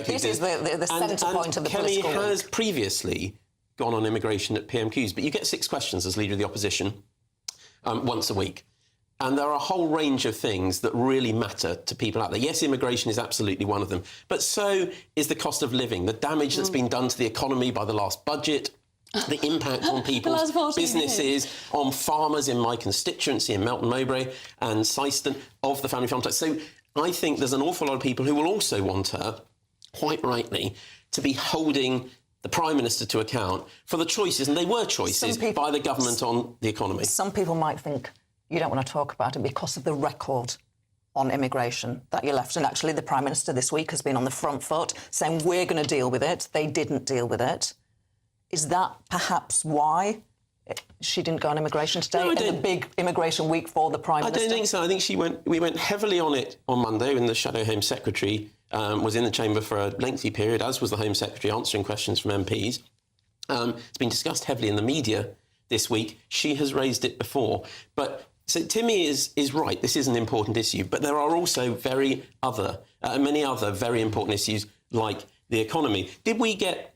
This is the centre point of the Kelly political has week. previously gone on immigration at PMQs, but you get 6 questions as Leader of the Opposition once a week. And there are a whole range of things that really matter to people out there. Yes, immigration is absolutely one of them, but so is the cost of living, the damage that's been done to the economy by the last budget, the impact on people's businesses, on farmers in my constituency in Melton Mowbray and Syston of the family farm tax. So I think there's an awful lot of people who will also want her, quite rightly, to be holding the Prime Minister to account for the choices, and they were choices by the government on the economy. Some people might think you don't want to talk about it because of the record on immigration that you left. And actually, the Prime Minister this week has been on the front foot saying we're going to deal with it. They didn't deal with it. Is that perhaps why she didn't go on immigration today in the big immigration week for the Prime Minister? I don't think so. I think we went heavily on it on Monday when the Shadow Home Secretary was in the chamber for a lengthy period, as was the Home Secretary, answering questions from MPs. It's been discussed heavily in the media this week. She has raised it before. But so Timmy is right. This is an important issue. But there are also many other very important issues like the economy. Did we get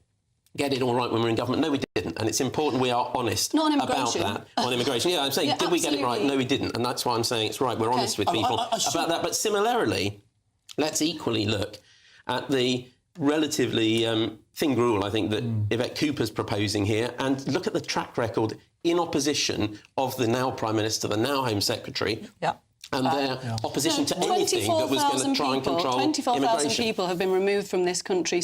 it all right when we were in government? No, we didn't. And it's important we are honest about that on immigration. Yeah, I'm saying, did we get it right? No, we didn't. And that's why I'm saying it's right. We're honest with people about that. But similarly, let's equally look at the relatively thin gruel, I think, that Yvette Cooper's proposing here, and look at the track record in opposition of the now Prime Minister, the now Home Secretary, and their opposition to anything that was going to try and control 24,000 people have been removed from this country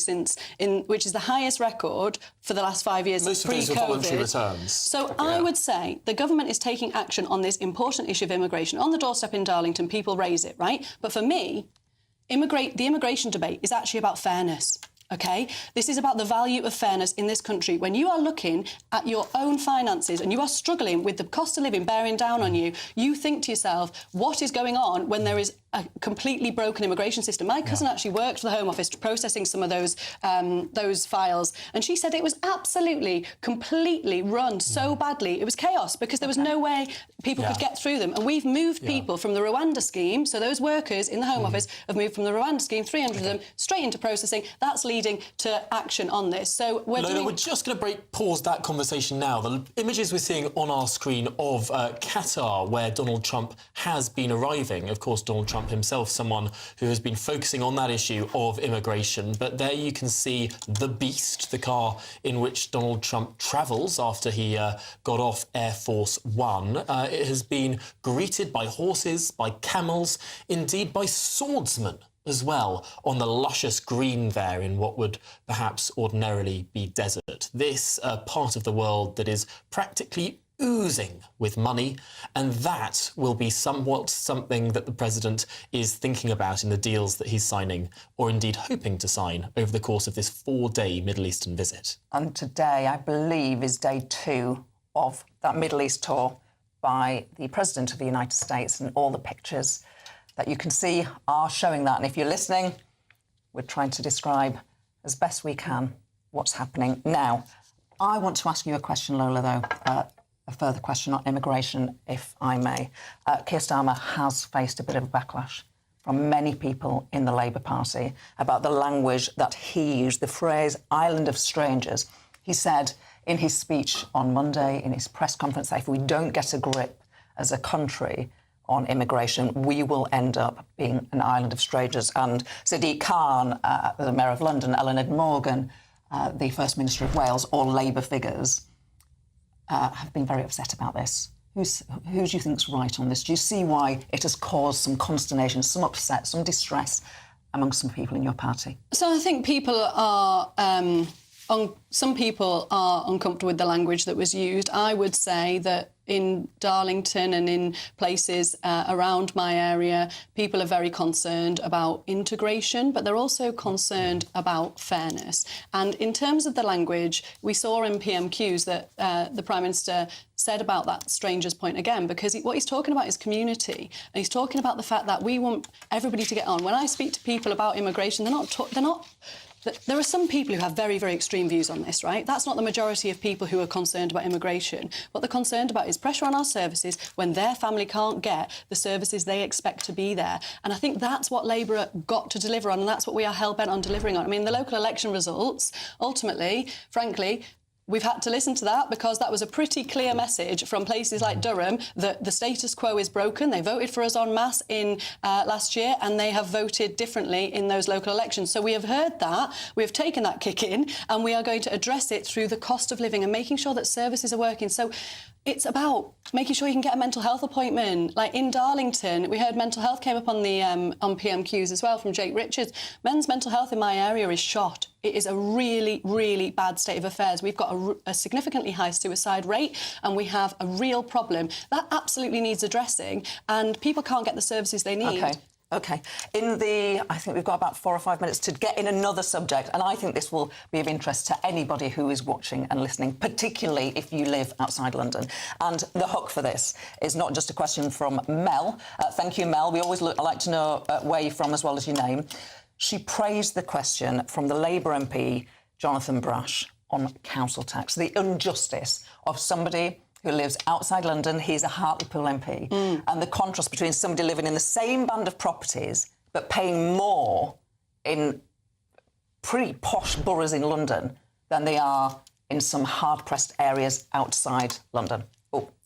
which is the highest record for the last 5 years. Most of those were voluntary returns. So I would say the government is taking action on this important issue of immigration. On the doorstep in Darlington, people raise it, right? But for me, the immigration debate is actually about fairness. OK? This is about the value of fairness in this country. When you are looking at your own finances and you are struggling with the cost of living bearing down on you, you think to yourself, what is going on when there is a completely broken immigration system? My cousin actually worked for the Home Office processing some of those files, and she said it was absolutely, completely run so badly. It was chaos because there was no way people could get through them. And we've moved people from the Rwanda scheme, so those workers in the Home Office have moved from the Rwanda scheme, 300 of them, straight into processing. That's leading to action on this. So we're just going to pause that conversation now. The images we're seeing on our screen of Qatar, where Donald Trump has been arriving. Of course, Donald Trump himself, someone who has been focusing on that issue of immigration. But there you can see the Beast, the car in which Donald Trump travels after he got off Air Force One. It has been greeted by horses, by camels, indeed by swordsmen as well, on the luscious green there in what would perhaps ordinarily be desert. This part of the world that is practically oozing with money, and that will be something that the President is thinking about in the deals that he's signing, or indeed hoping to sign, over the course of this 4-day Middle Eastern visit. And today, I believe, is day 2 of that Middle East tour by the President of the United States, and all the pictures that you can see are showing that. And if you're listening, we're trying to describe as best we can what's happening now. I want to ask you a question, Lola, though, a further question on immigration, if I may. Keir Starmer has faced a bit of a backlash from many people in the Labour Party about the language that he used, the phrase island of strangers. He said in his speech on Monday, in his press conference, that if we don't get a grip as a country on immigration, we will end up being an island of strangers. And Sadiq Khan, the Mayor of London, Eleanor Morgan, the First Minister of Wales, all Labour figures, have been very upset about this. Who do you think's right on this? Do you see why it has caused some consternation, some upset, some distress among some people in your party? So I think people are... some people are uncomfortable with the language that was used. I would say that in Darlington and in places around my area, people are very concerned about integration, but they're also concerned about fairness. And in terms of the language, we saw in PMQs that the Prime Minister said about that strangers point again, because what he's talking about is community. And he's talking about the fact that we want everybody to get on. When I speak to people about immigration, they're not there are some people who have very, very extreme views on this, right? That's not the majority of people who are concerned about immigration. What they're concerned about is pressure on our services when their family can't get the services they expect to be there. And I think that's what Labour got to deliver on, and that's what we are hell-bent on delivering on. I mean, the local election results, ultimately, frankly, we've had to listen to that because that was a pretty clear message from places like Durham that the status quo is broken. They voted for us en masse in last year, and they have voted differently in those local elections. So we have heard that, we have taken that kick in, and we are going to address it through the cost of living and making sure that services are working. So it's about making sure you can get a mental health appointment. Like in Darlington, we heard mental health came up on the on PMQs as well from Jake Richards. Men's mental health in my area is shot. It is a really, really bad state of affairs. We've got a significantly high suicide rate, and we have a real problem. That absolutely needs addressing, and people can't get the services they need. OK. I think we've got about 4 or 5 minutes to get in another subject, and I think this will be of interest to anybody who is watching and listening, particularly if you live outside London. And the hook for this is not just a question from Mel. Thank you, Mel. We always like to know where you're from as well as your name. She praised the question from the Labour MP, Jonathan Brash, on council tax, the injustice of somebody who lives outside London. He's a Hartlepool MP. And the contrast between somebody living in the same band of properties but paying more in pretty posh boroughs in London than they are in some hard-pressed areas outside London.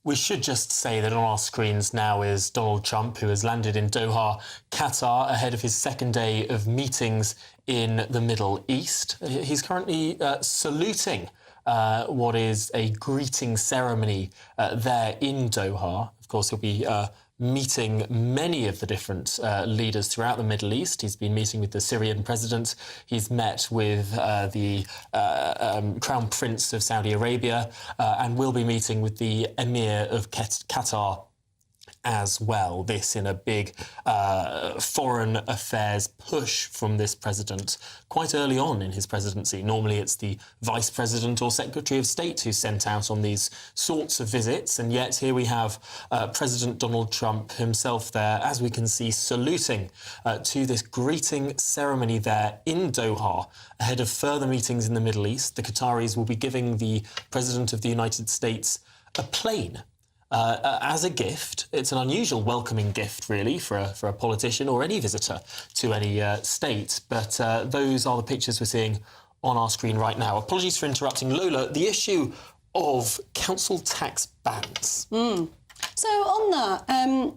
We should just say that on our screens now is Donald Trump, who has landed in Doha, Qatar, ahead of his second day of meetings in the Middle East. He's currently saluting what is a greeting ceremony there in Doha. Of course, he'll be meeting many of the different leaders throughout the Middle East. He's been meeting with the Syrian president. He's met with the Crown Prince of Saudi Arabia and will be meeting with the Emir of Qatar as well. This in a big foreign affairs push from this president quite early on in his presidency. Normally it's the Vice President or Secretary of State who's sent out on these sorts of visits, and yet here we have President Donald Trump himself there, as we can see, saluting to this greeting ceremony there in Doha ahead of further meetings in the Middle East. The Qataris will be giving the President of the United States a plane as a gift. It's an unusual welcoming gift, really, for a politician or any visitor to any state. But those are the pictures we're seeing on our screen right now. Apologies for interrupting. Lola, the issue of council tax bans. So on that,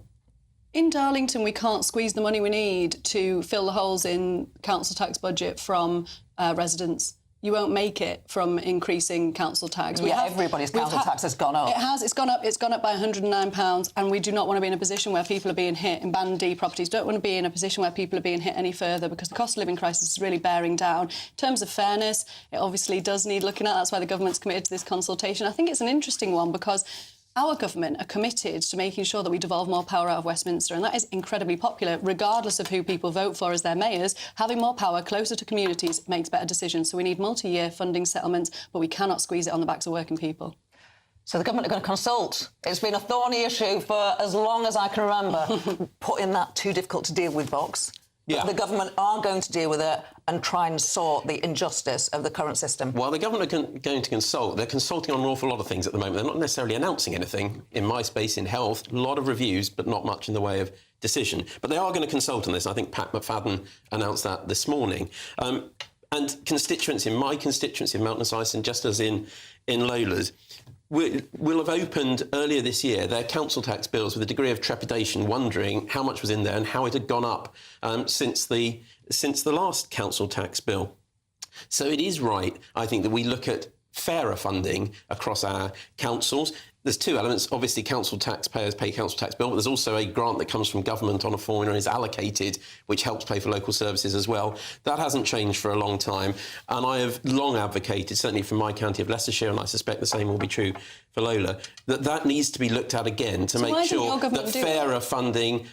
in Darlington, we can't squeeze the money we need to fill the holes in council tax budget from residents. You won't make it from increasing council tax. Everybody's council tax has gone up. It has. It's gone up. It's gone up by £109, and we do not want to be in a position where people are being hit in Band D properties. Don't want to be in a position where people are being hit any further, because the cost of living crisis is really bearing down. In terms of fairness, it obviously does need looking at. That's why the government's committed to this consultation. I think it's an interesting one because our government are committed to making sure that we devolve more power out of Westminster, and that is incredibly popular. Regardless of who people vote for as their mayors, having more power closer to communities makes better decisions. So we need multi-year funding settlements, but we cannot squeeze it on the backs of working people. So the government are going to consult. It's been a thorny issue for as long as I can remember. Put in that too difficult to deal with box. Yeah. The government are going to deal with it and try and sort the injustice of the current system. Well, the government are going to consult. They're consulting on an awful lot of things at the moment. They're not necessarily announcing anything. In my space, in health, a lot of reviews, but not much in the way of decision. But they are going to consult on this. I think Pat McFadden announced that this morning. And constituents in my constituency of Mountain Islington, just as in Lola's, will have opened earlier this year their council tax bills with a degree of trepidation, wondering how much was in there and how it had gone up since the last council tax bill. So it is right, I think, that we look at fairer funding across our councils. There's two elements. Obviously, council taxpayers pay council tax bill, but there's also a grant that comes from government on a formula and is allocated, which helps pay for local services as well. That hasn't changed for a long time. And I have long advocated, certainly from my county of Leicestershire, and I suspect the same will be true for Lola, that needs to be looked at again to make sure that fairer funding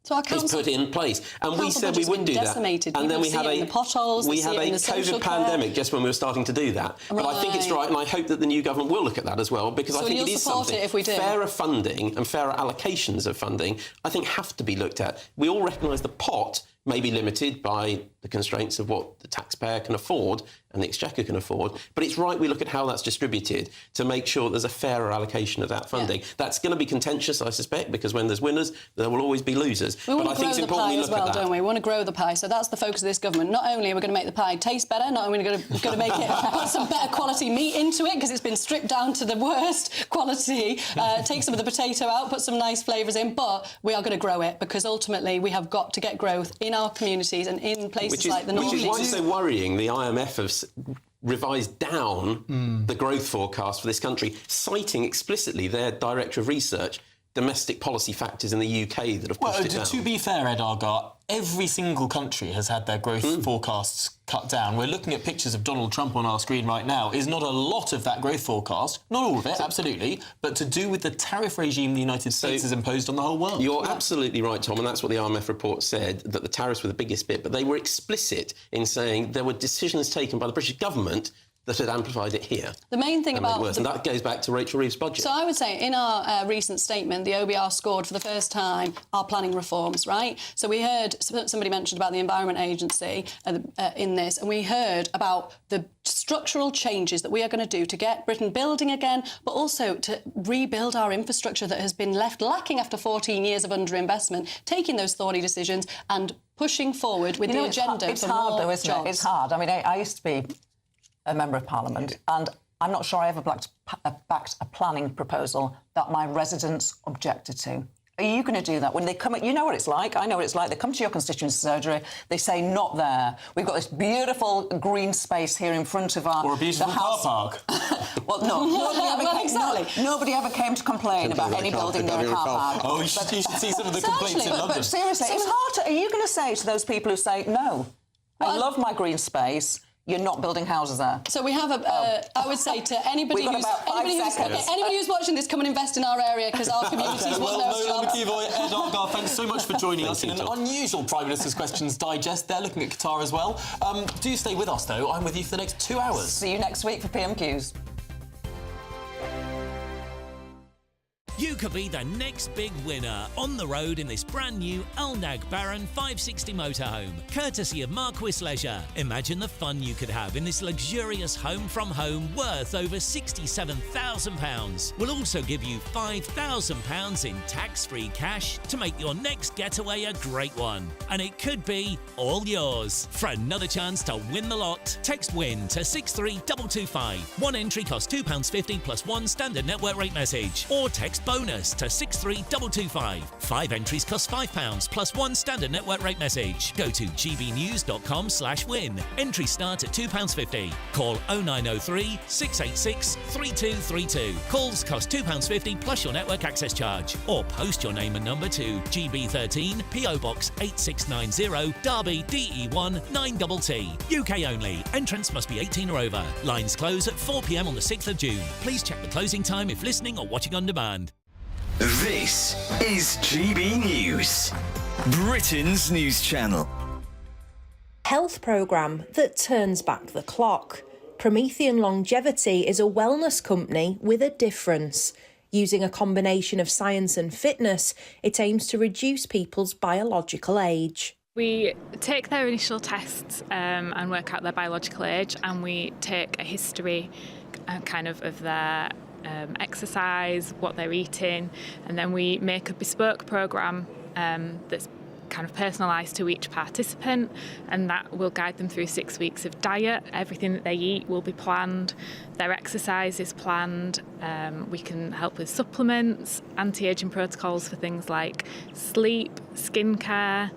So is put in place. And we said we would do that. And then we had a COVID pandemic just when we were starting to do that. Right. But I think it's right, and I hope that the new government will look at that as well, because I think it is something. If we do. Fairer funding and fairer allocations of funding, I think, have to be looked at. We all recognise the pot may be limited by the constraints of what the taxpayer can afford and the Exchequer can afford. But it's right we look at how that's distributed to make sure there's a fairer allocation of that funding. Yeah. That's going to be contentious, I suspect, because when there's winners, there will always be losers. We want to grow the pie as well, don't we? We want to grow the pie. So that's the focus of this government. Not only are we going to make the pie taste better, not only are we going to make it put some better quality meat into it because it's been stripped down to the worst quality, take some of the potato out, put some nice flavours in, but we are going to grow it because ultimately we have got to get growth in our communities and in places like the North East. Which is why it's so worrying. The IMF have revised down the growth forecast for this country, citing explicitly their Director of Research domestic policy factors in the UK that have pushed it down. To be fair, Ed Argar, every single country has had their growth forecasts cut down. We're looking at pictures of Donald Trump on our screen right now. Is not a lot of that growth forecast, not all of it, absolutely, but to do with the tariff regime the United States has imposed on the whole world. You're absolutely right, Tom, and that's what the IMF report said, that the tariffs were the biggest bit, but they were explicit in saying there were decisions taken by the British government that had amplified it here. The main thing about... and that goes back to Rachel Reeves' budget. So I would say in our recent statement, the OBR scored for the first time our planning reforms, right? So we heard somebody mentioned about the Environment Agency in this, and we heard about the structural changes that we are going to do to get Britain building again, but also to rebuild our infrastructure that has been left lacking after 14 years of underinvestment, taking those thorny decisions and pushing forward with the agenda it's for hard, more though, isn't jobs. it? It's hard. I mean, I used to be a Member of Parliament, and I'm not sure I ever backed a planning proposal that my residents objected to. Are you going to do that? When they come... You know what it's like. I know what it's like. They come to your constituency surgery, they say, not there. We've got this beautiful green space here in front of our... Or a beautiful car park. Well, no. Nobody ever came to complain about any building near a car park. Oh, you should see some of the complaints in London. But seriously, it's hard to... Are you going to say to those people who say, no, I love my green space, you're not building houses there? So we have I would say to anybody who's watching this, come and invest in our area because our communities want those jobs. Ed Argar, thanks so much for joining us in an unusual Prime Minister's Questions Digest. They're looking at Qatar as well. Do stay with us, though. I'm with you for the next 2 hours. See you next week for PMQs. You could be the next big winner on the road in this brand new Alnag Baron 560 motorhome, courtesy of Marquis Leisure. Imagine the fun you could have in this luxurious home from home worth over £67,000. We'll also give you £5,000 in tax-free cash to make your next getaway a great one. And it could be all yours. For another chance to win the lot, text WIN to 63225. One entry costs £2.50 plus one standard network rate message. Or text bonus to 63225. 5 entries cost £5 plus one standard network rate message. Go to gbnews.com/win. Entries start at £2.50. Call 0903 686 3232. Calls cost £2.50 plus your network access charge. Or post your name and number to GB13 PO Box 8690 Derby DE1 9TT. UK only. Entrance must be 18 or over. Lines close at 4 p.m. on the 6th of June. Please check the closing time if listening or watching on demand. This is GB News, Britain's news channel. Health programme that turns back the clock. Promotional Longevity is a wellness company with a difference. Using a combination of science and fitness, it aims to reduce people's biological age. We take their initial tests and work out their biological age, and we take a history of their exercise, what they're eating, and then we make a bespoke programme that's kind of personalised to each participant, and that will guide them through 6 weeks of diet. Everything that they eat will be planned, their exercise is planned. We can help with supplements, anti-ageing protocols for things like sleep, skincare,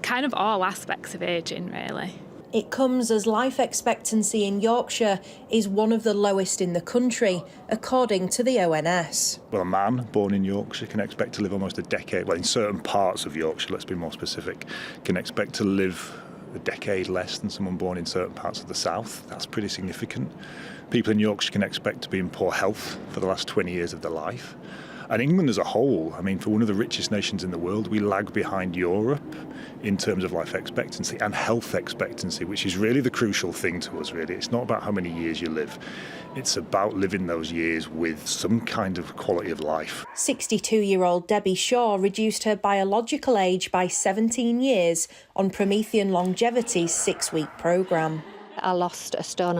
kind of all aspects of ageing, really. It comes as life expectancy in Yorkshire is one of the lowest in the country, according to the ONS. Well, a man born in Yorkshire can expect to live almost a decade, well, in certain parts of Yorkshire, let's be more specific, can expect to live a decade less than someone born in certain parts of the south. That's pretty significant. People in Yorkshire can expect to be in poor health for the last 20 years of their life. And England as a whole, I mean, for one of the richest nations in the world, we lag behind Europe in terms of life expectancy and health expectancy, which is really the crucial thing to us, really. It's not about how many years you live. It's about living those years with some kind of quality of life. 62-year-old Debbie Shaw reduced her biological age by 17 years on Promethean Longevity's 6-week programme. I lost 1.5 stone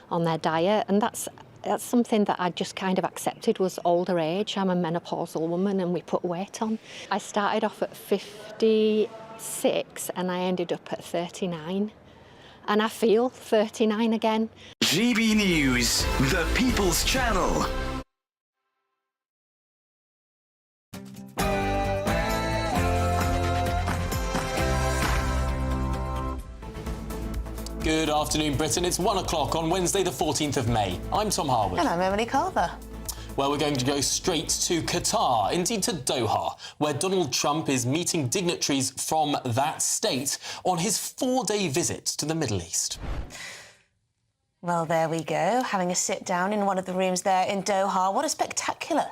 on their diet, and that's something that I just kind of accepted was older age. I'm a menopausal woman and we put weight on. I started off at 56 and I ended up at 39. And I feel 39 again. GB News, the People's Channel. Good afternoon, Britain. It's 1 o'clock on Wednesday, the 14th of May. I'm Tom Harwood. And I'm Emily Carver. Well, we're going to go straight to Qatar, indeed to Doha, where Donald Trump is meeting dignitaries from that state on his 4-day visit to the Middle East. Well, there we go, having a sit down in one of the rooms there in Doha. What a spectacular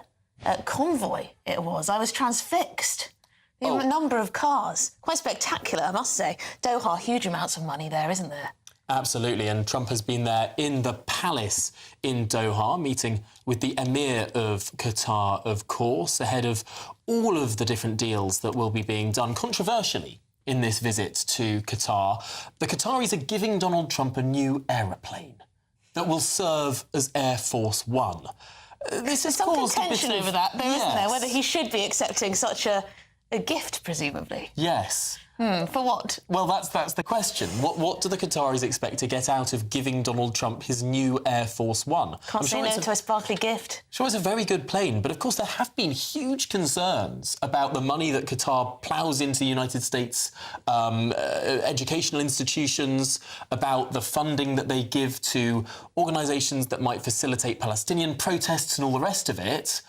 convoy it was. I was transfixed. The number of cars, quite spectacular, I must say. Doha, huge amounts of money there, isn't there? Absolutely, and Trump has been there in the palace in Doha, meeting with the Emir of Qatar, of course, ahead of all of the different deals that will be being done controversially in this visit to Qatar. The Qataris are giving Donald Trump a new aeroplane that will serve as Air Force One. This has some caused contention a bit of, over that, though, isn't there? yes. Whether he should be accepting such a gift, presumably. Yes. For what? Well, that's the question. What do the Qataris expect to get out of giving Donald Trump his new Air Force One? Can't say no to a sparkly gift. Sure, it's a very good plane, but of course there have been huge concerns about the money that Qatar ploughs into the United States educational institutions, about the funding that they give to organisations that might facilitate Palestinian protests and all the rest of it.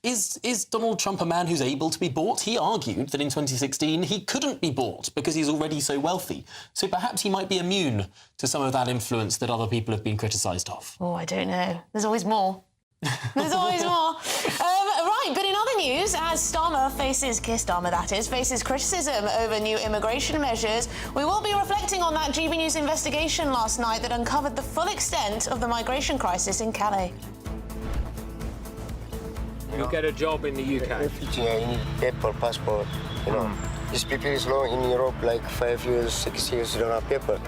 Is Donald Trump a man who's able to be bought? He argued that in 2016 he couldn't be bought because he's already so wealthy. So perhaps he might be immune to some of that influence that other people have been criticised of. Oh, I don't know. There's always more. There's always more. Right, but in other news, as Keir Starmer that is, faces criticism over new immigration measures, we will be reflecting on that GB News investigation last night that uncovered the full extent of the migration crisis in Calais. You get a job in the UK. Refugee, you need paper, passport. You know, these people is long in Europe, like 5 years, 6 years, don't have paper.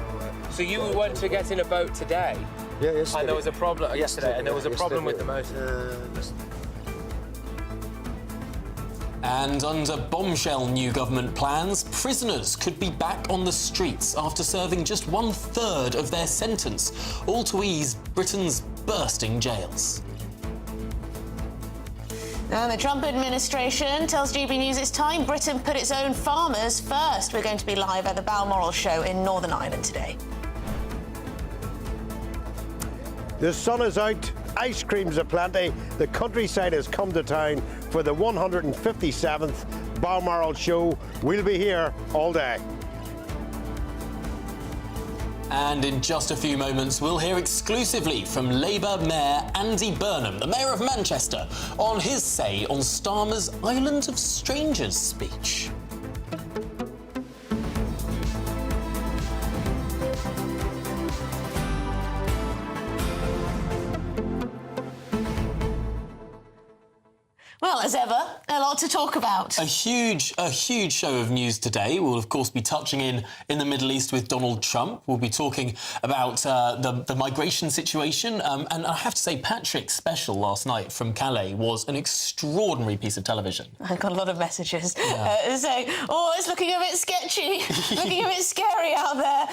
So you went to get in a boat today? Yeah, yesterday. And there was a problem yesterday, and there was a problem with the motor. And under bombshell new government plans, prisoners could be back on the streets after serving just 1/3 of their sentence, all to ease Britain's bursting jails. And the Trump administration tells GB News it's time Britain put its own farmers first. We're going to be live at the Balmoral show in Northern Ireland today. The sun is out, ice creams aplenty. The countryside has come to town for the 157th Balmoral show. We'll be here all day. And in just a few moments, we'll hear exclusively from Labour Mayor Andy Burnham, the Mayor of Manchester, on his say on Starmer's Island of Strangers speech. Well, as ever, a lot to talk about. A huge show of news today. We'll, of course, be touching in the Middle East with Donald Trump. We'll be talking about the migration situation. And I have to say, Patrick's special last night from Calais was an extraordinary piece of television. I got a lot of messages saying, oh, it's looking a bit sketchy, looking a bit scary out there.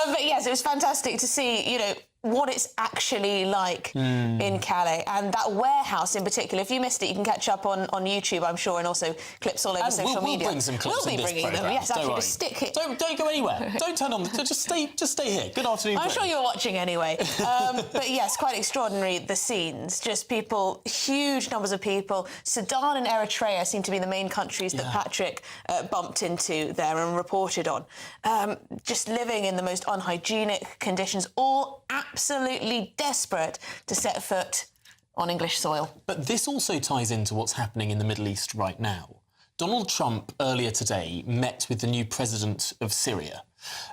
But yes, it was fantastic to see, you know, what it's actually like in Calais, and that warehouse in particular. If you missed it, you can catch up on YouTube, I'm sure, and also clips all over social media. We'll bring some clips. We'll be bringing them. Yes, actually, just stick it. Don't go anywhere. Don't turn on. Just stay here. Good afternoon. I'm sure you're watching anyway. But yes, quite extraordinary, the scenes. Just people, huge numbers of people. Sudan and Eritrea seem to be the main countries that Patrick bumped into there and reported on. Just living in the most unhygienic conditions, all absolutely desperate to set foot on English soil. But this also ties into what's happening in the Middle East right now. Donald Trump earlier today met with the new president of Syria.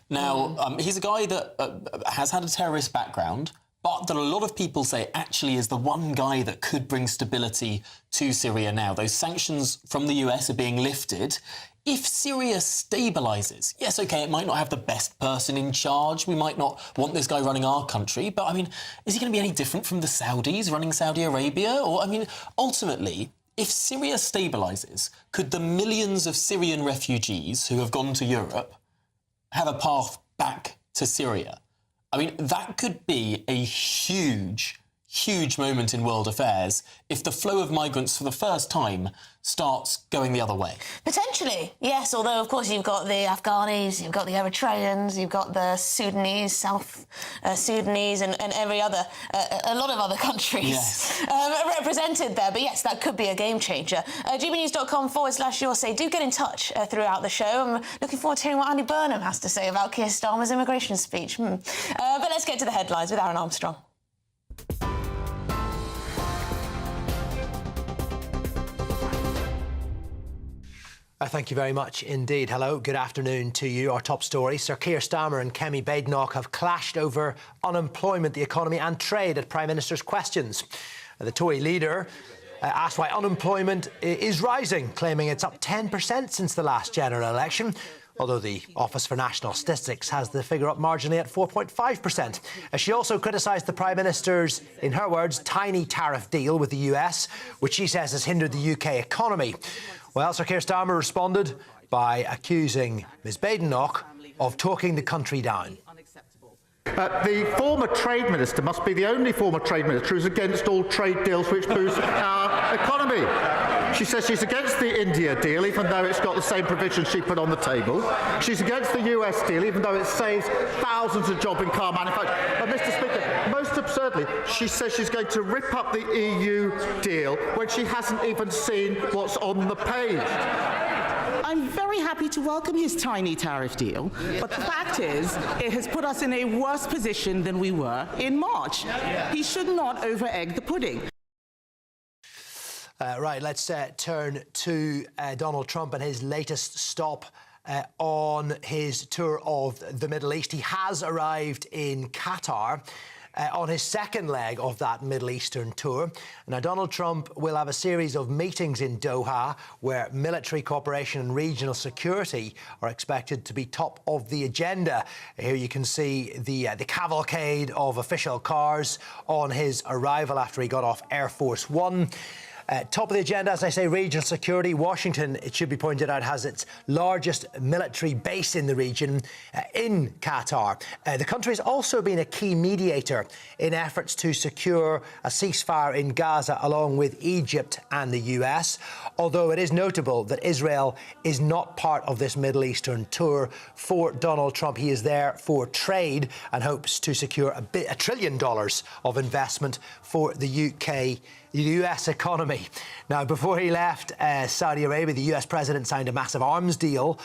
Now, he's a guy that has had a terrorist background, but that a lot of people say actually is the one guy that could bring stability to Syria now. Those sanctions from the US are being lifted. If Syria stabilises, yes, OK, it might not have the best person in charge. We might not want this guy running our country. But, I mean, is he going to be any different from the Saudis running Saudi Arabia? Or, I mean, ultimately, if Syria stabilises, could the millions of Syrian refugees who have gone to Europe have a path back to Syria? I mean, that could be a huge moment in world affairs if the flow of migrants for the first time starts going the other way. Potentially, yes, although, of course, you've got the Afghanis, you've got the Eritreans, you've got the Sudanese, South Sudanese and every other, a lot of other countries represented there. But yes, that could be a game changer. GBNews.com/your say. Do get in touch throughout the show. I'm looking forward to hearing what Andy Burnham has to say about Keir Starmer's immigration speech. But let's get to the headlines with Aaron Armstrong. Thank you very much indeed. Hello, good afternoon to you. Our top story, Sir Keir Starmer and Kemi Badenoch have clashed over unemployment, the economy and trade at Prime Minister's questions. The Tory leader asked why unemployment is rising, claiming it's up 10% since the last general election, although the Office for National Statistics has the figure up marginally at 4.5%. She also criticised the Prime Minister's, in her words, tiny tariff deal with the US, which she says has hindered the UK economy. Well, Sir Keir Starmer responded by accusing Ms Badenoch of talking the country down. The former Trade Minister must be the only former Trade Minister who's against all trade deals which boost our economy. She says she's against the India deal, even though it's got the same provisions she put on the table. She's against the US deal, even though it saves thousands of jobs in car manufacturing. But, Mr Speaker, most absurdly, she says she's going to rip up the EU deal when she hasn't even seen what's on the page. I'm very happy to welcome his tiny tariff deal, but the fact is, it has put us in a worse position than we were in March. He should not over-egg the pudding. Right, let's turn to Donald Trump and his latest stop on his tour of the Middle East. He has arrived in Qatar on his second leg of that Middle Eastern tour. Now, Donald Trump will have a series of meetings in Doha where military cooperation and regional security are expected to be top of the agenda. Here you can see the cavalcade of official cars on his arrival after he got off Air Force One. Top of the agenda, as I say, regional security. Washington, it should be pointed out, has its largest military base in the region in Qatar. The country has also been a key mediator in efforts to secure a ceasefire in Gaza along with Egypt and the US, although it is notable that Israel is not part of this Middle Eastern tour for Donald Trump. He is there for trade and hopes to secure $1 trillion of investment for the US economy. Now, before he left Saudi Arabia, the US president signed a massive arms deal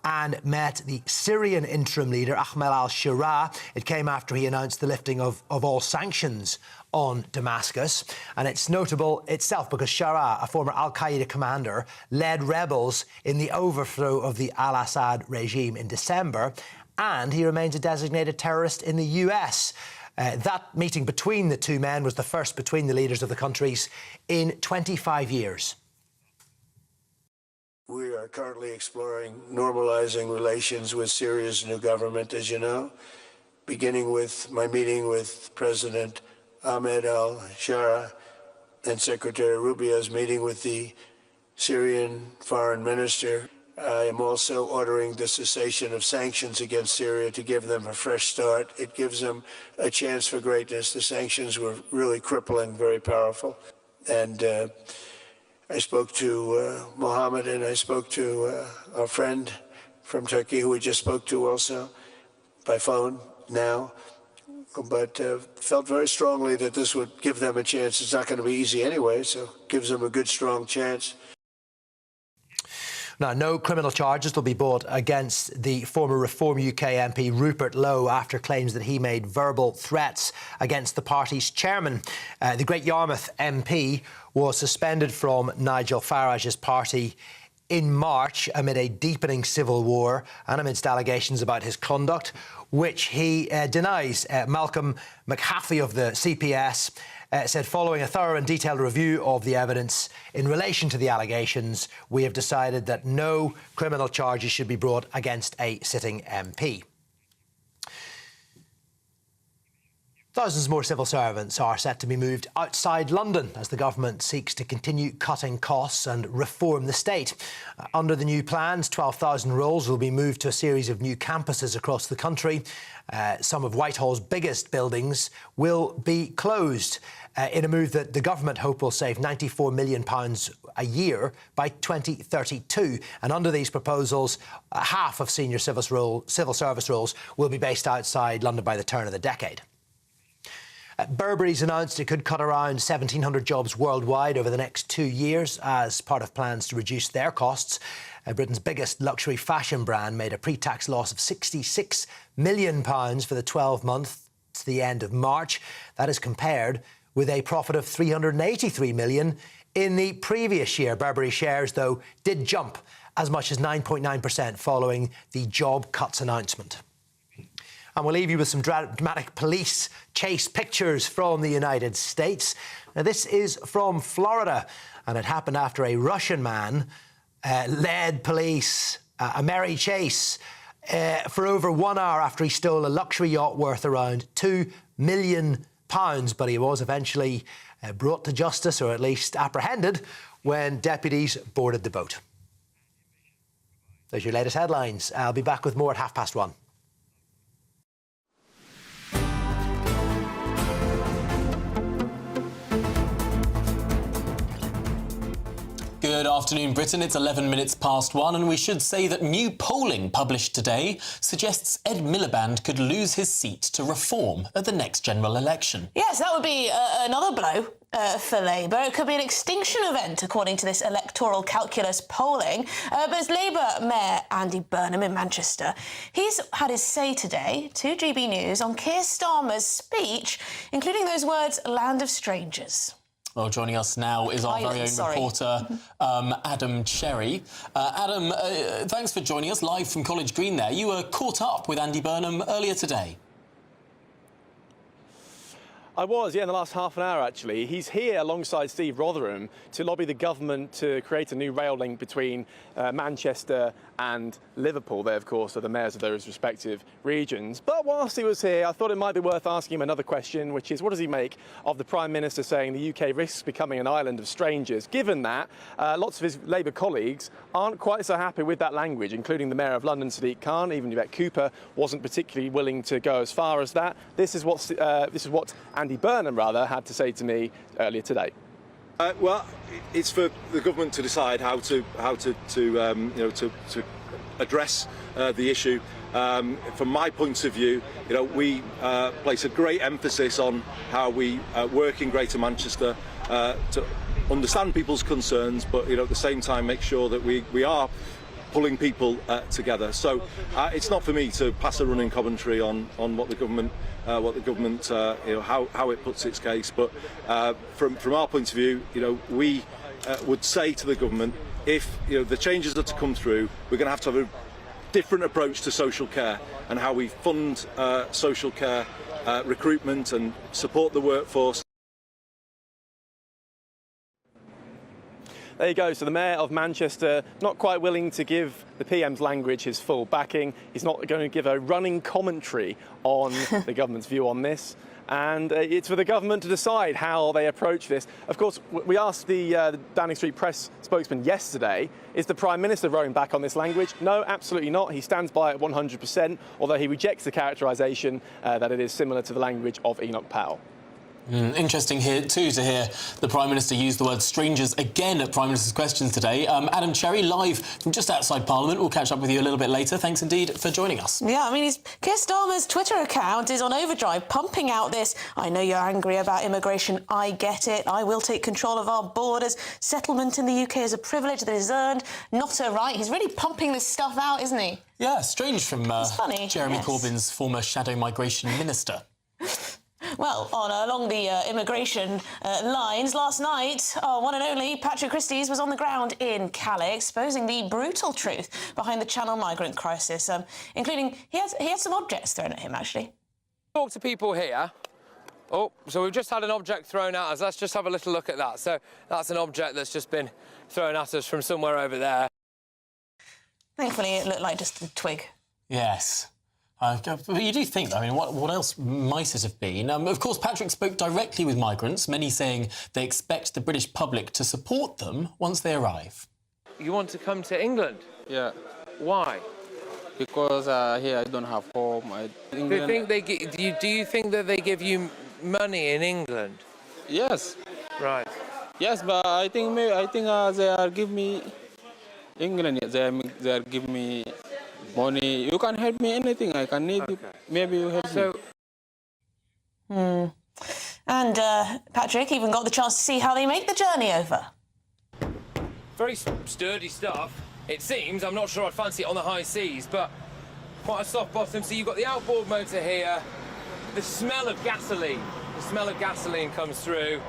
and met the Syrian interim leader, Ahmed al-Shara. It came after he announced the lifting of all sanctions on Damascus. And it's notable itself because Shara, a former al-Qaeda commander, led rebels in the overthrow of the al-Assad regime in December, and he remains a designated terrorist in the US. That meeting between the two men was the first between the leaders of the countries in 25 years. We are currently exploring normalizing relations with Syria's new government, as you know, beginning with my meeting with President Ahmed al-Shara and Secretary Rubio's meeting with the Syrian foreign minister. I am also ordering the cessation of sanctions against Syria to give them a fresh start. It gives them a chance for greatness. The sanctions were really crippling, very powerful. And I spoke to Mohammed, and I spoke to our friend from Turkey, who we just spoke to also by phone now, but felt very strongly that this would give them a chance. It's not going to be easy anyway, so it gives them a good, strong chance. Now, no criminal charges will be brought against the former Reform UK MP Rupert Lowe after claims that he made verbal threats against the party's chairman. The Great Yarmouth MP was suspended from Nigel Farage's party in March amid a deepening civil war and amidst allegations about his conduct, which he denies. Malcolm McHaffey of the CPS said, following a thorough and detailed review of the evidence in relation to the allegations, we have decided that no criminal charges should be brought against a sitting MP. Thousands more civil servants are set to be moved outside London as the government seeks to continue cutting costs and reform the state. Under the new plans, 12,000 roles will be moved to a series of new campuses across the country. Some of Whitehall's biggest buildings will be closed in a move that the government hope will save £94 million a year by 2032. And under these proposals, half of senior civil service roles will be based outside London by the turn of the decade. Burberry's announced it could cut around 1,700 jobs worldwide over the next 2 years as part of plans to reduce their costs. Britain's biggest luxury fashion brand made a pre-tax loss of £66 million for the 12 months to the end of March. That is compared with a profit of £383 million in the previous year. Burberry shares, though, did jump as much as 9.9% following the job cuts announcement. And we'll leave you with some dramatic police chase pictures from the United States. Now, this is from Florida, and it happened after a Russian man led police a merry chase for over 1 hour after he stole a luxury yacht worth around £2 million. But he was eventually brought to justice, or at least apprehended, when deputies boarded the boat. Those are your latest headlines. I'll be back with more at 1:30. Good afternoon, Britain. It's 11 minutes past 1, and we should say that new polling published today suggests Ed Miliband could lose his seat to Reform at the next general election. Yes, that would be another blow for Labour. It could be an extinction event, according to this electoral calculus polling. But as Labour Mayor Andy Burnham in Manchester, he's had his say today to GBNews on Keir Starmer's speech, including those words, land of strangers. Well, joining us now is our very own reporter, Adam Cherry. Adam, thanks for joining us live from College Green there. You were caught up with Andy Burnham earlier today. I was, yeah, in the last half an hour, actually. He's here alongside Steve Rotherham to lobby the government to create a new rail link between Manchester and Liverpool. They, of course, are the mayors of those respective regions. But whilst he was here, I thought it might be worth asking him another question, which is, what does he make of the Prime Minister saying the UK risks becoming an island of strangers, given that lots of his Labour colleagues aren't quite so happy with that language, including the Mayor of London, Sadiq Khan. Even Yvette Cooper wasn't particularly willing to go as far as that. This is what Andy Burnham, rather, had to say to me earlier today. Well, it's for the government to decide how to address the issue. From my point of view, we place a great emphasis on how we work in Greater Manchester to understand people's concerns, but at the same time make sure that we are pulling people together. So it's not for me to pass a running commentary on what the government how it puts its case. But from our point of view, we would say to the government, if the changes are to come through, we're going to have a different approach to social care and how we fund social care recruitment and support the workforce. There you go. So the Mayor of Manchester not quite willing to give the PM's language his full backing. He's not going to give a running commentary on the government's view on this. And it's for the government to decide how they approach this. Of course, we asked the Downing Street press spokesman yesterday, is the Prime Minister rowing back on this language? No, absolutely not. He stands by it 100%, although he rejects the characterisation that it is similar to the language of Enoch Powell. Interesting here too to hear the Prime Minister use the word strangers again at Prime Minister's Questions today. Adam Cherry, live from just outside Parliament. We'll catch up with you a little bit later. Thanks indeed for joining us. Yeah, I mean, Keir Starmer's Twitter account is on overdrive, pumping out this, I know you're angry about immigration, I get it, I will take control of our borders, settlement in the UK is a privilege that is earned, not a right. He's really pumping this stuff out, isn't he? Yeah, strange from funny, Jeremy yes. Corbyn's former shadow migration minister. Well, along the immigration lines, last night, our one and only Patrick Christys was on the ground in Calais, exposing the brutal truth behind the Channel migrant crisis, including he had some objects thrown at him, actually. Talk to people here. Oh, so we've just had an object thrown at us. Let's just have a little look at that. So that's an object that's just been thrown at us from somewhere over there. Thankfully, it looked like just a twig. Yes. But you do think, I mean, what else might it have been? Of course, Patrick spoke directly with migrants, many saying they expect the British public to support them once they arrive. You want to come to England? Yeah. Why? Because here I don't have home. Do you think that they give you money in England? Yes. Right. Yes, but I think they are give me England. They are give me money. You can help me anything. I can need you. Maybe you help me. And Patrick even got the chance to see how they make the journey over. Very sturdy stuff, it seems. I'm not sure I'd fancy it on the high seas, but quite a soft bottom. So you've got the outboard motor here. The smell of gasoline. The smell of gasoline comes through.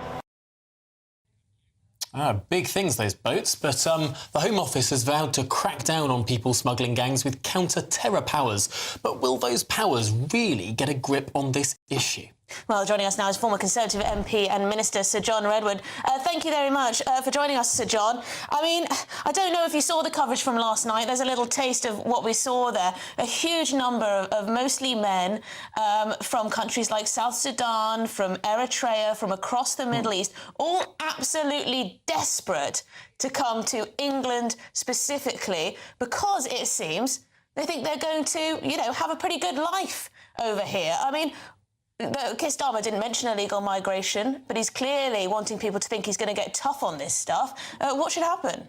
Big things, those boats, but the Home Office has vowed to crack down on people smuggling gangs with counter-terror powers. But will those powers really get a grip on this issue? Well, joining us now is former Conservative MP and Minister Sir John Redwood. Thank you very much for joining us, Sir John. I mean, I don't know if you saw the coverage from last night. There's a little taste of what we saw there. A huge number of mostly men from countries like South Sudan, from Eritrea, from across the Middle East, all absolutely desperate to come to England specifically because it seems they think they're going to, you know, have a pretty good life over here. I mean, Keir Starmer didn't mention illegal migration, but he's clearly wanting people to think he's going to get tough on this stuff. What should happen?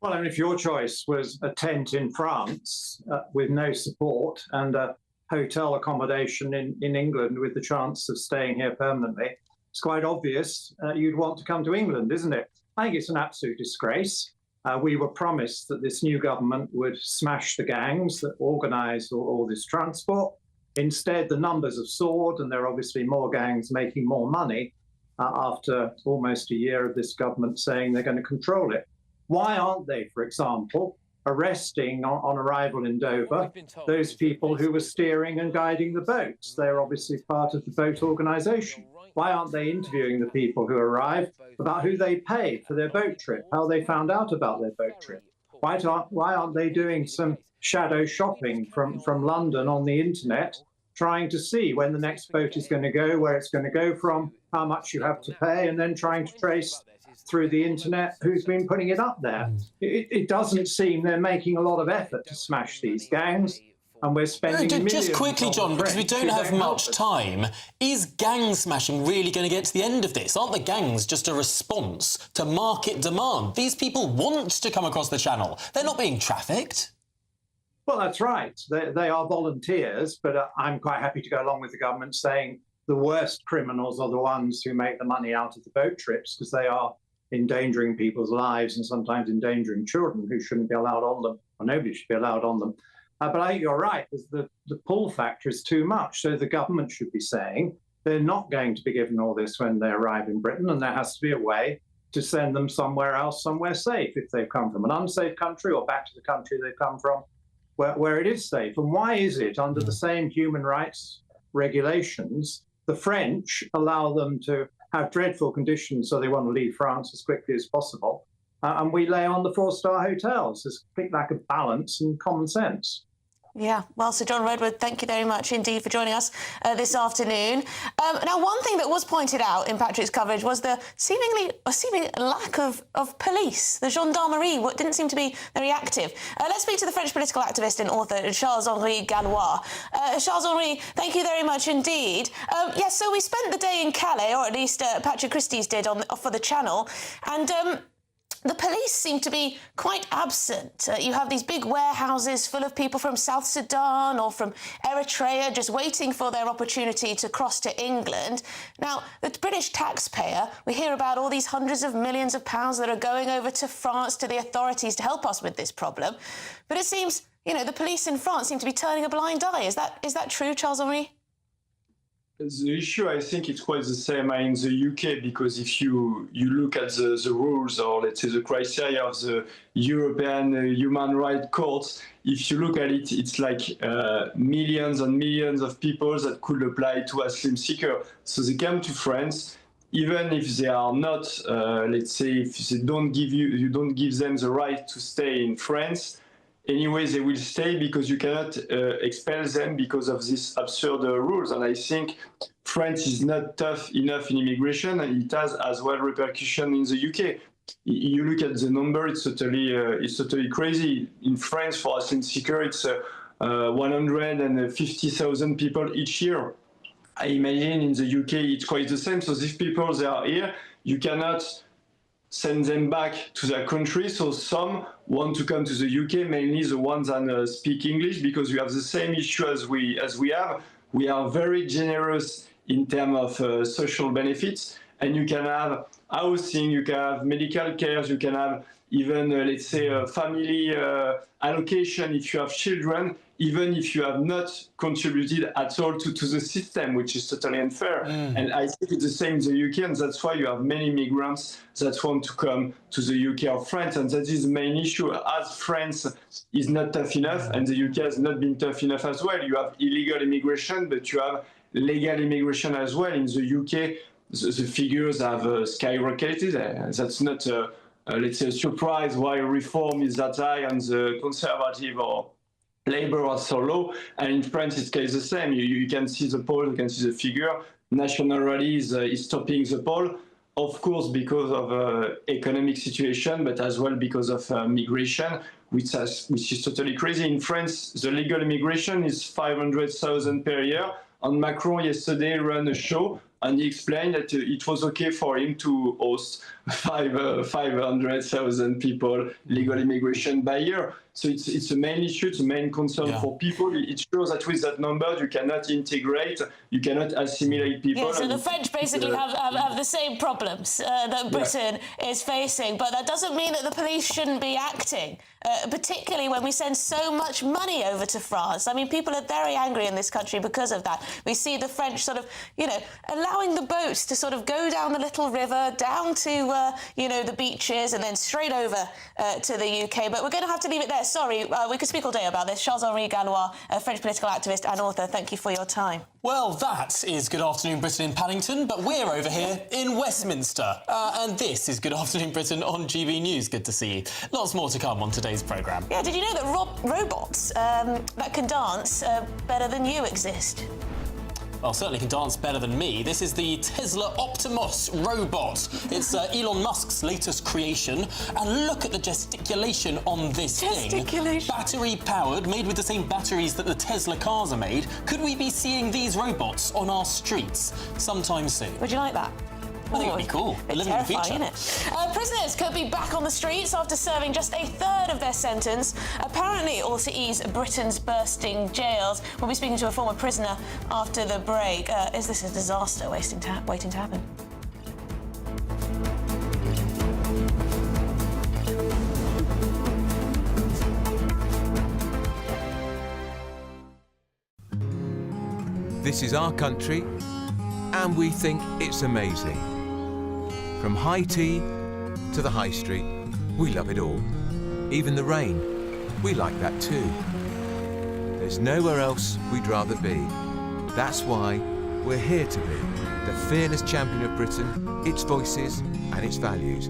Well, I mean, if your choice was a tent in France with no support and a hotel accommodation in England with the chance of staying here permanently, it's quite obvious you'd want to come to England, isn't it? I think it's an absolute disgrace. We were promised that this new government would smash the gangs that organise all this transport. Instead, the numbers have soared, and there are obviously more gangs making more money after almost a year of this government saying they're going to control it. Why aren't they, for example, arresting on arrival in Dover those people who were steering and guiding the boats? They're obviously part of the boat organisation. Why aren't they interviewing the people who arrive about who they paid for their boat trip, how they found out about their boat trip? Why aren't they doing some shadow shopping from London on the internet, trying to see when the next boat is going to go, where it's going to go from, how much you have to pay, and then trying to trace through the internet who's been putting it up there? It doesn't seem they're making a lot of effort to smash these gangs. And we're spending millions. Just quickly, John, because we don't have much time, is gang smashing really going to get to the end of this? Aren't the gangs just a response to market demand? These people want to come across the channel. They're not being trafficked. Well, that's right. They are volunteers, but I'm quite happy to go along with the government saying the worst criminals are the ones who make the money out of the boat trips, because they are endangering people's lives and sometimes endangering children who shouldn't be allowed on them, or nobody should be allowed on them. But I think you're right, the pull factor is too much. So the government should be saying they're not going to be given all this when they arrive in Britain, and there has to be a way to send them somewhere else, somewhere safe, if they've come from an unsafe country or back to the country they've come from, where it is safe. And why is it, under the same human rights regulations, the French allow them to have dreadful conditions so they want to leave France as quickly as possible, and we lay on the 4-star hotels? There's a complete lack of balance and common sense. Yeah, well, Sir John Redwood, thank you very much indeed for joining us this afternoon. Now, one thing that was pointed out in Patrick's coverage was the seeming lack of police. The gendarmerie didn't seem to be very active. Let's speak to the French political activist and author Charles-Henri Gallois. Charles-Henri, thank you very much indeed. Yes, so we spent the day in Calais, or at least Patrick Christie's did for the Channel, and the police seem to be quite absent. You have these big warehouses full of people from South Sudan or from Eritrea just waiting for their opportunity to cross to England. Now, the British taxpayer, we hear about all these hundreds of millions of pounds that are going over to France, to the authorities to help us with this problem. But it seems, you know, the police in France seem to be turning a blind eye. Is that true, Charles-Henri? The issue, I think, it's quite the same in the UK, because if you look at the rules, or let's say the criteria of the European Human Rights Courts, if you look at it, it's like millions and millions of people that could apply to asylum seeker. So they come to France, even if they are not, let's say, if they don't give you don't give them the right to stay in France. Anyway, they will stay because you cannot expel them because of these absurd rules. And I think France is not tough enough in immigration, and it has as well repercussion in the UK. You look at the number; it's totally crazy. In France, for asylum seeker, it's 150,000 people each year. I imagine in the UK it's quite the same. So these people, they are here. You cannot send them back to their country. So some want to come to the UK, mainly the ones that speak English, because we have the same issue as we have. We are very generous in terms of social benefits, and you can have housing, you can have medical care, you can have even, let's say, a family allocation if you have children, even if you have not contributed at all to the system, which is totally unfair. And I think it's the same in the UK, and that's why you have many migrants that want to come to the UK or France, and that is the main issue. As France is not tough enough, and the UK has not been tough enough as well, you have illegal immigration, but you have legal immigration as well. In the UK, the figures have skyrocketed. That's not, let's say, a surprise why reform is that high and the Conservative or Labour are so low. And in France, it's the same. You can see the poll, you can see the figure. National Rally is topping the poll, of course, because of economic situation, but as well because of migration, which is totally crazy. In France, the legal immigration is 500,000 per year. And Macron yesterday ran a show, and he explained that it was okay for him to host 500,000 people, legal immigration by year. So it's the main issue, it's the main concern for people. It shows that with that number, you cannot integrate, you cannot assimilate people. Yeah, so the French basically have the same problems that Britain is facing, but that doesn't mean that the police shouldn't be acting, particularly when we send so much money over to France. I mean, people are very angry in this country because of that. We see the French sort of, you know, allowing the boats to sort of go down the little river, down to, you know, the beaches, and then straight over to the UK. But we're going to have to leave it there. Sorry, we could speak all day about this. Charles-Henri Gallois, a French political activist and author, thank you for your time. Well, that is Good Afternoon Britain in Paddington, but we're over here in Westminster. And this is Good Afternoon Britain on GB News. Good to see you. Lots more to come on today's programme. Yeah, did you know that robots that can dance better than you exist? Well, certainly can dance better than me. This is the Tesla Optimus robot. It's Elon Musk's latest creation. And look at the gesticulation on this thing. Battery-powered, made with the same batteries that the Tesla cars are made. Could we be seeing these robots on our streets sometime soon? Would you like that? I think it'd be cool. Living in the future. Isn't it? Prisoners could be back on the streets after serving just a third of their sentence, apparently all to ease Britain's bursting jails. We'll be speaking to a former prisoner after the break. Is this a disaster waiting to happen? This is our country, and we think it's amazing. From high tea to the high street, we love it all. Even the rain, we like that too. There's nowhere else we'd rather be. That's why we're here to be the fearless champion of Britain, its voices and its values.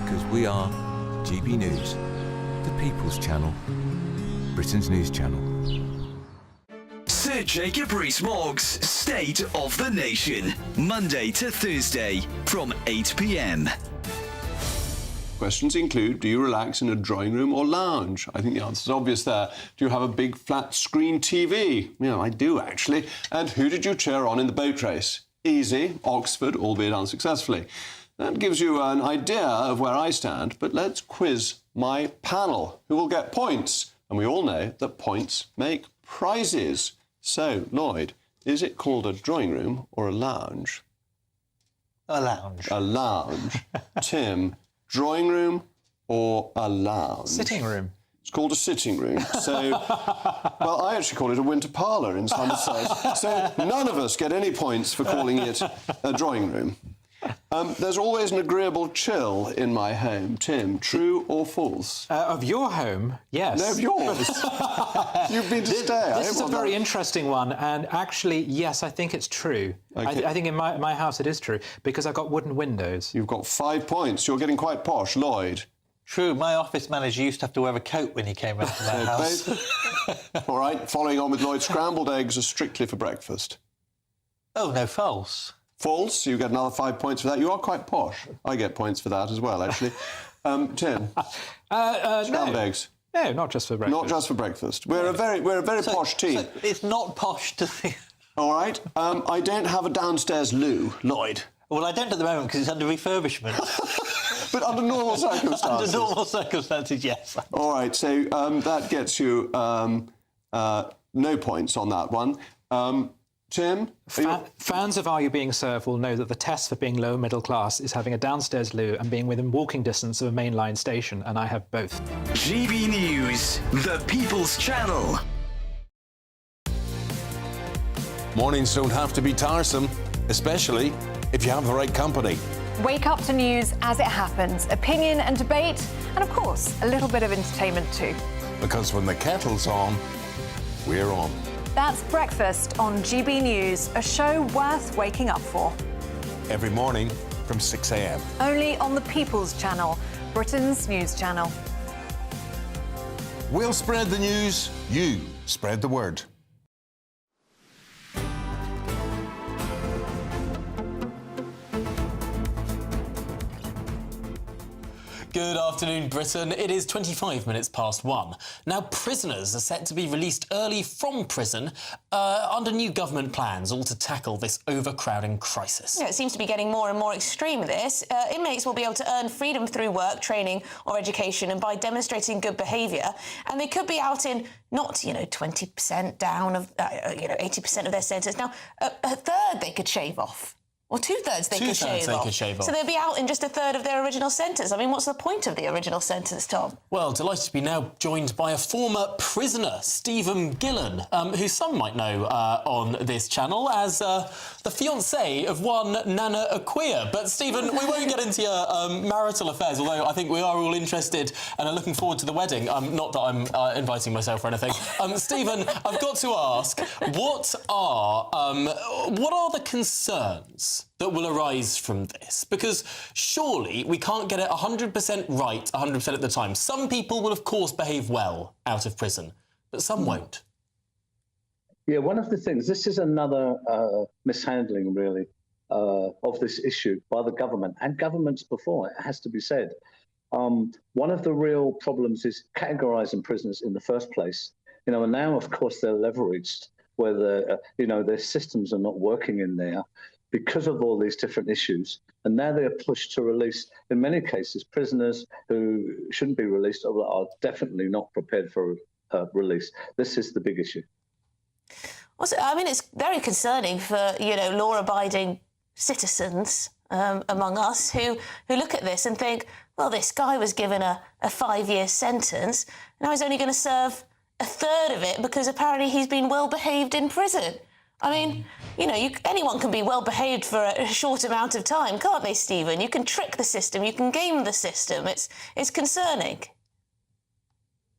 Because we are GB News, the People's Channel, Britain's news channel. The Jacob Rees-Moggs State of the Nation, Monday to Thursday from 8 p.m. Questions include, do you relax in a drawing room or lounge? I think the answer's obvious there. Do you have a big flat screen TV? Yeah, I do actually. And who did you cheer on in the boat race? Easy, Oxford, albeit unsuccessfully. That gives you an idea of where I stand, but let's quiz my panel, who will get points. And we all know that points make prizes. So, Lloyd, is it called a drawing room or a lounge? A lounge. A lounge. Tim, drawing room or a lounge? Sitting room. It's called a sitting room. So, well, I actually call it a winter parlour in some sense. So none of us get any points for calling it a drawing room. There's always an agreeable chill in my home. Tim, true or false? Of your home, yes. No, of yours. You've been to stay. This is a very interesting one, and actually, yes, I think it's true. Okay. I think in my house it is true, because I've got wooden windows. You've got 5 points. You're getting quite posh. Lloyd? True. My office manager used to have to wear a coat when he came round to my house. All right, following on with Lloyd, scrambled eggs are strictly for breakfast. Oh, no, false. False. You get another 5 points for that. You are quite posh. I get points for that as well, actually. Tim? Scrambled eggs? No, not just for breakfast. Not just for breakfast. We're a very posh team. So it's not posh to think. All right. I don't have a downstairs loo, Lloyd. Well, I don't at the moment because it's under refurbishment. But under normal circumstances? Under normal circumstances, yes. All right, so that gets you no points on that one. Tim? Fans of Are You Being Served will know that the test for being lower middle class is having a downstairs loo and being within walking distance of a mainline station, and I have both. GBNews, the People's Channel. Mornings don't have to be tiresome, especially if you have the right company. Wake up to news as it happens, opinion and debate, and of course, a little bit of entertainment too. Because when the kettle's on, we're on. That's Breakfast on GB News, a show worth waking up for. Every morning from 6 a.m. Only on the People's Channel, Britain's news channel. We'll spread the news, you spread the word. Good afternoon, Britain. It is 25 minutes past 1. Now, prisoners are set to be released early from prison under new government plans, all to tackle this overcrowding crisis. Yeah, it seems to be getting more and more extreme, this. Inmates will be able to earn freedom through work, training or education and by demonstrating good behaviour. And they could be out in not, 20% down of, 80% of their sentence. Now, a third they could shave off. Or two-thirds they could shave off. So they'd be out in just a third of their original sentence. I mean, what's the point of the original sentence, Tom? Well, delighted to be now joined by a former prisoner, Stephen Gillen, who some might know on this channel as the fiancé of one Nana Akua. But, Stephen, we won't get into your marital affairs, although I think we are all interested and are looking forward to the wedding. Not that I'm inviting myself or anything. Stephen, I've got to ask, what are the concerns that will arise from this? Because surely we can't get it 100% right 100% of the time. Some people will, of course, behave well out of prison, but some won't. Yeah, one of the things, this is another mishandling, really, of this issue by the government and governments before, it has to be said. One of the real problems is categorising prisoners in the first place. And now, of course, they're leveraged, where their systems are not working in there, because of all these different issues. And now they are pushed to release, in many cases, prisoners who shouldn't be released or are definitely not prepared for release. This is the big issue. Also, I mean, it's very concerning for, law-abiding citizens among us who look at this and think, well, this guy was given a 5-year sentence, now he's only going to serve a third of it because apparently he's been well-behaved in prison. I mean, anyone can be well-behaved for a short amount of time, can't they, Stephen? You can trick the system, you can game the system. It's concerning.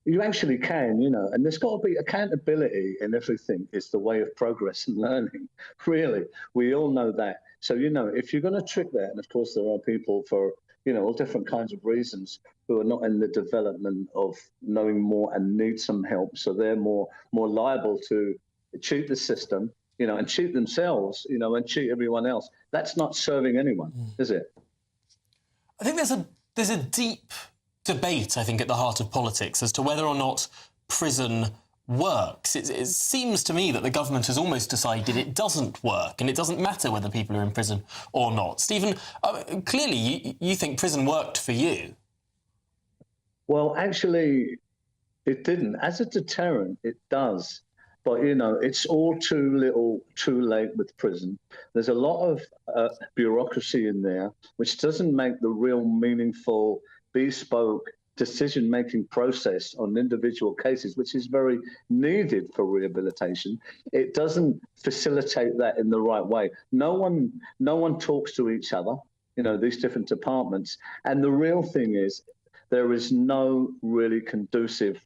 You actually can, and there's got to be accountability in everything. Is the way of progress and learning, really. We all know that. So, if you're going to trick that, and of course there are people for, all different kinds of reasons who are not in the development of knowing more and need some help, so they're more liable to cheat the system, and cheat themselves, and cheat everyone else. That's not serving anyone, is it? I think there's a deep debate, I think, at the heart of politics as to whether or not prison works. It seems to me that the government has almost decided it doesn't work, and it doesn't matter whether people are in prison or not. Stephen, clearly you think prison worked for you. Well, actually, it didn't. As a deterrent, it does. But, it's all too little, too late with prison. There's a lot of bureaucracy in there, which doesn't make the real meaningful, bespoke decision-making process on individual cases, which is very needed for rehabilitation. It doesn't facilitate that in the right way. No one talks to each other, these different departments. And the real thing is, there is no really conducive,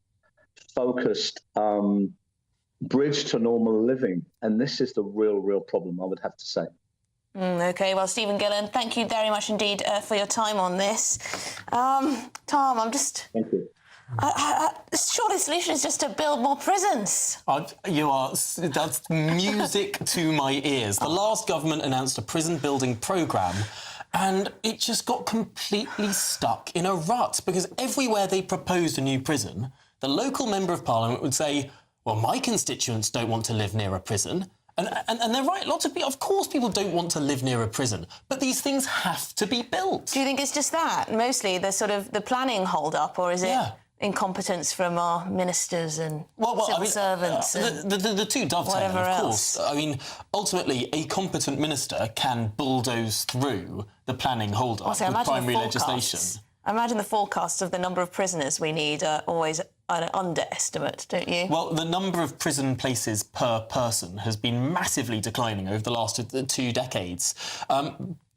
focused bridge to normal living. And this is the real problem, I would have to say. OK, well, Stephen Gillen, thank you very much indeed for your time on this. Tom, I'm just... Thank you. Surely the solution is just to build more prisons. That's music to my ears. The last government announced a prison building programme, and it just got completely stuck in a rut, because everywhere they proposed a new prison, the local member of parliament would say, well, my constituents don't want to live near a prison. And they're right, lots of people, of course people don't want to live near a prison, but these things have to be built. Do you think it's just that, mostly the planning hold-up, or is it incompetence from our ministers and civil servants? The two dovetail, whatever of else. course. I mean, ultimately, a competent minister can bulldoze through the planning hold-up with primary legislation. I imagine the forecasts of the number of prisoners we need are always an underestimate, don't you? Well, the number of prison places per person has been massively declining over the last 2 decades.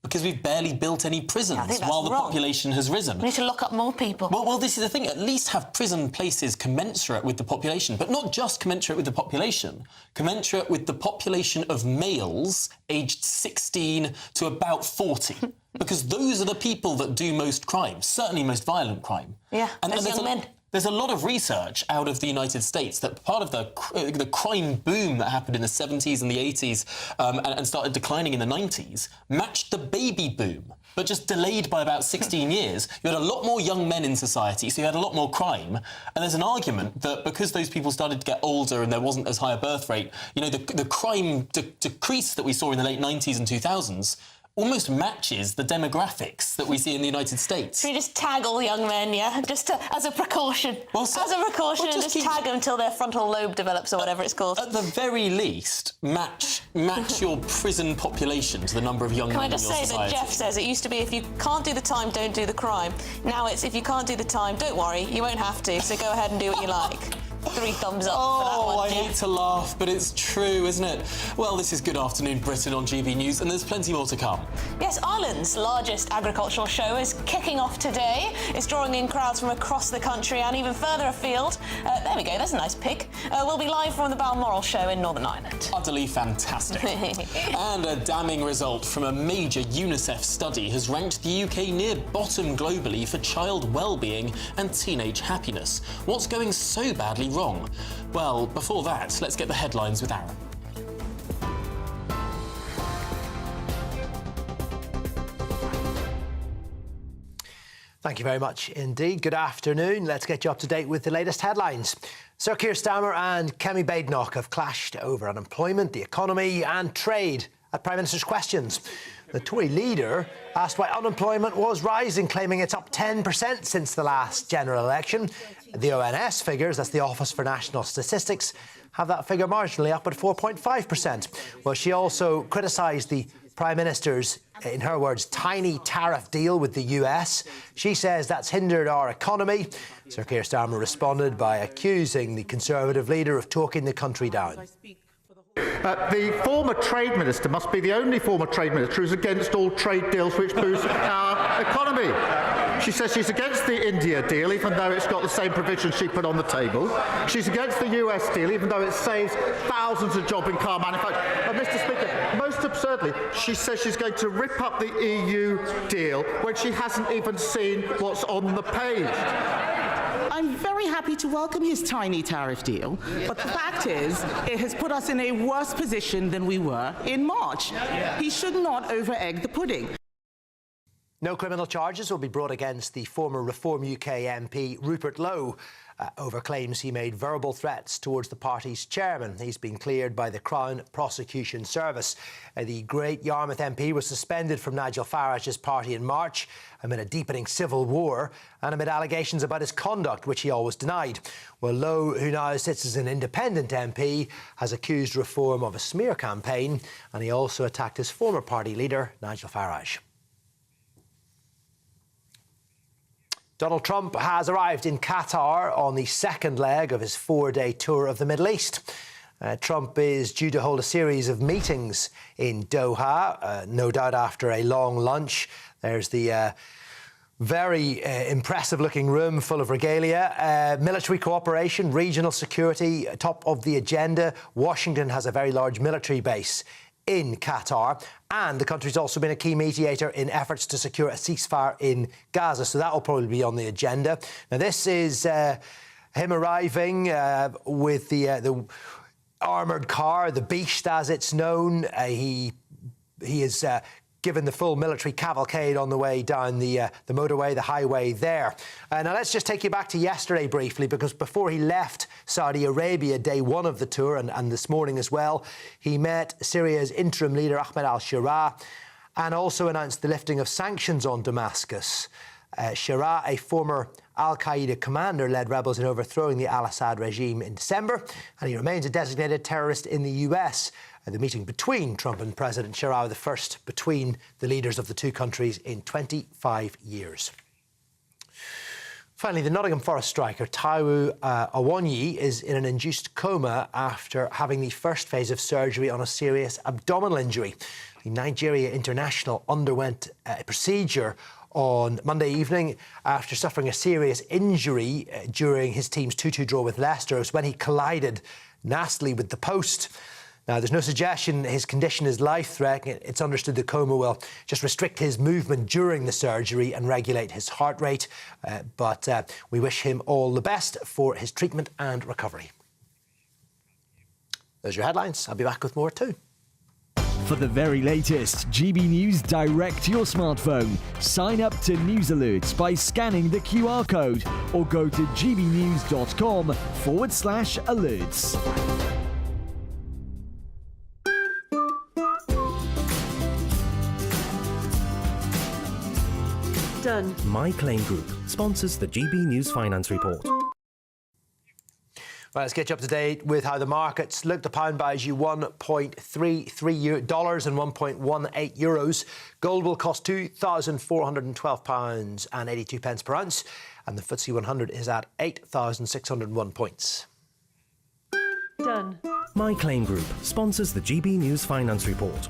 Because we've barely built any prisons while the population has risen. We need to lock up more people. Well, this is the thing. At least have prison places commensurate with the population, but not just commensurate with the population, commensurate with the population of males aged 16 to about 40. Because those are the people that do most crime, certainly most violent crime. Yeah, and those young men. There's a lot of research out of the United States that part of the crime boom that happened in the 70s and the 80s and started declining in the 90s matched the baby boom, but just delayed by about 16 years. You had a lot more young men in society, so you had a lot more crime. And there's an argument that because those people started to get older and there wasn't as high a birth rate, the crime decrease that we saw in the late 90s and 2000s almost matches the demographics that we see in the United States. Should we just tag all young men, just as a precaution? And just tag them until their frontal lobe develops or whatever it's called. At the very least, match your prison population to the number of young men in your society. Can I just say that Jeff says it used to be if you can't do the time, don't do the crime. Now it's if you can't do the time, don't worry, you won't have to, so go ahead and do what you like. 3 thumbs up for that one, I hate to laugh, but it's true, isn't it? Well, this is Good Afternoon Britain on GBNews, and there's plenty more to come. Yes, Ireland's largest agricultural show is kicking off today. It's drawing in crowds from across the country and even further afield. There we go, there's a nice pic. We'll be live from the Balmoral show in Northern Ireland. Utterly fantastic. And a damning result from a major UNICEF study has ranked the UK near bottom globally for child well-being and teenage happiness. What's going so badly wrong? Well, before that, let's get the headlines with Aaron. Thank you very much indeed. Good afternoon. Let's get you up to date with the latest headlines. Sir Keir Starmer and Kemi Badenoch have clashed over unemployment, the economy and trade at Prime Minister's Questions. The Tory leader asked why unemployment was rising, claiming it's up 10% since the last general election. The ONS figures, that's the Office for National Statistics, have that figure marginally up at 4.5%. Well, she also criticised the Prime Minister's, in her words, tiny tariff deal with the US. She says that's hindered our economy. Sir Keir Starmer responded by accusing the Conservative leader of talking the country down. The former trade minister must be the only former trade minister who's against all trade deals which boost our economy. She says she's against the India deal, even though it's got the same provisions she put on the table. She's against the US deal, even though it saves thousands of jobs in car manufacturing. And Mr. Speaker, most absurdly, she says she's going to rip up the EU deal when she hasn't even seen what's on the page. I'm very happy to welcome his tiny tariff deal, but the fact is, it has put us in a worse position than we were in March. He should not over-egg the pudding. No criminal charges will be brought against the former Reform UK MP Rupert Lowe over claims he made verbal threats towards the party's chairman. He's been cleared by the Crown Prosecution Service. The Great Yarmouth MP was suspended from Nigel Farage's party in March amid a deepening civil war and amid allegations about his conduct, which he always denied. Well, Lowe, who now sits as an independent MP, has accused Reform of a smear campaign, and he also attacked his former party leader, Nigel Farage. Donald Trump has arrived in Qatar on the second leg of his 4-day tour of the Middle East. Trump is due to hold a series of meetings in Doha, no doubt after a long lunch. There's the very impressive-looking room full of regalia. Military cooperation, regional security, top of the agenda. Washington has a very large military base in Qatar, and the country's also been a key mediator in efforts to secure a ceasefire in Gaza, so that will probably be on the agenda. Now, this is him arriving with the armoured car, the Beast as it's known. He is given the full military cavalcade on the way down the motorway, the highway there. Now let's just take you back to yesterday briefly, because before he left Saudi Arabia, day one of the tour, and this morning as well, he met Syria's interim leader Ahmed al-Shara and also announced the lifting of sanctions on Damascus. Shara, a former al-Qaeda commander, led rebels in overthrowing the al-Assad regime in December, and he remains a designated terrorist in the US. The meeting between Trump and President Shara, the first between the leaders of the two countries in 25 years. Finally, the Nottingham Forest striker Taiwo Awoniyi is in an induced coma after having the first phase of surgery on a serious abdominal injury. The Nigeria international underwent a procedure on Monday evening after suffering a serious injury during his team's 2-2 draw with Leicester. It was when he collided nastily with the post. Now, there's no suggestion his condition is life-threatening. It's understood the coma will just restrict his movement during the surgery and regulate his heart rate. But we wish him all the best for his treatment and recovery. Those are your headlines. I'll be back with more too. For the very latest GB News direct to your smartphone, sign up to News Alerts by scanning the QR code or go to gbnews.com/alerts. Done. My Claim Group sponsors the GB News Finance Report. Well, let's get you up to date with how the markets look. The pound buys you $1.33 and 1.18 euros. Gold will cost £2,412.82 per ounce, and the FTSE 100 is at 8,601 points. Done. My Claim Group sponsors the GB News Finance Report.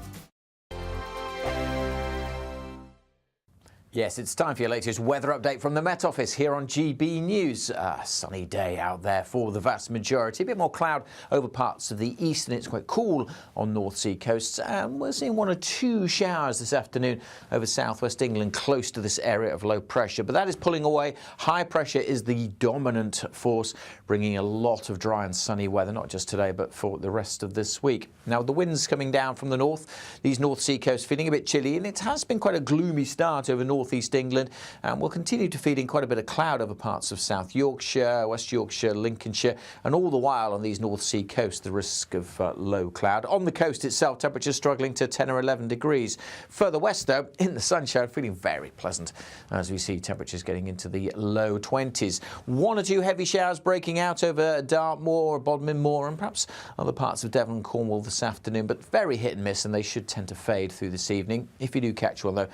Yes, it's time for your latest weather update from the Met Office here on GB News. A sunny day out there for the vast majority. A bit more cloud over parts of the east, and it's quite cool on North Sea coasts. And we're seeing 1 or 2 showers this afternoon over southwest England, close to this area of low pressure. But that is pulling away. High pressure is the dominant force, bringing a lot of dry and sunny weather, not just today, but for the rest of this week. Now, the winds coming down from the north, these North Sea coasts feeling a bit chilly, and it has been quite a gloomy start over northeast England, and we'll continue to feed in quite a bit of cloud over parts of South Yorkshire, West Yorkshire, Lincolnshire, and all the while on these North Sea coasts, the risk of low cloud. On the coast itself, temperatures struggling to 10 or 11 degrees. Further west, though, in the sunshine, feeling very pleasant as we see temperatures getting into the low 20s. 1 or 2 heavy showers breaking out over Dartmoor, Bodmin Moor, and perhaps other parts of Devon and Cornwall this afternoon, but very hit and miss, and they should tend to fade through this evening. If you do catch one, though,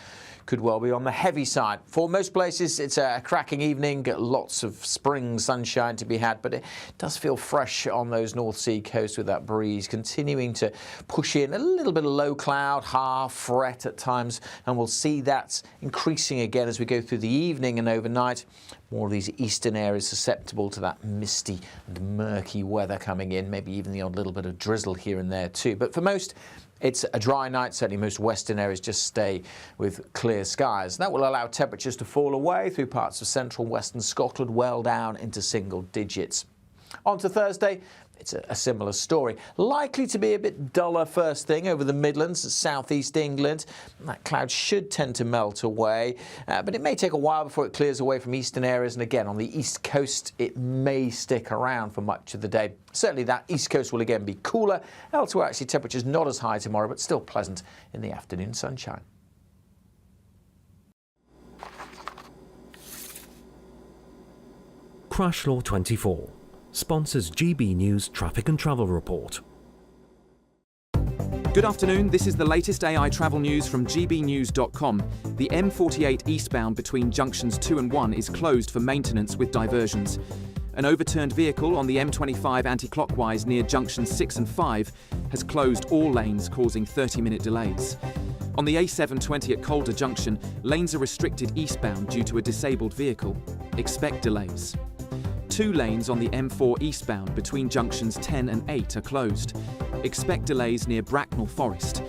could well be on the heavy side. For most places, it's a cracking evening, lots of spring sunshine to be had, but it does feel fresh on those North Sea coasts with that breeze continuing to push in a little bit of low cloud, half fret at times, and we'll see that increasing again as we go through the evening and overnight. More of these eastern areas susceptible to that misty and murky weather coming in, maybe even the odd little bit of drizzle here and there too. But for most, It's a dry night, certainly most western areas just stay with clear skies. That will allow temperatures to fall away through parts of central and western Scotland, well down into single digits. On to Thursday. It's a similar story. Likely to be a bit duller first thing over the Midlands and southeast England. That cloud should tend to melt away, but it may take a while before it clears away from eastern areas. And again, on the east coast, it may stick around for much of the day. Certainly that east coast will again be cooler. Elsewhere, actually, temperatures not as high tomorrow, but still pleasant in the afternoon sunshine. Crash Law 24 sponsors GB News Traffic and Travel Report. Good afternoon, this is the latest AI travel news from GBNews.com. The M48 eastbound between junctions 2 and 1 is closed for maintenance with diversions. An overturned vehicle on the M25 anti-clockwise near junctions 6 and 5 has closed all lanes, causing 30-minute delays. On the A720 at Calder Junction, lanes are restricted eastbound due to a disabled vehicle. Expect delays. 2 lanes on the M4 eastbound between junctions 10 and 8 are closed. Expect delays near Bracknell Forest.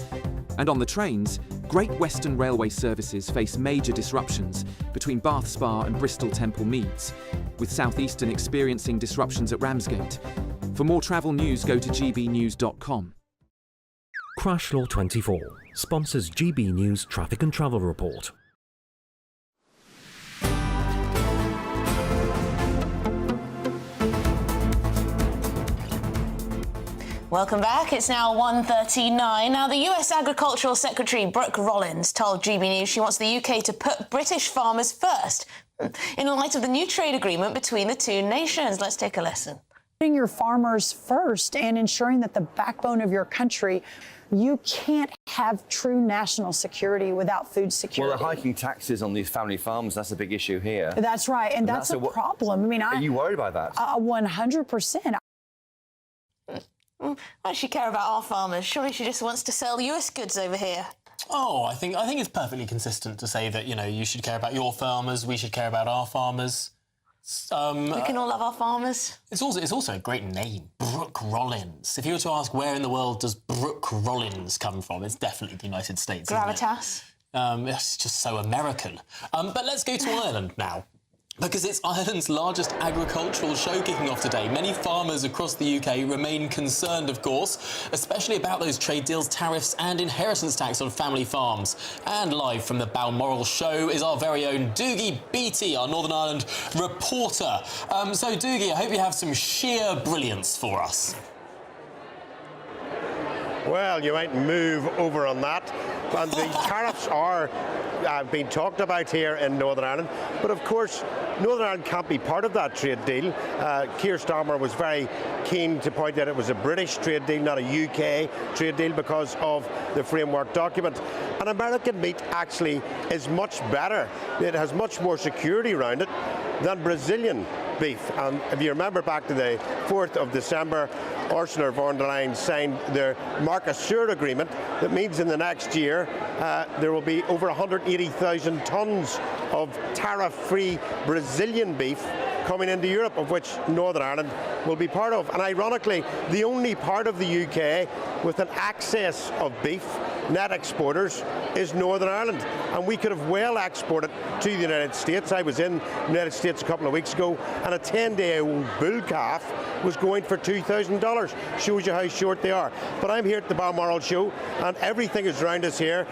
And on the trains, Great Western Railway services face major disruptions between Bath Spa and Bristol Temple Meads, with South Eastern experiencing disruptions at Ramsgate. For more travel news, go to gbnews.com. Crash Law 24 sponsors GB News Traffic and Travel Report. Welcome back. It's now 1:39. Now, the US Agricultural Secretary Brooke Rollins told GB News she wants the UK to put British farmers first in light of the new trade agreement between the two nations. Let's take a listen. Putting your farmers first and ensuring that the backbone of your country, you can't have true national security without food security. Well, they're hiking taxes on these family farms. That's a big issue here. That's right, and that's a problem. I mean, are you worried about that? 100%. Why does she care about our farmers? Surely she just wants to sell US goods over here. Oh, I think it's perfectly consistent to say that, you know, you should care about your farmers, we should care about our farmers. We can all love our farmers. It's also a great name, Brooke Rollins. If you were to ask where in the world does Brooke Rollins come from, it's definitely the United States. Gravitas. It's just so American. But let's go to Ireland now, because it's Ireland's largest agricultural show kicking off today. Many farmers across the UK remain concerned, of course, especially about those trade deals, tariffs and inheritance tax on family farms. And live from the Balmoral show is our very own Doogie Beattie, our Northern Ireland reporter. So, Doogie, I hope you have some sheer brilliance for us. Well, you might move over on that. And the tariffs are being talked about here in Northern Ireland. But of course, Northern Ireland can't be part of that trade deal. Keir Starmer was very keen to point out it was a British trade deal, not a UK trade deal, because of the framework document. And American meat actually is much better. It has much more security around it than Brazilian beef. And if you remember back to the 4th of December, Ursula von der Leyen signed the Mercosur agreement that means in the next year there will be over 180,000 tonnes of tariff-free Brazilian beef coming into Europe, of which Northern Ireland will be part of. And ironically, the only part of the UK with an excess of beef, net exporters, is Northern Ireland. And we could have well exported to the United States. I was in the United States a couple of weeks ago, and a 10-day-old bull calf was going for $2,000. Shows you how short they are. But I'm here at the Balmoral show, and everything is around us here.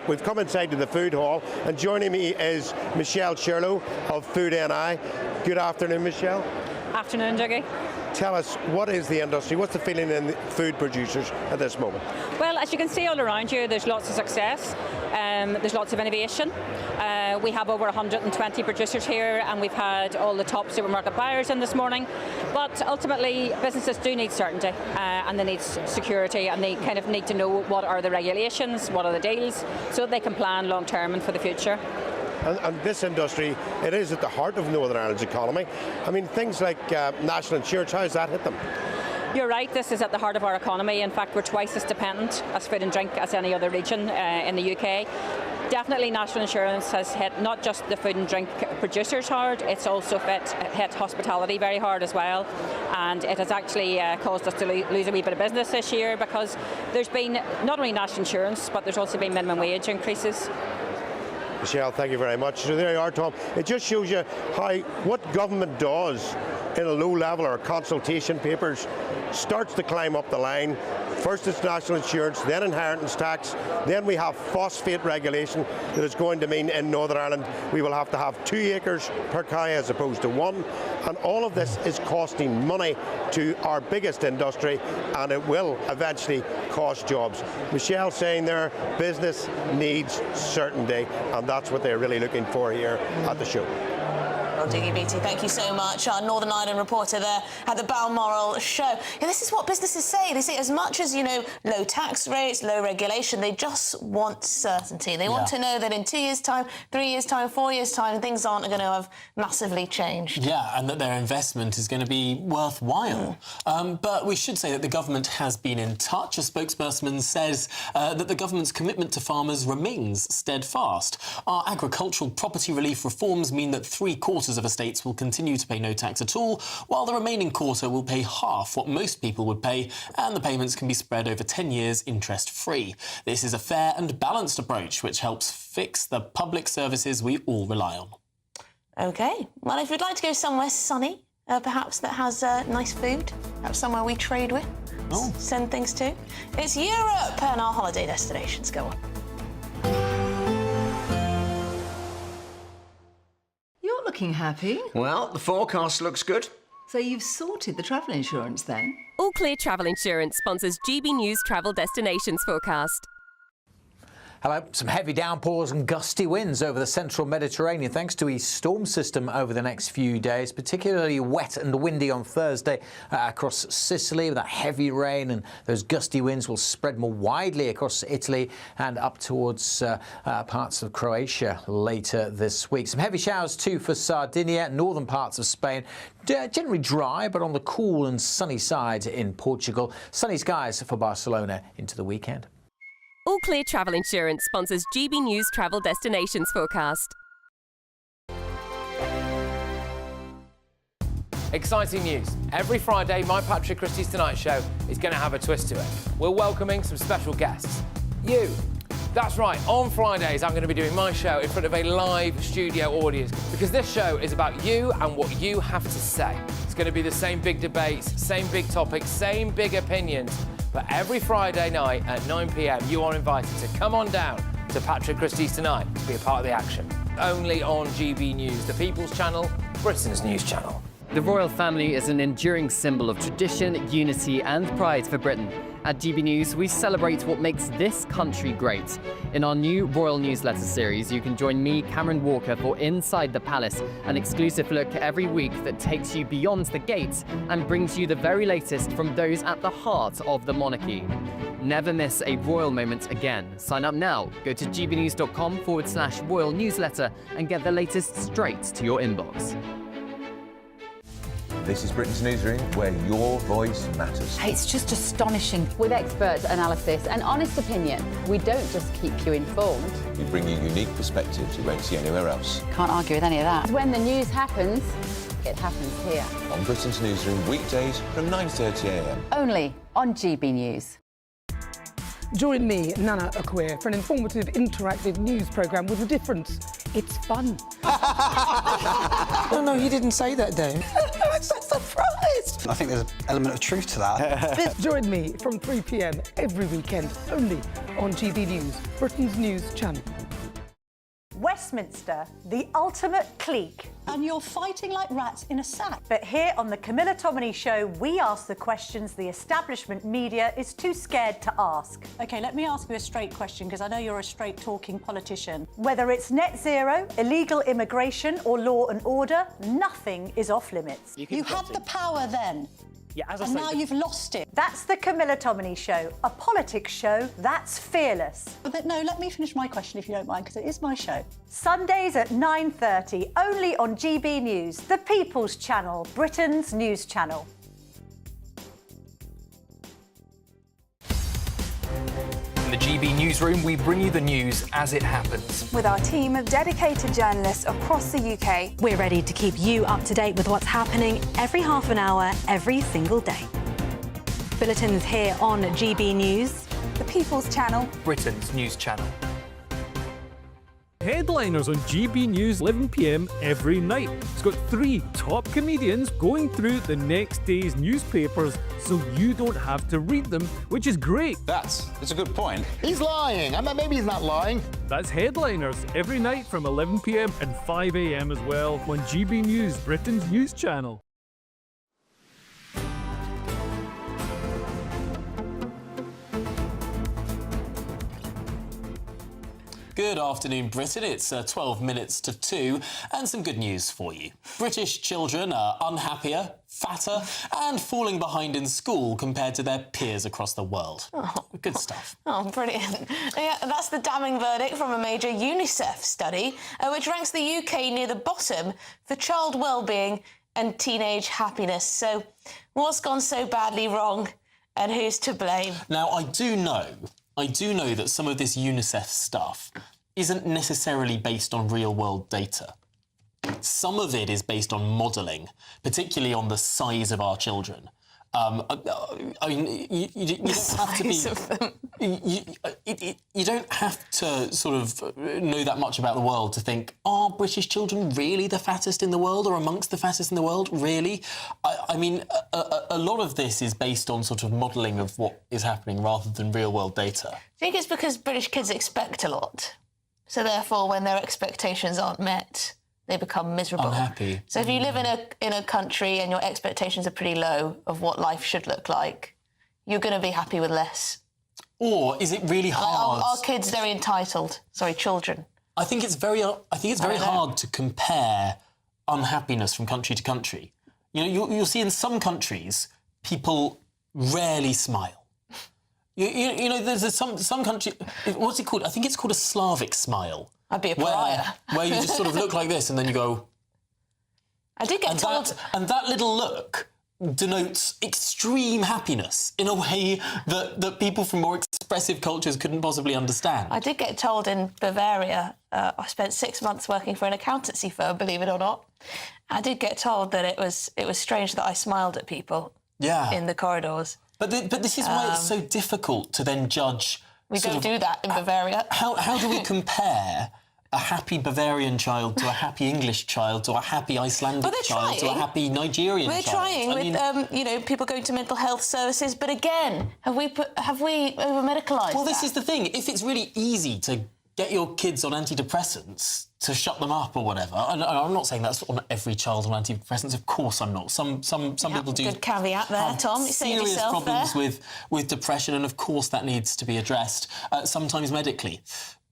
We've come inside to the food hall, and joining me is Michelle Shirlow of Food NI. Good afternoon, Michelle. Afternoon, Dougie. Tell us, what is the industry? What's the feeling in the food producers at this moment? Well, as you can see all around you, there's lots of success. There's lots of innovation. We have over 120 producers here, and we've had all the top supermarket buyers in this morning. But ultimately, businesses do need certainty, and they need security, and they kind of need to know what are the regulations, what are the deals, so that they can plan long term and for the future. And this industry, it is at the heart of Northern Ireland's economy. I mean, things like national insurance, how has that hit them? You're right, this is at the heart of our economy. In fact, we're twice as dependent as food and drink as any other region in the UK. Definitely national insurance has hit not just the food and drink producers hard, it's also hit hospitality very hard as well. And it has actually caused us to lose a wee bit of business this year because there's been not only national insurance, but there's also been minimum wage increases. Michelle, thank you very much. So there you are, Tom. It just shows you what government does in a low level or consultation papers starts to climb up the line. First it's national insurance, then inheritance tax, then we have phosphate regulation that is going to mean in Northern Ireland we will have to have 2 acres per cow as opposed to 1. And all of this is costing money to our biggest industry, and it will eventually cost jobs. Michelle saying there, business needs certainty, and that's what they're really looking for here at the show. Well, Diggy Beattie, thank you so much. Our Northern Ireland reporter there at the Balmoral show. Yeah, this is what businesses say. They say as much as, low tax rates, low regulation, they just want certainty. They want to know that in 2 years' time, 3 years' time, 4 years' time, things aren't going to have massively changed. Yeah, and that their investment is going to be worthwhile. But we should say that the government has been in touch. A spokesperson says that the government's commitment to farmers remains steadfast. Our agricultural property relief reforms mean that 3/4 of estates will continue to pay no tax at all, while the remaining quarter will pay half what most people would pay, and the payments can be spread over 10 years interest-free. This is a fair and balanced approach which helps fix the public services we all rely on. OK. Well, if you'd like to go somewhere sunny, perhaps that has nice food, perhaps somewhere we trade with, send things to, it's Europe and our holiday destinations. Go on. You're looking happy. Well, the forecast looks good. So you've sorted the travel insurance then? All Clear Travel Insurance sponsors GB News Travel Destinations Forecast. Hello. Some heavy downpours and gusty winds over the central Mediterranean thanks to a storm system over the next few days, particularly wet and windy on Thursday across Sicily. With that heavy rain and those gusty winds will spread more widely across Italy and up towards parts of Croatia later this week. Some heavy showers too for Sardinia, northern parts of Spain. Generally dry, but on the cool and sunny side in Portugal. Sunny skies for Barcelona into the weekend. All Clear Travel Insurance sponsors GB News Travel Destinations Forecast. Exciting news. Every Friday, my Patrick Christie's Tonight Show is going to have a twist to it. We're welcoming some special guests. You. That's right, on Fridays I'm going to be doing my show in front of a live studio audience because this show is about you and what you have to say. It's going to be the same big debates, same big topics, same big opinions. But every Friday night at 9 p.m, you are invited to come on down to Patrick Christie's Tonight to be a part of the action. Only on GB News, the People's Channel, Britain's news channel. The royal family is an enduring symbol of tradition, unity and pride for Britain. At GB News, we celebrate what makes this country great. In our new Royal Newsletter series, you can join me, Cameron Walker, for Inside the Palace, an exclusive look every week that takes you beyond the gates and brings you the very latest from those at the heart of the monarchy. Never miss a royal moment again. Sign up now. Go to gbnews.com/royal newsletter and get the latest straight to your inbox. This is Britain's Newsroom, where your voice matters. It's just astonishing. With expert analysis and honest opinion, we don't just keep you informed. We bring you unique perspectives you won't see anywhere else. Can't argue with any of that. When the news happens, it happens here. On Britain's Newsroom, weekdays from 9:30 a.m. Only on GB News. Join me, Nana Okoye, for an informative, interactive news programme with a difference. It's fun. No, he didn't say that, though. I'm so surprised. I think there's an element of truth to that. Join me from 3 p.m. every weekend, only on GB News, Britain's news channel. Westminster, the ultimate clique. And you're fighting like rats in a sack. But here on the Camilla Tominey Show, we ask the questions the establishment media is too scared to ask. OK, let me ask you a straight question, because I know you're a straight-talking politician. Whether it's net zero, illegal immigration or law and order, nothing is off-limits. You had the power then. Yeah, as I and say, now you've lost it. That's the Camilla Tominey Show, a politics show that's fearless. But no, let me finish my question if you don't mind, because it is my show. Sundays at 9:30, only on GB News, the People's Channel, Britain's news channel. In the GB Newsroom, we bring you the news as it happens. With our team of dedicated journalists across the UK, we're ready to keep you up to date with what's happening every half an hour, every single day. Bulletins here on GB News, the People's Channel, Britain's news channel. Headliners on GB News 11 p.m. every night. It's got 3 top comedians going through the next day's newspapers so you don't have to read them, which is great. That's a good point. He's lying. I mean, maybe he's not lying. That's Headliners every night from 11 p.m. and 5 a.m. as well on GB News, Britain's news channel. Good afternoon, Britain. It's 12 minutes to 2 and some good news for you. British children are unhappier, fatter and falling behind in school compared to their peers across the world. Oh. Good stuff. Oh, brilliant. Yeah, that's the damning verdict from a major UNICEF study, which ranks the UK near the bottom for child well-being and teenage happiness. So what's gone so badly wrong and who's to blame? Now, I do know that some of this UNICEF stuff isn't necessarily based on real-world data. Some of it is based on modelling, particularly on the size of our children. I mean, you don't have to be... You don't have to sort of know that much about the world to think, are British children really the fattest in the world or amongst the fattest in the world? Really? I mean, a lot of this is based on sort of modelling of what is happening rather than real-world data. I think it's because British kids expect a lot. So therefore, when their expectations aren't met, they become miserable. Unhappy. So if you live in a country and your expectations are pretty low of what life should look like, you're going to be happy with less. Or is it really hard? Are kids very entitled? Sorry, children. I think it's very hard to compare unhappiness from country to country. You know, you'll see in some countries people rarely smile. You know, there's some country. What's it called? I think it's called a Slavic smile. I'd be a pariah. Where you just sort of look like this and then you go... I did get told... And that little look denotes extreme happiness in a way that people from more expressive cultures couldn't possibly understand. I did get told in Bavaria, I spent 6 months working for an accountancy firm, believe it or not. I did get told that it was strange that I smiled at people in the corridors. But this is why it's so difficult to then judge... We don't do that in Bavaria. How do we compare a happy Bavarian child to a happy English child to a happy Icelandic child to a happy Nigerian child? We're trying with you know, people going to mental health services, but again, have we over-medicalised Well, this is the thing. If it's really easy to get your kids on antidepressants to shut them up or whatever, and I'm not saying that's on every child on antidepressants. Of course, I'm not. Some people do. Good caveat there, Tom. You saved serious yourself problems there. with depression, and of course that needs to be addressed, sometimes medically.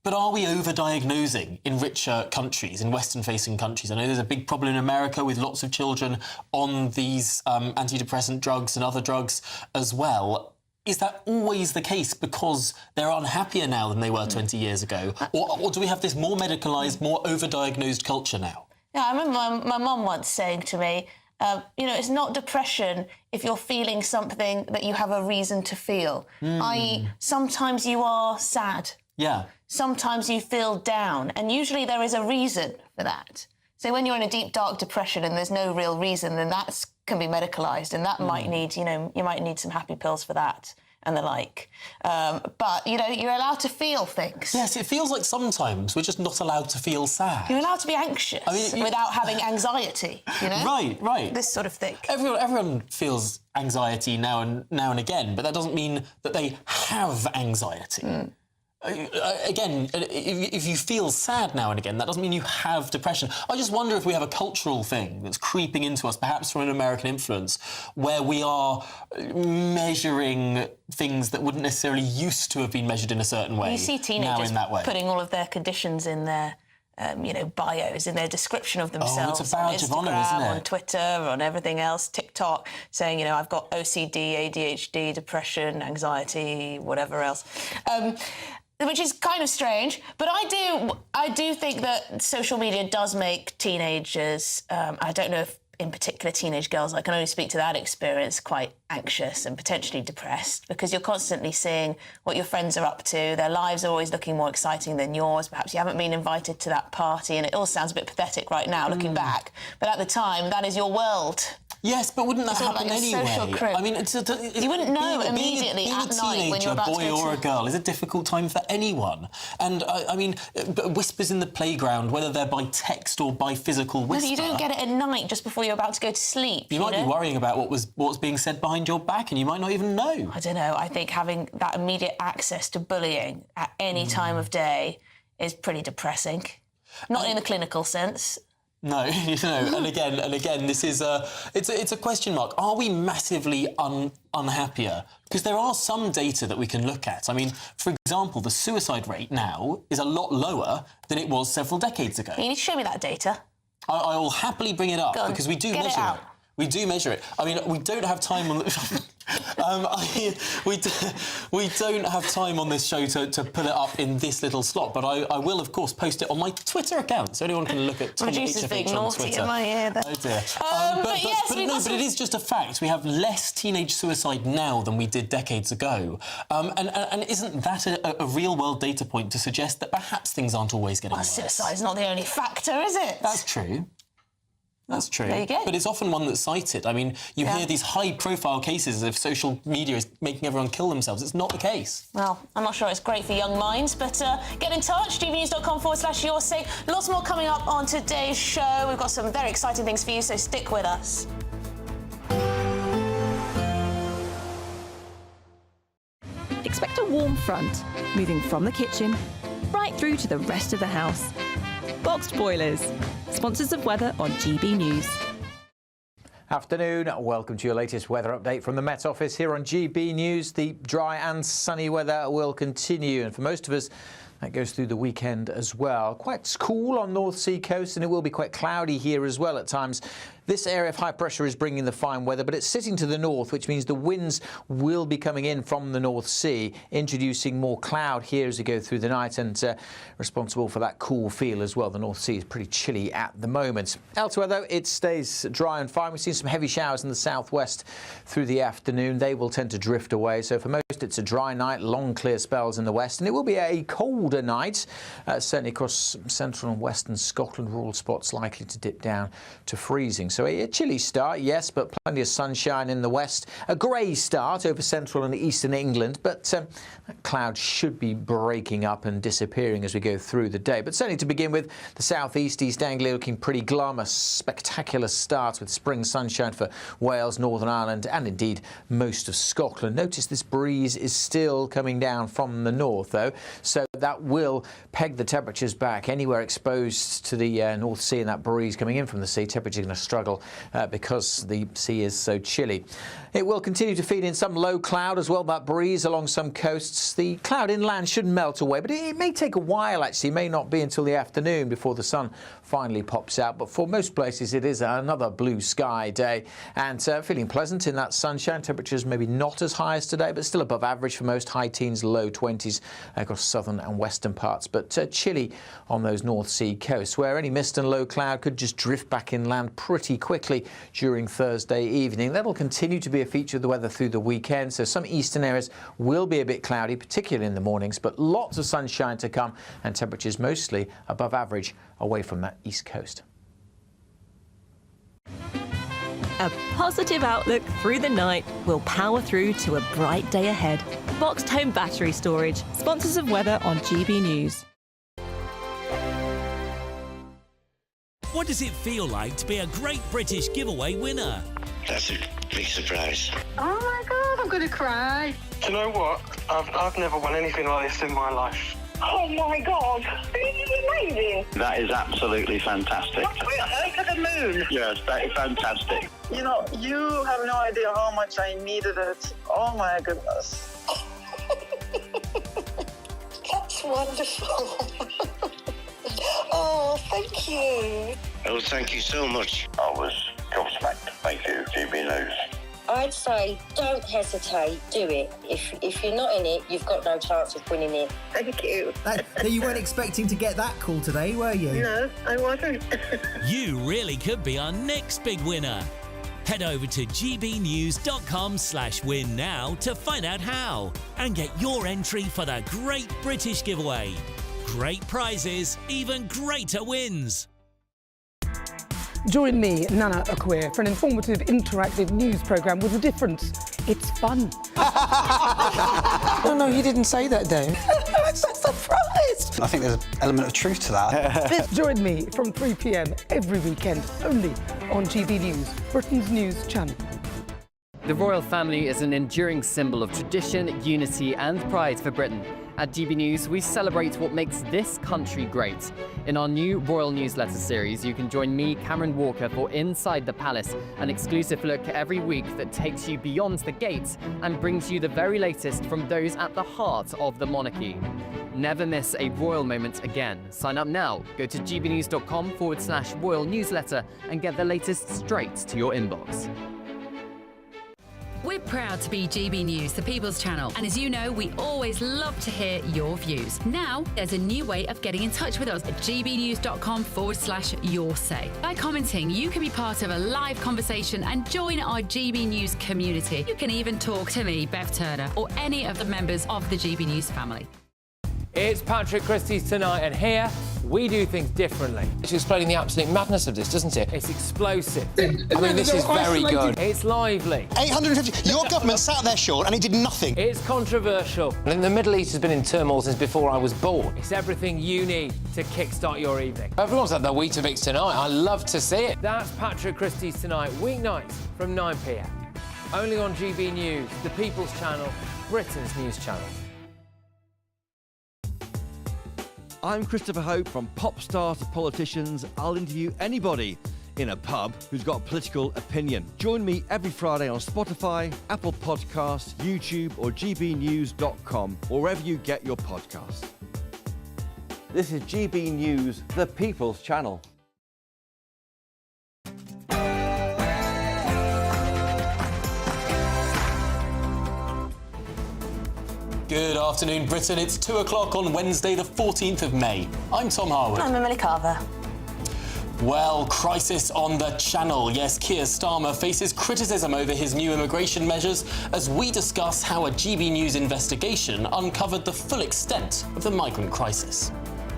But are we over-diagnosing in richer countries, in Western-facing countries? I know there's a big problem in America with lots of children on these antidepressant drugs and other drugs as well. Is that always the case because they're unhappier now than they were 20 years ago? Or do we have this more medicalised, more over-diagnosed culture now? Yeah, I remember my mum once saying to me, you know, it's not depression if you're feeling something that you have a reason to feel. I.e., sometimes you are sad. Yeah. Sometimes you feel down, and usually there is a reason for that. So when you're in a deep, dark depression and there's no real reason, then that can be medicalised, and that might need, you know, you might need some happy pills for that and the like. But, you know, you're allowed to feel things. Yes, it feels like sometimes we're just not allowed to feel sad. You're allowed to be anxious without having anxiety, you know? Right. This sort of thing. Everyone feels anxiety now and again, but that doesn't mean that they have anxiety. Again, if you feel sad now and again, that doesn't mean you have depression. I just wonder if we have a cultural thing that's creeping into us, perhaps from an American influence, where we are measuring things that wouldn't necessarily used to have been measured in a certain way. You see teenagers now in that way. putting all of their conditions in their you know, bios, in their description of themselves. It's a badge of honour, isn't it? On Twitter, on everything else, TikTok, saying, you know, I've got OCD, ADHD, depression, anxiety, whatever else. Which is kind of strange, but I do think that social media does make teenagers, I don't know in particular teenage girls, I can only speak to that experience, quite anxious and potentially depressed, because you're constantly seeing what your friends are up to. Their lives are always looking more exciting than yours. Perhaps you haven't been invited to that party, and it all sounds a bit pathetic right now, looking back. But at the time, that is your world. Yes, but wouldn't that happen anyway? I mean, you wouldn't know immediately being at night when you're about to go to... a boy or a girl is a difficult time for anyone. And, I mean, whispers in the playground, whether they're by text or by physical whisper... No, you don't get it at night just before you're about to go to sleep. You might be worrying about what's being said behind your back, and you might not even know. I don't know. I think having that immediate access to bullying at any time of day is pretty depressing. Not in the clinical sense. No, and again, this is it's a question mark. Are we massively unhappier? Because there are some data that we can look at. I mean, for example, the suicide rate now is a lot lower than it was several decades ago. You need to show me that data. I will happily bring it up because we do measure it. We do measure it. I mean, we don't have time on we don't have time on this show to put it up in this little slot, but I will, of course, post it on my Twitter account, so anyone can look at HFH on Twitter. In my ear there. Oh dear. But it is just a fact. We have less teenage suicide now than we did decades ago, and isn't that a real-world data point to suggest that perhaps things aren't always getting worse? Suicide's not the only factor, is it? That's true. That's true. There you go. But it's often one that's cited. I mean, you hear these high-profile cases as if social media is making everyone kill themselves. It's not the case. Well, I'm not sure it's great for young minds, but get in touch, gbnews.com/yoursake. Lots more coming up on today's show. We've got some very exciting things for you, so stick with us. Expect a warm front, moving from the kitchen right through to the rest of the house. Boxed Boilers, sponsors of weather on GB News. Afternoon, welcome to your latest weather update from the Met Office here on GB News. The dry and sunny weather will continue, and for most of us, that goes through the weekend as well. Quite cool on North Sea coast, and it will be quite cloudy here as well at times. This area of high pressure is bringing the fine weather, but it's sitting to the north, which means the winds will be coming in from the North Sea, introducing more cloud here as we go through the night, and responsible for that cool feel as well. The North Sea is pretty chilly at the moment. Elsewhere, though, it stays dry and fine. We've seen some heavy showers in the southwest through the afternoon. They will tend to drift away. So for most, it's a dry night, long clear spells in the west, and it will be a colder night, certainly across central and western Scotland. Rural spots likely to dip down to freezing. So a chilly start, yes, but plenty of sunshine in the west. A grey start over central and eastern England, but that cloud should be breaking up and disappearing as we go through the day. But certainly to begin with, the southeast, East Anglia looking pretty glum. A spectacular start with spring sunshine for Wales, Northern Ireland, and indeed most of Scotland. Notice this breeze is still coming down from the north, though, so that will peg the temperatures back. Anywhere exposed to the North Sea and that breeze coming in from the sea, temperatures are going to struggle because the sea is so chilly. It will continue to feed in some low cloud as well, that breeze along some coasts. The cloud inland should melt away, but it may take a while actually. It may not be until the afternoon before the sun finally pops out, but for most places it is another blue sky day, and feeling pleasant in that sunshine. Temperatures maybe not as high as today, but still above average for most, high teens, low 20s across southern and western parts, but chilly on those North Sea coasts, where any mist and low cloud could just drift back inland pretty quickly during Thursday evening. That'll continue to be a feature of the weather through the weekend, so some eastern areas will be a bit cloudy, particularly in the mornings, but lots of sunshine to come, and temperatures mostly above average away from that east coast. A positive outlook through the night will power through to a bright day ahead. Boxed Home Battery Storage, sponsors of weather on GB News. What does it feel like to be a Great British Giveaway winner? That's a big surprise. Oh my God, I'm gonna cry. Do you know what? I've never won anything like this in my life. Oh my God, this is amazing. That is absolutely fantastic. We're over the moon. Yes, that is fantastic. You know, you have no idea how much I needed it. Oh my goodness. That's wonderful. Oh, thank you. Oh, thank you so much. I was gobsmacked. Thank you, GB News. I'd say don't hesitate, do it. If you're not in it, you've got no chance of winning it. Thank you. You weren't expecting to get that call today, were you? No, I wasn't. You really could be our next big winner. Head over to gbnews.com/win now to find out how and get your entry for the Great British Giveaway. Great prizes, even greater wins. Join me, Nana Akwe, for an informative, interactive news programme with a difference. It's fun. No, he didn't say that, though. I'm so surprised. I think there's an element of truth to that. Join me from 3 p.m. every weekend, only on GB News, Britain's news channel. The royal family is an enduring symbol of tradition, unity and pride for Britain. At GB News, we celebrate what makes this country great. In our new royal newsletter series, you can join me, Cameron Walker, for Inside the Palace, an exclusive look every week that takes you beyond the gates and brings you the very latest from those at the heart of the monarchy. Never miss a royal moment again. Sign up now. Go to gbnews.com/royal newsletter and get the latest straight to your inbox. We're proud to be GB News, the People's Channel. And as you know, we always love to hear your views. Now, there's a new way of getting in touch with us at gbnews.com/your say. By commenting, you can be part of a live conversation and join our GB News community. You can even talk to me, Bev Turner, or any of the members of the GB News family. It's Patrick Christie's Tonight, and here we do things differently. It's explaining the absolute madness of this, doesn't it? It's explosive. I mean, this is very good. It's lively. 850. Your government sat there, Sean, and it did nothing. It's controversial. And the Middle East has been in turmoil since before I was born. It's everything you need to kickstart your evening. Everyone's had their Weetabix tonight. I love to see it. That's Patrick Christie's Tonight, weeknights from 9 p.m. Only on GB News, the People's Channel, Britain's news channel. I'm Christopher Hope. From pop star to politicians, I'll interview anybody in a pub who's got a political opinion. Join me every Friday on Spotify, Apple Podcasts, YouTube or gbnews.com, or wherever you get your podcasts. This is GB News, the People's Channel. Good afternoon, Britain. It's 2 o'clock on Wednesday, the 14th of May. I'm Tom Harwood. I'm Emily Carver. Well, crisis on the Channel. Yes, Keir Starmer faces criticism over his new immigration measures as we discuss how a GB News investigation uncovered the full extent of the migrant crisis.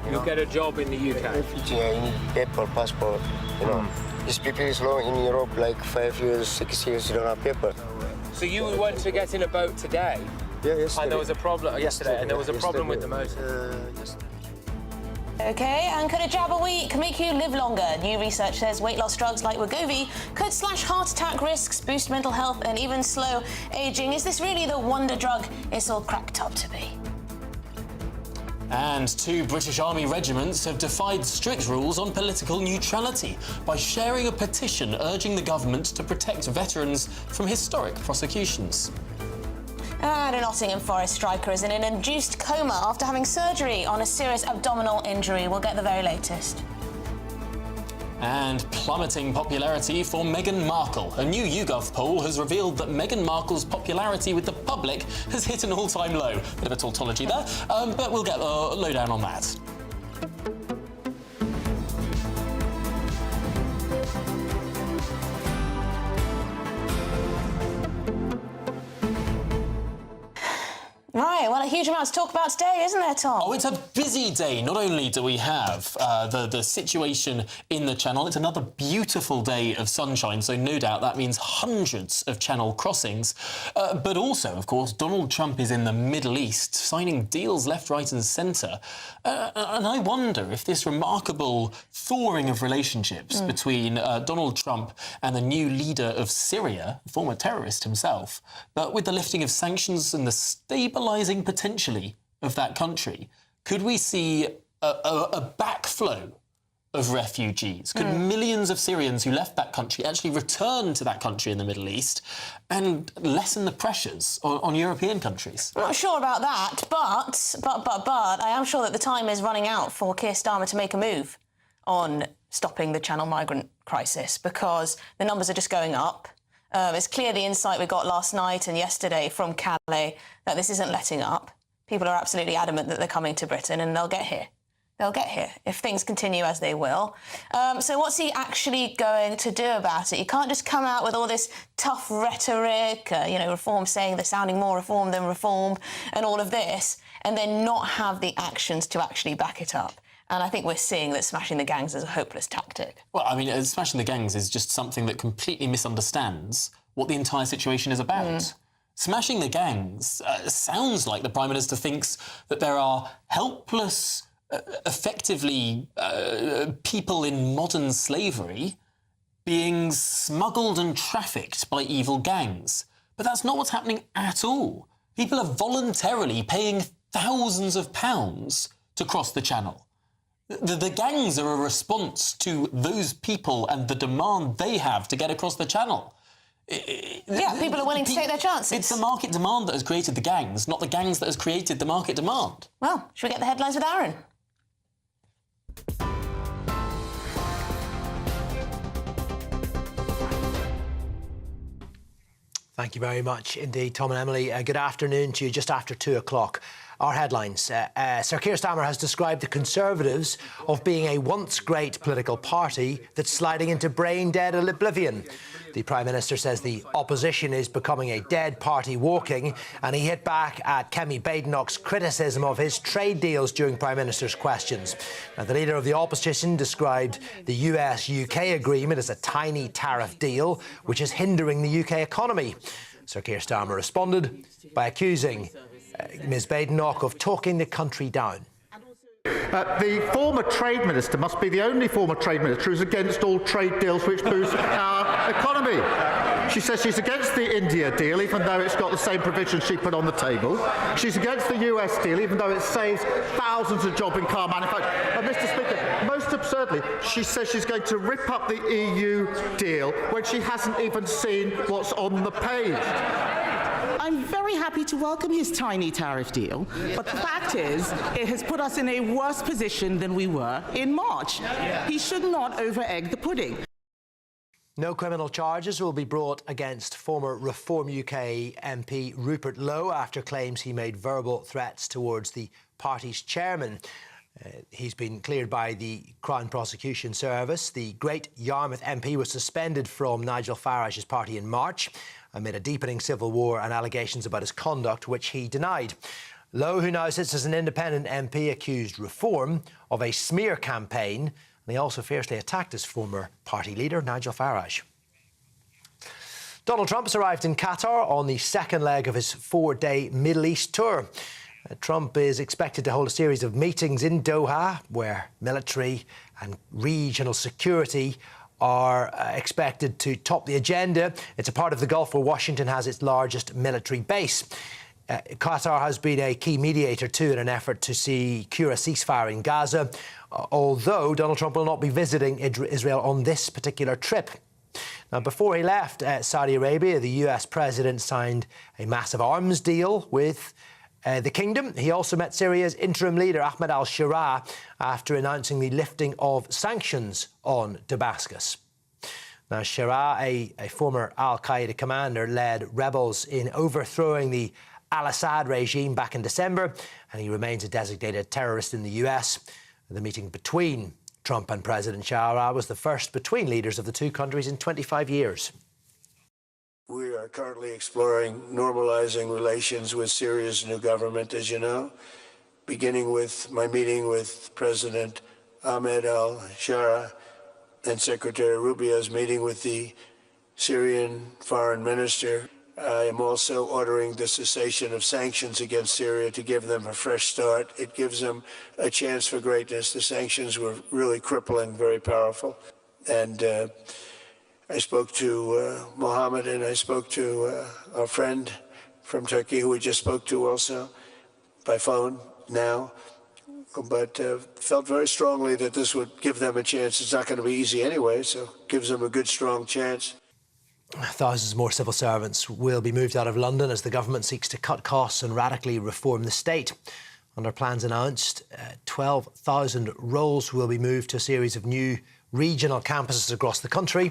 You'll get a job in the UK. Refugee, I need paper, passport, you know. These people is long in Europe, like 5 years, 6 years, you don't have paper. So you went to get in a boat today? Yeah, yesterday. And there was a problem yesterday, and there was a problem with the motor. OK, and could a jab a week make you live longer? New research says weight loss drugs like Wegovy could slash heart attack risks, boost mental health and even slow ageing. Is this really the wonder drug it's all cracked up to be? And 2 British Army regiments have defied strict rules on political neutrality by sharing a petition urging the government to protect veterans from historic prosecutions. And a Nottingham Forest striker is in an induced coma after having surgery on a serious abdominal injury. We'll get the very latest. And plummeting popularity for Meghan Markle. A new YouGov poll has revealed that Meghan Markle's popularity with the public has hit an all-time low. Bit of a tautology there, but we'll get a lowdown on that. Right, well, a huge amount to talk about today, isn't there, Tom? Oh, it's a busy day. Not only do we have the situation in the Channel, it's another beautiful day of sunshine, so no doubt that means hundreds of Channel crossings. But also, of course, Donald Trump is in the Middle East, signing deals left, right and centre. And I wonder if this remarkable thawing of relationships between Donald Trump and the new leader of Syria, former terrorist himself, but with the lifting of sanctions and the stabilising potentially of that country, could we see a backflow of refugees? Could millions of Syrians who left that country actually return to that country in the Middle East and lessen the pressures on European countries? I'm not sure about that, but I am sure that the time is running out for Keir Starmer to make a move on stopping the Channel migrant crisis, because the numbers are just going up. It's clear the insight we got last night and yesterday from Calais that this isn't letting up. People are absolutely adamant that they're coming to Britain, and they'll get here. They'll get here if things continue as they will. So what's he actually going to do about it? You can't just come out with all this tough rhetoric, reform, saying they're sounding more reform than reform and all of this, and then not have the actions to actually back it up. And I think we're seeing that smashing the gangs is a hopeless tactic. Well, I mean, smashing the gangs is just something that completely misunderstands what the entire situation is about. Smashing the gangs sounds like the Prime Minister thinks that there are helpless, effectively people in modern slavery being smuggled and trafficked by evil gangs. But that's not what's happening at all. People are voluntarily paying thousands of pounds to cross the channel. The gangs are a response to those people and the demand they have to get across the channel. Yeah, people are willing to take their chances. It's the market demand that has created the gangs, not the gangs that has created the market demand. Well, should we get the headlines with Aaron? Thank you very much indeed, Tom and Emily. Good afternoon to you, just after 2 o'clock. Our headlines. Sir Keir Starmer has described the Conservatives of being a once great political party that's sliding into brain-dead oblivion. The Prime Minister says the opposition is becoming a dead party walking, and he hit back at Kemi Badenoch's criticism of his trade deals during Prime Minister's questions. Now, the leader of the opposition described the US-UK agreement as a tiny tariff deal, which is hindering the UK economy. Sir Keir Starmer responded by accusing Ms Badenoch of talking the country down. The former Trade Minister must be the only former Trade Minister who's against all trade deals which boost our economy. She says she's against the India deal, even though it's got the same provisions she put on the table. She's against the US deal, even though it saves thousands of jobs in car manufacturing. And Mr Speaker, most absurdly, she says she's going to rip up the EU deal when she hasn't even seen what's on the page. I'm very happy to welcome his tiny tariff deal, but the fact is, it has put us in a worse position than we were in March. He should not over-egg the pudding. No criminal charges will be brought against former Reform UK MP Rupert Lowe after claims he made verbal threats towards the party's chairman. He's been cleared by the Crown Prosecution Service. The Great Yarmouth MP was suspended from Nigel Farage's party in March amid a deepening civil war and allegations about his conduct, which he denied. Lowe, who now sits as an independent MP, accused Reform of a smear campaign, and he also fiercely attacked his former party leader, Nigel Farage. Donald Trump has arrived in Qatar on the second leg of his 4-day Middle East tour. Trump is expected to hold a series of meetings in Doha, where military and regional security are expected to top the agenda. It's a part of the Gulf where Washington has its largest military base. Qatar has been a key mediator too in an effort to secure a ceasefire in Gaza, although Donald Trump will not be visiting Israel on this particular trip. Now, before he left Saudi Arabia, the US president signed a massive arms deal with the kingdom. He also met Syria's interim leader, Ahmed al-Shara, after announcing the lifting of sanctions on Damascus. Now, Shara, a former al-Qaeda commander, led rebels in overthrowing the al-Assad regime back in December, and he remains a designated terrorist in the US. The meeting between Trump and President Shara was the first between leaders of the two countries in 25 years. We are currently exploring normalizing relations with Syria's new government, as you know, beginning with my meeting with President Ahmed al-Shara and Secretary Rubio's meeting with the Syrian foreign minister. I am also ordering the cessation of sanctions against Syria to give them a fresh start. It gives them a chance for greatness. The sanctions were really crippling, very powerful. And I spoke to Mohammed, and I spoke to our friend from Turkey, who we just spoke to also by phone now, but felt very strongly that this would give them a chance. It's not going to be easy anyway, so it gives them a good, strong chance. Thousands more civil servants will be moved out of London as the government seeks to cut costs and radically reform the state. Under plans announced, 12,000 roles will be moved to a series of new regional campuses across the country.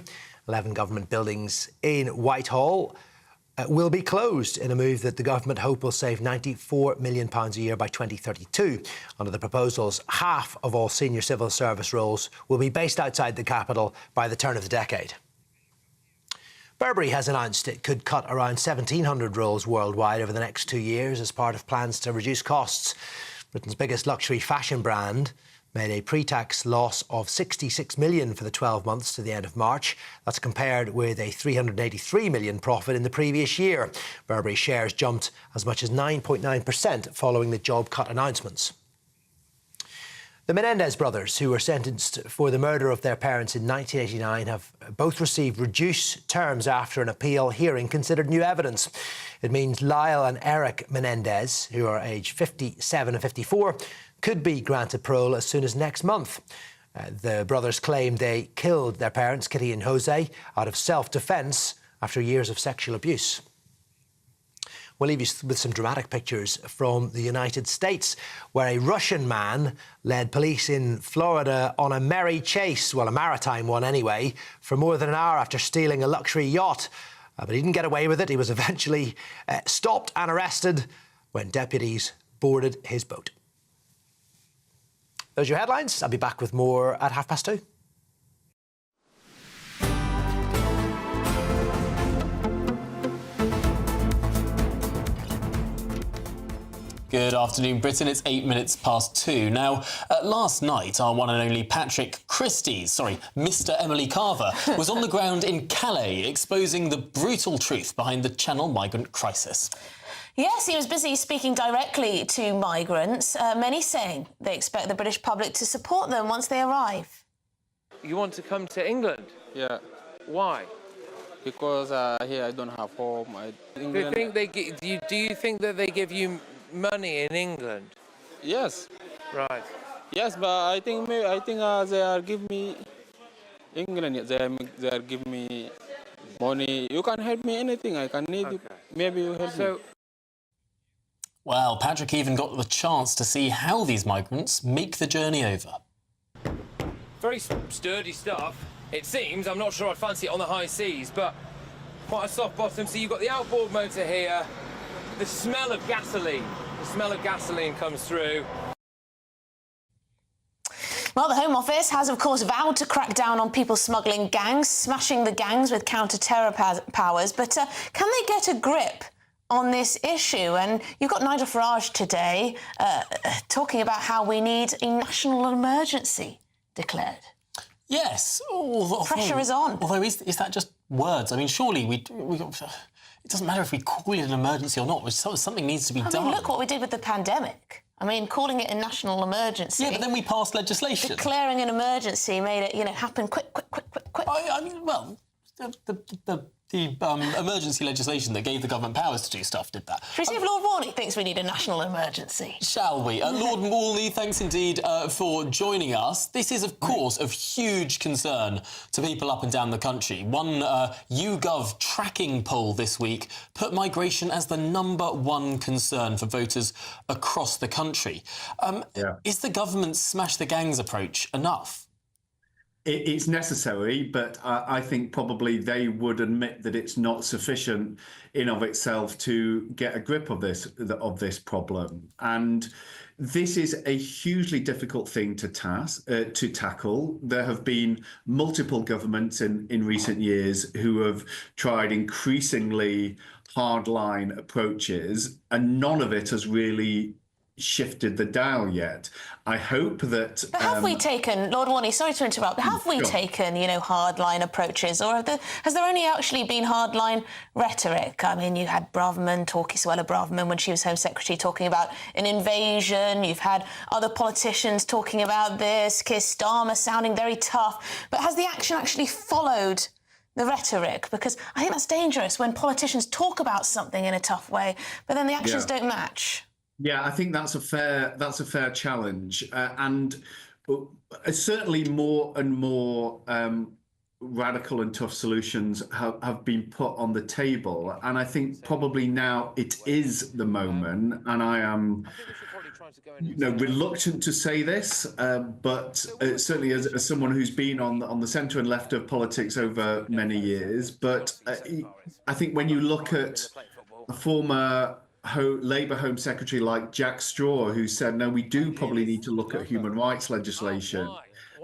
11 government buildings in Whitehall will be closed in a move that the government hope will save £94 million a year by 2032. Under the proposals, half of all senior civil service roles will be based outside the capital by the turn of the decade. Burberry has announced it could cut around 1,700 roles worldwide over the next 2 years as part of plans to reduce costs. Britain's biggest luxury fashion brand made a pre-tax loss of £66 million for the 12 months to the end of March. That's compared with a £383 million profit in the previous year. Burberry shares jumped as much as 9.9% following the job cut announcements. The Menendez brothers, who were sentenced for the murder of their parents in 1989, have both received reduced terms after an appeal hearing considered new evidence. It means Lyle and Eric Menendez, who are aged 57 and 54, could be granted parole as soon as next month. The brothers claim they killed their parents, Kitty and Jose, out of self-defence after years of sexual abuse. We'll leave you with some dramatic pictures from the United States, where a Russian man led police in Florida on a merry chase, well, a maritime one anyway, for more than an hour after stealing a luxury yacht. But he didn't get away with it. He was eventually stopped and arrested when deputies boarded his boat. Those are your headlines. I'll be back with more at 2:30. Good afternoon, Britain. It's 2:08. Now, last night, our one and only Mr. Emily Carver, was on the ground in Calais, exposing the brutal truth behind the Channel migrant crisis. Yes, he was busy speaking directly to migrants, many saying they expect the British public to support them once they arrive. You want to come to England? Yeah. Why? Because here I don't have home. Do you think that they give you money in England? Yes. Right. Yes, but I think they are giving me England. They are giving me money. You can help me anything. I can need it. Maybe you help me. Well, Patrick even got the chance to see how these migrants make the journey over. Very sturdy stuff, it seems. I'm not sure I'd fancy it on the high seas, but quite a soft bottom. So you've got the outboard motor here. The smell of gasoline. The smell of gasoline comes through. Well, the Home Office has, of course, vowed to crack down on people smuggling gangs, smashing the gangs with counter-terror powers. But can they get a grip on this issue? And you've got Nigel Farage today talking about how we need a national emergency declared. Yes. Pressure is on. Although, is that just words? I mean, surely it doesn't matter if we call it an emergency or not. Something needs to be done. I mean, look what we did with the pandemic. I mean, calling it a national emergency. Yeah, but then we passed legislation. Declaring an emergency made it, happen quick. I mean, well, the emergency legislation that gave the government powers to do stuff did that. Should we see if Lord Warney thinks we need a national emergency? Shall we? Lord Warney, thanks indeed for joining us. This is, of course, of huge concern to people up and down the country. One YouGov tracking poll this week put migration as the #1 concern for voters across the country. Is the government smash the gangs approach enough? It's necessary, but I think probably they would admit that it's not sufficient in of itself to get a grip of this problem. And this is a hugely difficult thing to tackle. There have been multiple governments in recent years who have tried increasingly hardline approaches, and none of it has really shifted the dial yet. I hope that... But have we taken, Lord Warney, sorry to interrupt, but have we taken, hardline approaches, or has there only actually been hardline rhetoric? I mean, you had Suella Braverman, when she was Home Secretary, talking about an invasion. You've had other politicians talking about this, Keir Starmer sounding very tough. But has the action actually followed the rhetoric? Because I think that's dangerous when politicians talk about something in a tough way, but then the actions don't match. Yeah, I think that's a fair challenge, and certainly more and more radical and tough solutions have been put on the table, and I think probably now it is the moment, and I am reluctant to say this, but certainly as someone who's been on the centre and left of politics over many years. But I think when you look at a former Labour Home Secretary like Jack Straw, who said, no, we do probably need to look at human rights legislation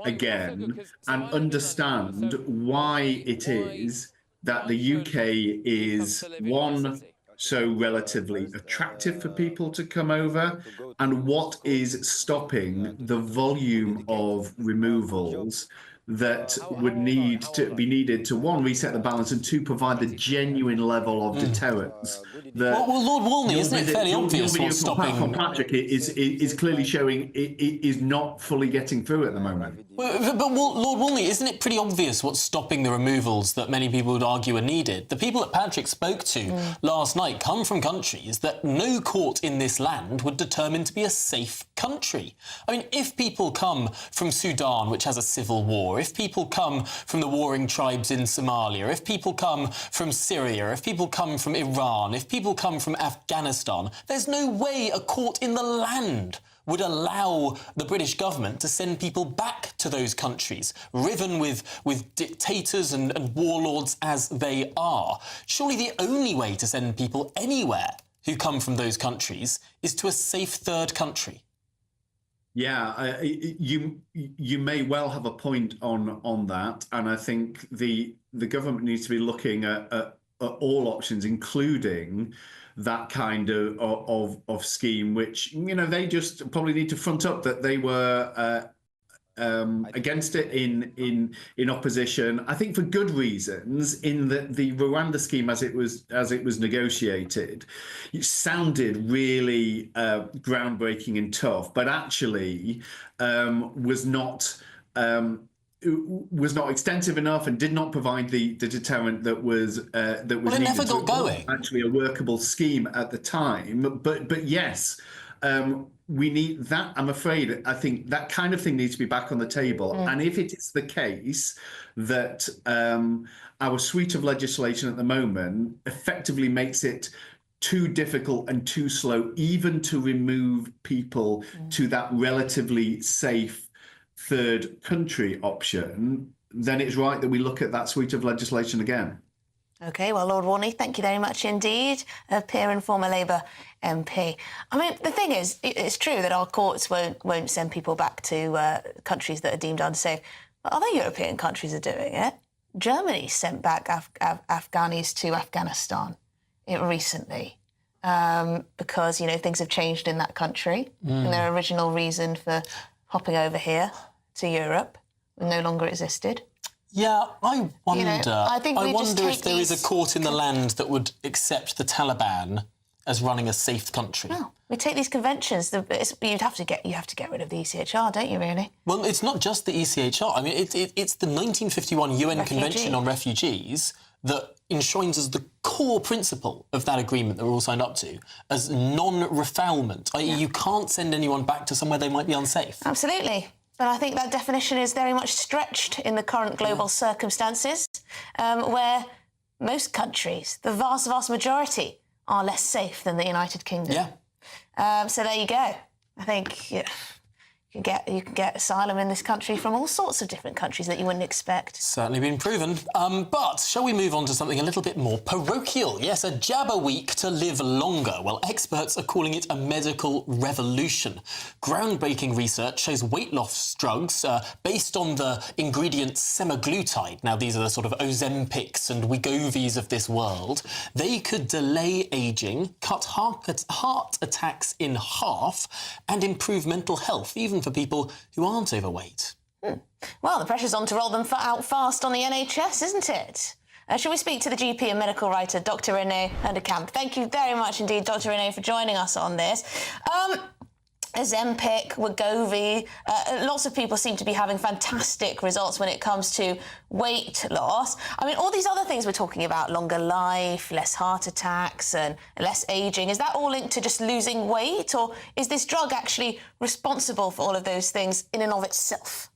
again and understand why it is that the UK is, one, so relatively attractive for people to come over, and what is stopping the volume of removals that would need to be needed to, one, reset the balance, and two, provide the genuine level of deterrence. Well, Lord Wolney, isn't it fairly obvious what's stopping? Patrick is clearly showing it is not fully getting through at the moment. But Lord Wolney, isn't it pretty obvious what's stopping the removals that many people would argue are needed? The people that Patrick spoke to last night come from countries that no court in this land would determine to be a safe country. I mean, if people come from Sudan, which has a civil war, if people come from the warring tribes in Somalia, if people come from Syria, if people come from Iran, if people come from Afghanistan, there's no way a court in the land would allow the British government to send people back to those countries, riven with dictators and warlords as they are. Surely the only way to send people anywhere who come from those countries is to a safe third country. Yeah, you may well have a point on that, and I think the government needs to be looking at all options, including that kind of scheme, which, you know, they just probably need to front up that they were against it in opposition. I think for good reasons. In that the Rwanda scheme, as it was negotiated, it sounded really groundbreaking and tough, but actually was not extensive enough and did not provide the deterrent that was needed. Well, it never got going. Actually, a workable scheme at the time, but yes. We need that. I'm afraid. I think that kind of thing needs to be back on the table. And if it is the case that our suite of legislation at the moment effectively makes it too difficult and too slow even to remove people to that relatively safe third country option, then it's right that we look at that suite of legislation again. OK, well, Lord Warney, thank you very much indeed, a peer and former Labour MP. I mean, the thing is, it's true that our courts won't send people back to countries that are deemed unsafe, but other European countries are doing it. Germany sent back Afghanis to Afghanistan recently because, you know, things have changed in that country and their original reason for hopping over here to Europe no longer existed. Yeah, I wonder. You know, I wonder if there is a court in the land that would accept the Taliban as running a safe country. No, we take these conventions. You have to get rid of the ECHR, don't you? Really? Well, it's not just the ECHR. I mean, it's the 1951 UN Convention on Refugees that enshrines as the core principle of that agreement that we're all signed up to as non-refoulement, i.e., you can't send anyone back to somewhere they might be unsafe. Absolutely. But I think that definition is very much stretched in the current global circumstances, where most countries, the vast, vast majority, are less safe than the United Kingdom. Yeah. So there you go. I think you can get asylum in this country from all sorts of different countries that you wouldn't expect. Certainly been proven. But shall we move on to something a little bit more parochial? Yes, a jab a week to live longer. Well, experts are calling it a medical revolution. Groundbreaking research shows weight loss drugs based on the ingredient semaglutide. Now, these are the sort of Ozempics and Wegovy's of this world. They could delay ageing, cut heart attacks in half, and improve mental health, even for people who aren't overweight. Well, the pressure's on to roll them out fast on the NHS, isn't it? Shall we speak to the GP and medical writer, Dr René Hundekamp? Thank you very much indeed, Dr René, for joining us on this. Ozempic, Wegovy, lots of people seem to be having fantastic results when it comes to weight loss. I mean, all these other things we're talking about, longer life, less heart attacks and less ageing, is that all linked to just losing weight, or is this drug actually responsible for all of those things in and of itself?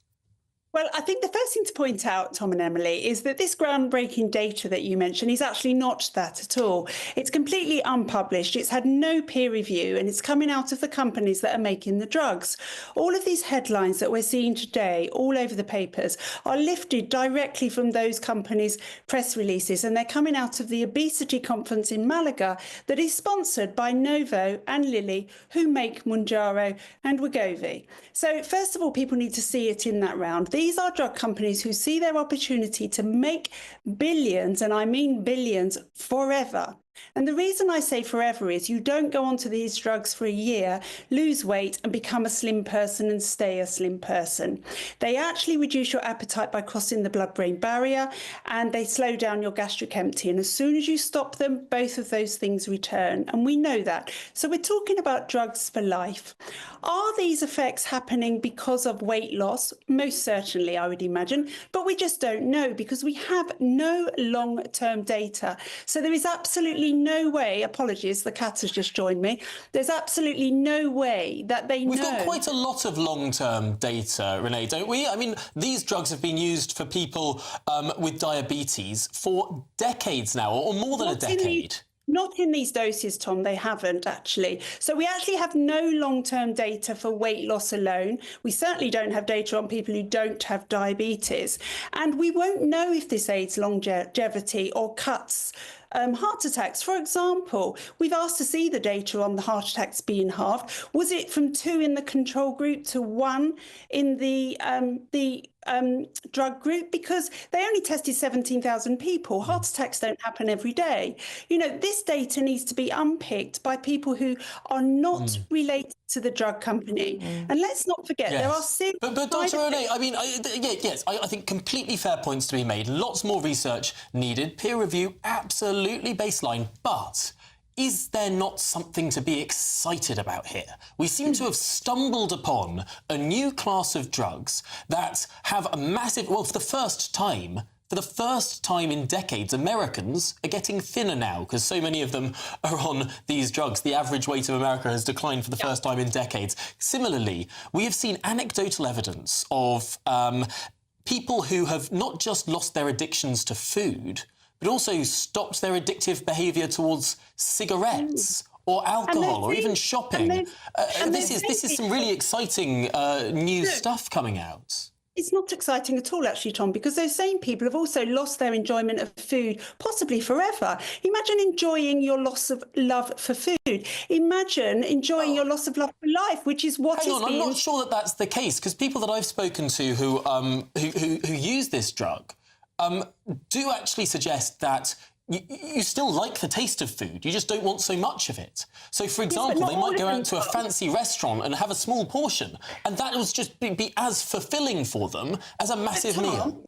Well, I think the first thing to point out, Tom and Emily, is that this groundbreaking data that you mentioned is actually not that at all. It's completely unpublished. It's had no peer review, and it's coming out of the companies that are making the drugs. All of these headlines that we're seeing today all over the papers are lifted directly from those companies' press releases, and they're coming out of the obesity conference in Malaga that is sponsored by Novo and Lilly, who make Mounjaro and Wegovy. So first of all, people need to see it in that round. These are drug companies who see their opportunity to make billions, and I mean billions, forever. And the reason I say forever is you don't go onto these drugs for a year, lose weight and become a slim person and stay a slim person. They actually reduce your appetite by crossing the blood-brain barrier, and they slow down your gastric empty. And as soon as you stop them, both of those things return. And we know that. So we're talking about drugs for life. Are these effects happening because of weight loss? Most certainly, I would imagine. But we just don't know because we have no long-term data. So there is absolutely no way, apologies, the cat has just joined me. There's absolutely no way that they know. We've got quite a lot of long-term data, Renee, don't we? I mean, these drugs have been used for people with diabetes for decades now, or more than a decade. Not in these doses, Tom, they haven't actually. So we actually have no long-term data for weight loss alone. We certainly don't have data on people who don't have diabetes. And we won't know if this aids longevity or cuts heart attacks. For example, we've asked to see the data on the heart attacks being halved. Was it from 2 in the control group to 1 in the drug group? Because they only tested 17,000 people. Heart attacks don't happen every day. You know, this data needs to be unpicked by people who are not related to the drug company. And let's not forget, there are serious... But Dr. Renee, I mean, I think completely fair points to be made. Lots more research needed. Peer review, absolutely baseline. But is there not something to be excited about here? We seem to have stumbled upon a new class of drugs that have a massive... Well, for the first time in decades, Americans are getting thinner now because so many of them are on these drugs. The average weight of America has declined for the first time in decades. Similarly, we have seen anecdotal evidence of people who have not just lost their addictions to food, but also stopped their addictive behaviour towards cigarettes or alcohol or even shopping. This is some really exciting new stuff coming out. It's not exciting at all, actually, Tom, because those same people have also lost their enjoyment of food, possibly forever. Imagine enjoying your loss of love for food. Imagine enjoying your loss of love for life, which is what Hang on, I'm not sure that that's the case, because people that I've spoken to who use this drug do actually suggest that you still like the taste of food, you just don't want so much of it. So, for example, they might go out to a fancy restaurant and have a small portion, and that will just be as fulfilling for them as a massive meal.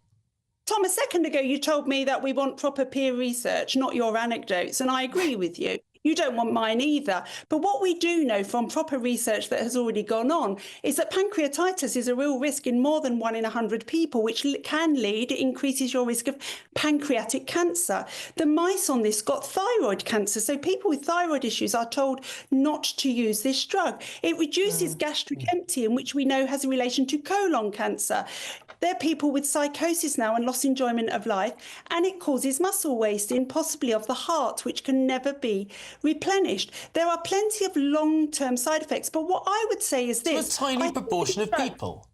Tom, a second ago you told me that we want proper peer research, not your anecdotes, and I agree with you. You don't want mine either. But what we do know from proper research that has already gone on is that pancreatitis is a real risk in more than 1 in 100 people, which can lead, it increases your risk of pancreatic cancer. The mice on this got thyroid cancer. So people with thyroid issues are told not to use this drug. It reduces gastric empty, which we know has a relation to colon cancer. There are people with psychosis now and lost enjoyment of life, and it causes muscle wasting, possibly of the heart, which can never be replenished. There are plenty of long-term side effects, but what I would say is this. So a tiny proportion of people.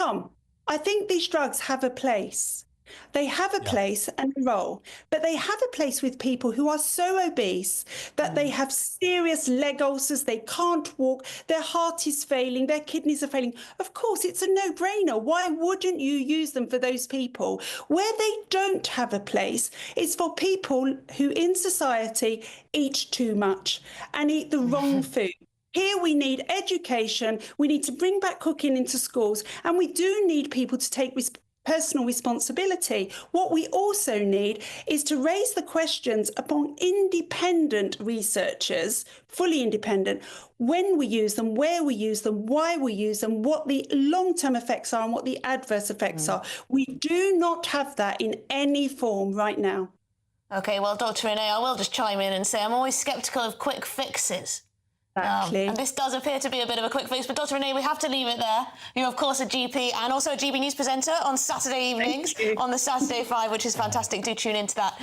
Tom, I think these drugs have a place. They have a place and a role, but they have a place with people who are so obese that they have serious leg ulcers, they can't walk, their heart is failing, their kidneys are failing. Of course, it's a no-brainer. Why wouldn't you use them for those people? Where they don't have a place is for people who in society eat too much and eat the wrong food. Here we need education, we need to bring back cooking into schools, and we do need people to take personal responsibility. What we also need is to raise the questions upon independent researchers, fully independent, when we use them, where we use them, why we use them, what the long-term effects are and what the adverse effects are. We do not have that in any form right now. OK, well, Dr. Renee, I will just chime in and say I'm always sceptical of quick fixes. Exactly. And this does appear to be a bit of a quick fix, but Dr. Renee, we have to leave it there. You're, of course, a GP and also a GB News presenter on Saturday evenings on the Saturday 5, which is fantastic. Do tune into that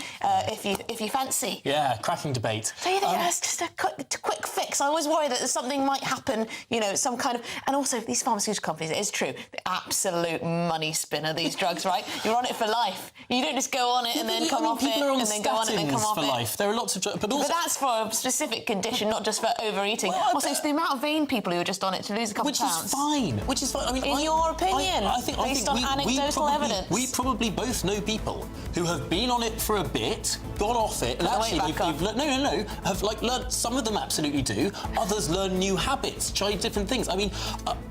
if you fancy. Yeah, cracking debate. So you think that's just a quick fix? I always worry that something might happen, you know, some kind of... And also, these pharmaceutical companies, it is true, the absolute money spinner, these drugs, right? You're on it for life. You don't just go on it and then come off it, and then go on it and then come off it. for life. There are lots of drugs, but also... But that's for a specific condition, not just for overeating. Well, also, it's the amount of vain people who are just on it to lose a couple of pounds. Which is fine. I mean, in your opinion, based on anecdotal evidence. We probably both know people who have been on it for a bit, got off it, and actually they've learned, have learned. Some of them absolutely do. Others learn new habits, try different things. I mean,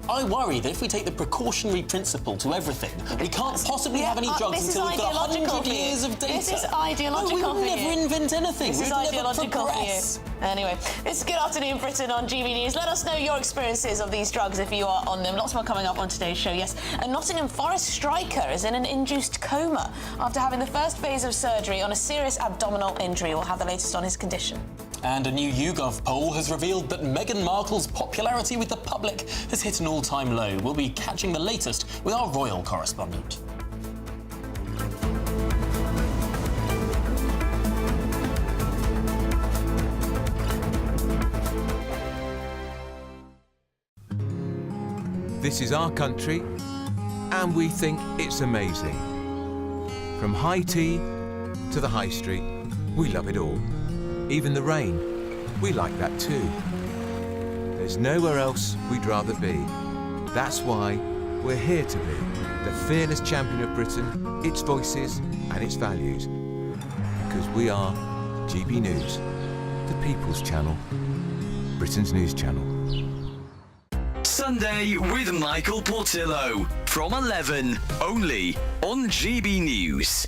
I worry that if we take the precautionary principle to everything, we can't possibly have any drugs until we've got 100 years of data. This is ideological we will never invent anything. This is ideological for you. progress. Anyway, it's Good Afternoon Britain on GB News. Let us know your experiences of these drugs if you are on them. Lots more coming up on today's show, yes. A Nottingham Forest striker is in an induced coma after having the first phase of surgery on a serious abdominal injury. We'll have the latest on his condition. And a new YouGov poll has revealed that Meghan Markle's popularity with the public has hit an all-time low. We'll be catching the latest with our royal correspondent. This is our country, and we think it's amazing. From high tea to the high street, we love it all. Even the rain, we like that too. There's nowhere else we'd rather be. That's why we're here to be the fearless champion of Britain, its voices and its values. Because we are GB News, the People's Channel, Britain's news channel. Sunday with Michael Portillo from 11, only on GB News.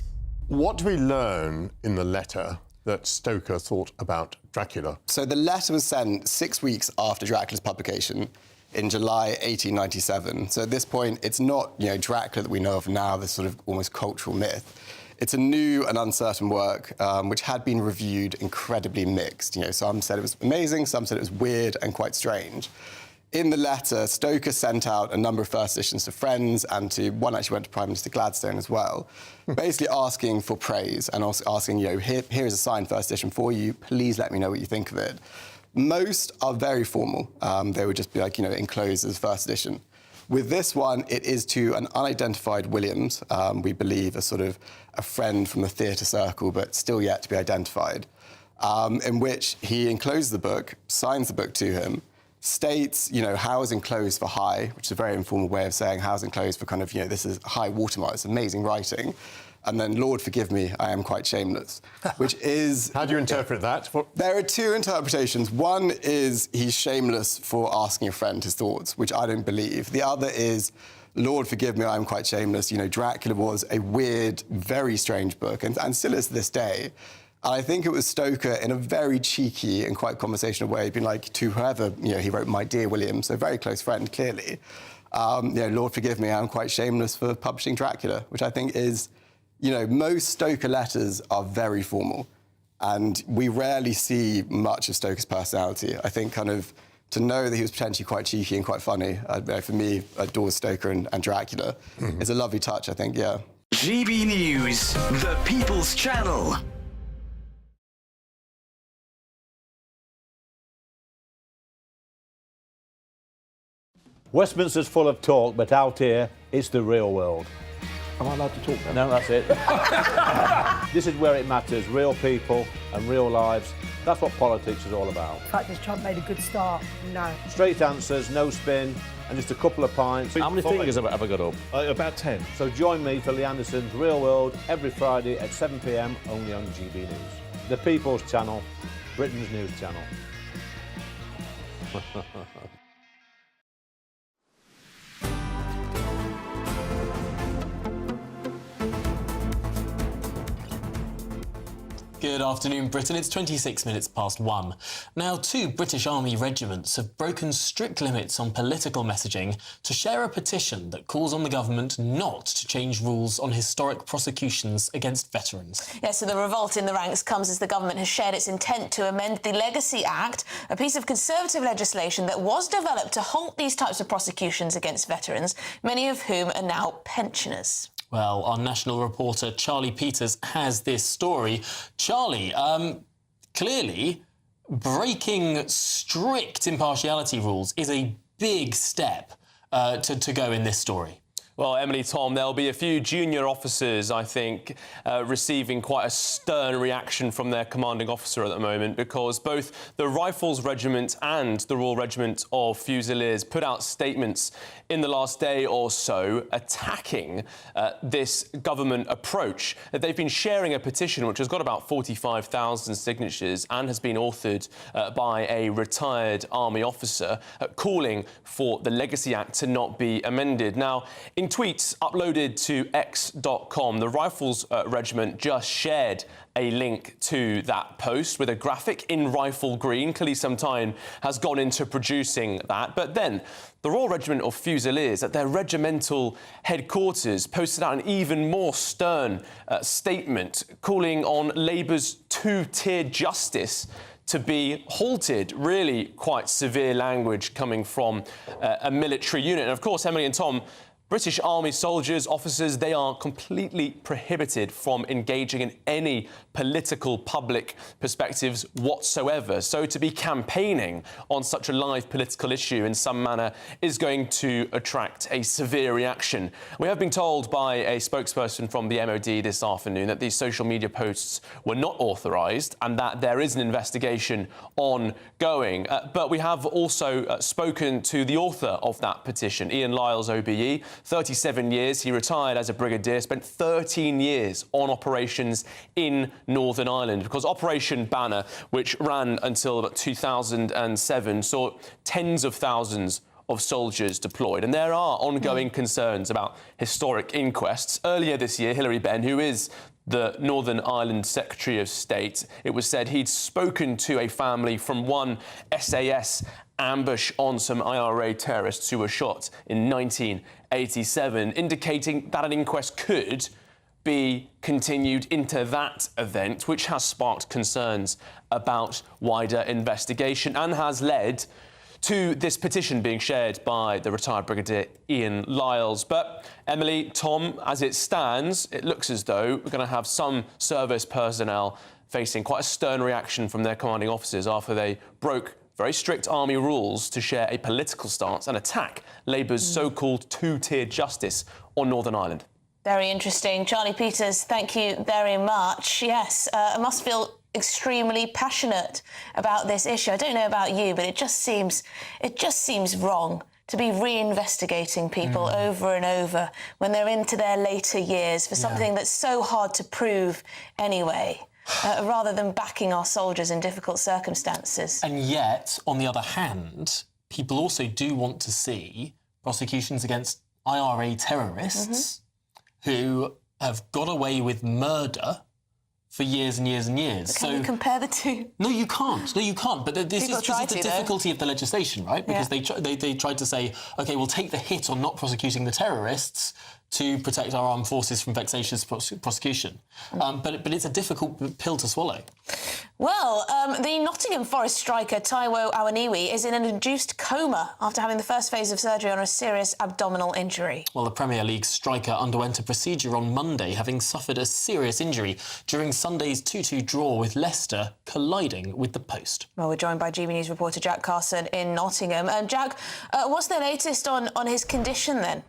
What do we learn in the letter that Stoker thought about Dracula? So the letter was sent 6 weeks after Dracula's publication in July 1897. So at this point, it's not, you know, Dracula that we know of now, this sort of almost cultural myth. It's a new and uncertain work which had been reviewed incredibly mixed. You know, some said it was amazing, some said it was weird and quite strange. In the letter, Stoker sent out a number of first editions to friends and to one actually went to Prime Minister Gladstone as well, basically asking for praise and also asking, you know, here is a signed first edition for you. Please let me know what you think of it. Most are very formal. They would just be like, you know, enclosed as first edition. With this one, it is to an unidentified Williams, we believe a sort of a friend from the theatre circle, but still yet to be identified, in which he encloses the book, signs the book to him, states, you know, how is enclosed for high, which is a very informal way of saying how is enclosed for kind of, you know, this is high watermark, it's amazing writing. And then, Lord forgive me, I am quite shameless, which is... How do you interpret that? There are two interpretations. One is he's shameless for asking a friend his thoughts, which I don't believe. The other is, Lord forgive me, I'm quite shameless. You know, Dracula was a weird, very strange book, and still is to this day. I think it was Stoker, in a very cheeky and quite conversational way, being like, to whoever, you know, he wrote, my dear William, so a very close friend, clearly. You know, Lord forgive me, I'm quite shameless for publishing Dracula, which I think is, you know, most Stoker letters are very formal, and we rarely see much of Stoker's personality. I think kind of to know that he was potentially quite cheeky and quite funny, for me, adores Stoker and Dracula, is a lovely touch, I think, yeah. GB News, the People's Channel. Westminster's full of talk, but out here, it's the real world. Am I allowed to talk No, now? that's it. This is where it matters, real people and real lives. That's what politics is all about. The fact is Trump made a good start, no. Straight answers, no spin, and just a couple of pints. How many fingers have I got up? About 10. So join me for Lee Anderson's Real World every Friday at 7 p.m, only on GB News. The People's Channel, Britain's news channel. Good afternoon, Britain. It's 26 minutes past 1. Now, 2 British Army regiments have broken strict limits on political messaging to share a petition that calls on the government not to change rules on historic prosecutions against veterans. Yes, so the revolt in the ranks comes as the government has shared its intent to amend the Legacy Act, a piece of Conservative legislation that was developed to halt these types of prosecutions against veterans, many of whom are now pensioners. Well, our national reporter Charlie Peters has this story. Charlie, clearly breaking strict impartiality rules is a big step to go in this story. Well, Emily, Tom, there'll be a few junior officers, I think, receiving quite a stern reaction from their commanding officer at the moment, because both the Rifles Regiment and the Royal Regiment of Fusiliers put out statements in the last day or so attacking this government approach. They've been sharing a petition which has got about 45,000 signatures and has been authored by a retired army officer, calling for the Legacy Act to not be amended. Now, in tweets uploaded to x.com, the Rifles Regiment just shared a link to that post with a graphic in rifle green. Clearly some time has gone into producing that. But then the Royal Regiment of Fusiliers at their regimental headquarters posted out an even more stern statement calling on Labour's two-tier justice to be halted. Really quite severe language coming from a military unit. And of course, Emily and Tom, British Army soldiers, officers, they are completely prohibited from engaging in any political public perspectives whatsoever. So to be campaigning on such a live political issue in some manner is going to attract a severe reaction. We have been told by a spokesperson from the MOD this afternoon that these social media posts were not authorised and that there is an investigation ongoing. But we have also spoken to the author of that petition, Ian Lyles, OBE. 37 years, he retired as a brigadier, spent 13 years on operations in Northern Ireland, because Operation Banner, which ran until about 2007, saw tens of thousands of soldiers deployed. And there are ongoing concerns about historic inquests. Earlier this year, Hilary Benn, who is the Northern Ireland Secretary of State, it was said he'd spoken to a family from one SAS ambush on some IRA terrorists who were shot in 1987, indicating that an inquest could be continued into that event, which has sparked concerns about wider investigation and has led to this petition being shared by the retired Brigadier Ian Lyles. But, Emily, Tom, as it stands, it looks as though we're going to have some service personnel facing quite a stern reaction from their commanding officers after they broke very strict army rules to share a political stance and attack Labour's so-called two-tier justice on Northern Ireland. Very interesting. Charlie Peters, thank you very much. Yes, I must feel extremely passionate about this issue. I don't know about you, but it just seems wrong to be reinvestigating people over and over when they're into their later years for something that's so hard to prove anyway. Rather than backing our soldiers in difficult circumstances. And yet, on the other hand, people also do want to see prosecutions against IRA terrorists who have got away with murder for years and years and years. But can you compare the two? No, you can't. No, you can't. But this is the difficulty of the legislation, right? Because they tried to say, OK, we'll take the hit on not prosecuting the terrorists to protect our armed forces from vexatious prosecution. But it's a difficult pill to swallow. Well, the Nottingham Forest striker Taiwo Awoniyi is in an induced coma after having the first phase of surgery on a serious abdominal injury. Well, the Premier League striker underwent a procedure on Monday, having suffered a serious injury during Sunday's 2-2 draw with Leicester colliding with the post. Well, we're joined by GBNews reporter Jack Carson in Nottingham. Jack, what's the latest on his condition then?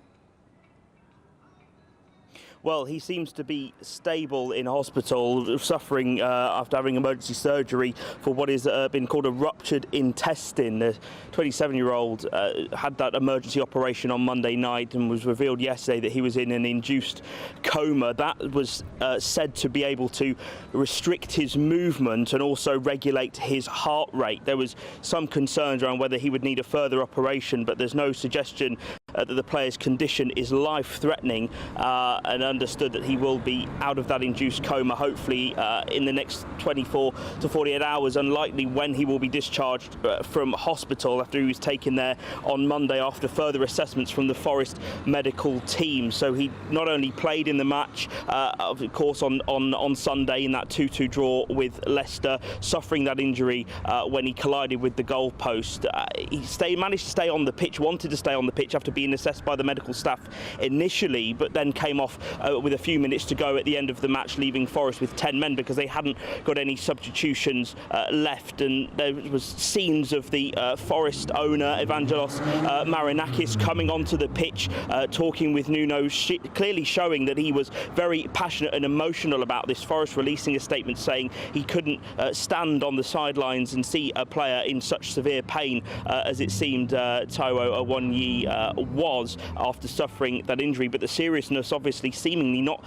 Well, he seems to be stable in hospital, suffering after having emergency surgery for what has been called a ruptured intestine. The 27-year-old had that emergency operation on Monday night and was revealed yesterday that he was in an induced coma. That was said to be able to restrict his movement and also regulate his heart rate. There was some concerns around whether he would need a further operation, but there's no suggestion that the player's condition is life-threatening, and understood that he will be out of that induced coma, hopefully in the next 24 to 48 hours, unlikely when he will be discharged from hospital after he was taken there on Monday after further assessments from the Forest medical team. So he not only played in the match, of course, on Sunday in that 2-2 draw with Leicester, suffering that injury when he collided with the goalpost. He managed to stay on the pitch, wanted to stay on the pitch after being assessed by the medical staff initially, but then came off with a few minutes to go at the end of the match, leaving Forest with 10 men because they hadn't got any substitutions left. And there was scenes of the Forest owner, Evangelos Marinakis, coming onto the pitch, talking with Nuno, clearly showing that he was very passionate and emotional about this. Forest releasing a statement saying he couldn't stand on the sidelines and see a player in such severe pain as it seemed Taiwo Awoniyi was after suffering that injury. But the seriousness obviously seemingly not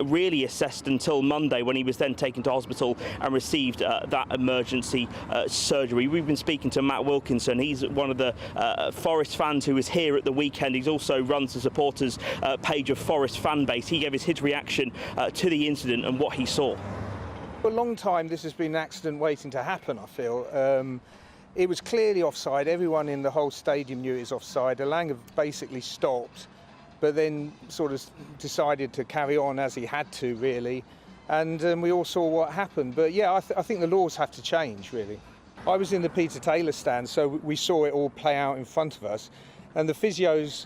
really assessed until Monday, when he was then taken to hospital and received that emergency surgery. We've been speaking to Matt Wilkinson. He's one of the Forest fans who was here at the weekend. He also runs the supporters page of Forest fan base. He gave us his reaction to the incident and what he saw. For a long time this has been an accident waiting to happen, I feel. It was clearly offside. Everyone in the whole stadium knew it was offside. Elanga basically stopped, but then sort of decided to carry on as he had to, really. And we all saw what happened. But yeah, I think the laws have to change, really. I was in the Peter Taylor stand, so we saw it all play out in front of us. And the physios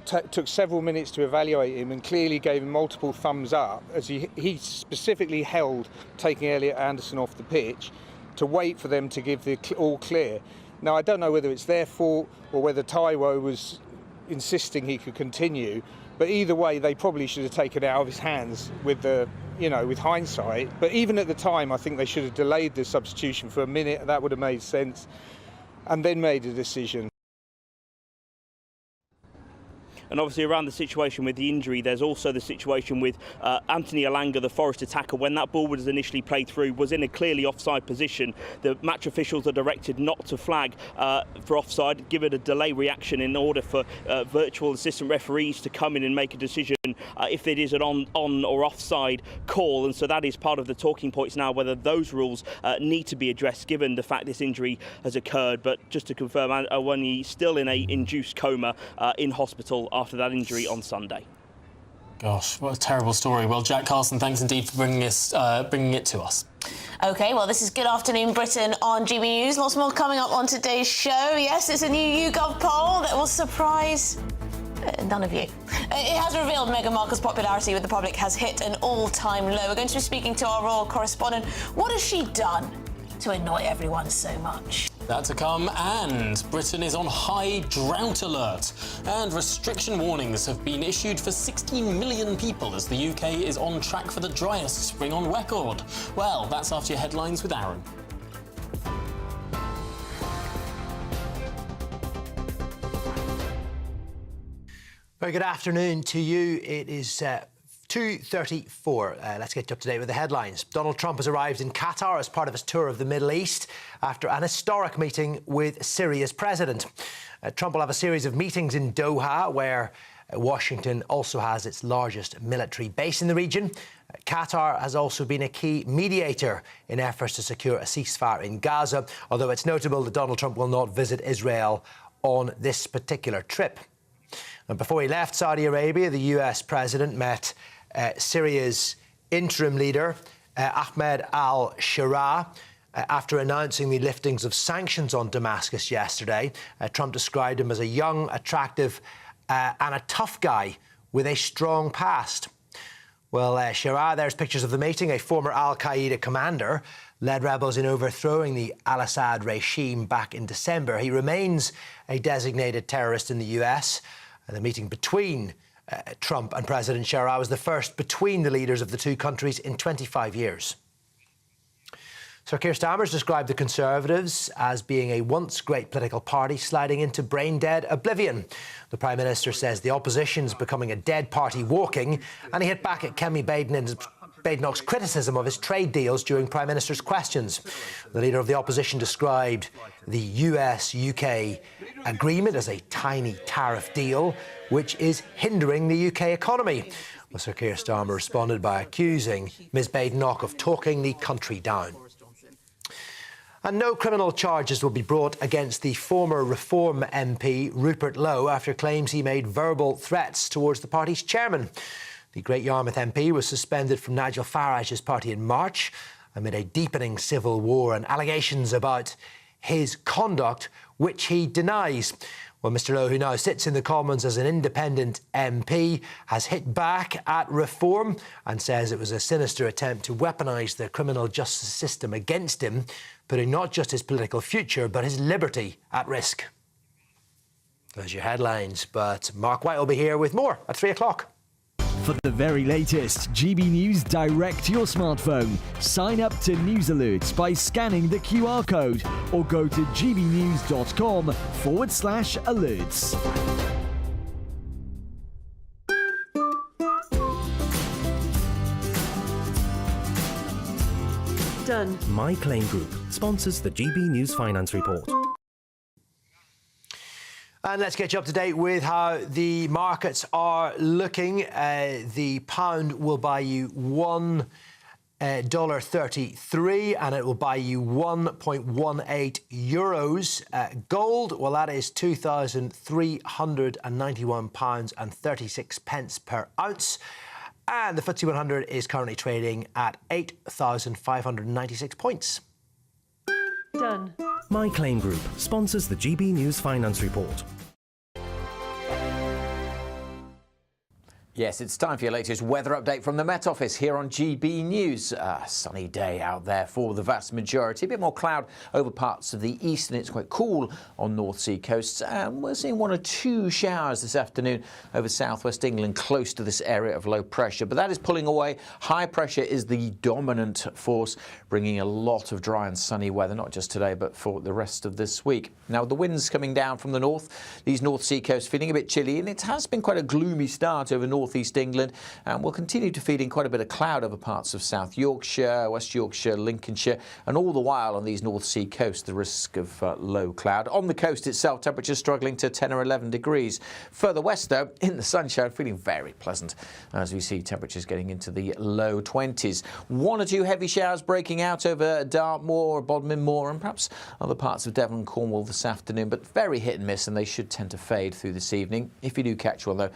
took several minutes to evaluate him and clearly gave him multiple thumbs up, as he specifically held taking Elliot Anderson off the pitch to wait for them to give the all clear. Now, I don't know whether it's their fault or whether Taiwo was insisting he could continue, but either way, they probably should have taken it out of his hands with with hindsight. But even at the time, I think they should have delayed the substitution for a minute. That would have made sense, and then made a decision. And obviously around the situation with the injury, there's also the situation with Anthony Elanga, the Forest attacker. When that ball was initially played through, was in a clearly offside position. The match officials are directed not to flag for offside, give it a delay reaction in order for virtual assistant referees to come in and make a decision if it is an on or offside call. And so that is part of the talking points now, whether those rules need to be addressed given the fact this injury has occurred. But just to confirm, Awoniyi still in a induced coma in hospital after that injury on Sunday. Gosh, what a terrible story. Well, Jack Carson, thanks indeed for bringing it to us. OK, well, this is Good Afternoon Britain on GB News. Lots more coming up on today's show. Yes, it's a new YouGov poll that will surprise none of you. It has revealed Meghan Markle's popularity with the public has hit an all-time low. We're going to be speaking to our royal correspondent. What has she done to annoy everyone so much? That to come, and Britain is on high drought alert, and restriction warnings have been issued for 16 million people as the UK is on track for the driest spring on record. Well, that's after your headlines with Aaron. Very good afternoon to you. It is 2:34. Let's get you up to date with the headlines. Donald Trump has arrived in Qatar as part of his tour of the Middle East after an historic meeting with Syria's president. Trump will have a series of meetings in Doha, where Washington also has its largest military base in the region. Qatar has also been a key mediator in efforts to secure a ceasefire in Gaza, although it's notable that Donald Trump will not visit Israel on this particular trip. And before he left Saudi Arabia, the US president met Syria's interim leader, Ahmed al-Sharaa, after announcing the liftings of sanctions on Damascus yesterday. Trump described him as a young, attractive and a tough guy with a strong past. Well, Sharaa, there's pictures of the meeting. A former al-Qaeda commander led rebels in overthrowing the al-Assad regime back in December. He remains a designated terrorist in the US. The meeting between Trump and President Sharaa was the first between the leaders of the two countries in 25 years. Sir Keir Starmer's described the Conservatives as being a once great political party sliding into brain-dead oblivion. The Prime Minister says the opposition's becoming a dead party walking, and he hit back at Kemi Baden Badenoch's criticism of his trade deals during Prime Minister's questions. The leader of the opposition described the US-UK agreement as a tiny tariff deal which is hindering the UK economy. Well, Sir Keir Starmer responded by accusing Ms Badenoch of talking the country down. And no criminal charges will be brought against the former Reform MP Rupert Lowe after claims he made verbal threats towards the party's chairman. The Great Yarmouth MP was suspended from Nigel Farage's party in March amid a deepening civil war and allegations about his conduct, which he denies. Well, Mr Lowe, who now sits in the Commons as an independent MP, has hit back at Reform and says it was a sinister attempt to weaponise the criminal justice system against him, putting not just his political future but his liberty at risk. Those are your headlines, but Mark White will be here with more at 3 o'clock. For the very latest GB News direct to your smartphone, sign up to News Alerts by scanning the QR code or go to gbnews.com/alerts. Done. My Claim Group sponsors the GB News Finance Report. And let's get you up to date with how the markets are looking. The pound will buy you $1.33 and it will buy you 1.18 euros. Gold, well, that is £2,391.36 per ounce. And the FTSE 100 is currently trading at 8,596 points. Done. My Claim Group sponsors the GB News Finance Report. Yes, it's time for your latest weather update from the Met Office here on GB News. A sunny day out there for the vast majority. A bit more cloud over parts of the east, and it's quite cool on North Sea coasts. And we're seeing 1 or 2 showers this afternoon over southwest England, close to this area of low pressure. But that is pulling away. High pressure is the dominant force, bringing a lot of dry and sunny weather, not just today, but for the rest of this week. Now, the winds coming down from the north, these North Sea coasts feeling a bit chilly, and it has been quite a gloomy start over northeast England, and we'll continue to feed in quite a bit of cloud over parts of South Yorkshire, West Yorkshire, Lincolnshire, and all the while on these North Sea coasts, the risk of low cloud. On the coast itself, temperatures struggling to 10 or 11 degrees. Further west, though, in the sunshine, feeling very pleasant as we see temperatures getting into the low 20s. 1 or 2 heavy showers breaking out over Dartmoor, Bodmin Moor, and perhaps other parts of Devon and Cornwall this afternoon, but very hit and miss, and they should tend to fade through this evening. If you do catch one, though,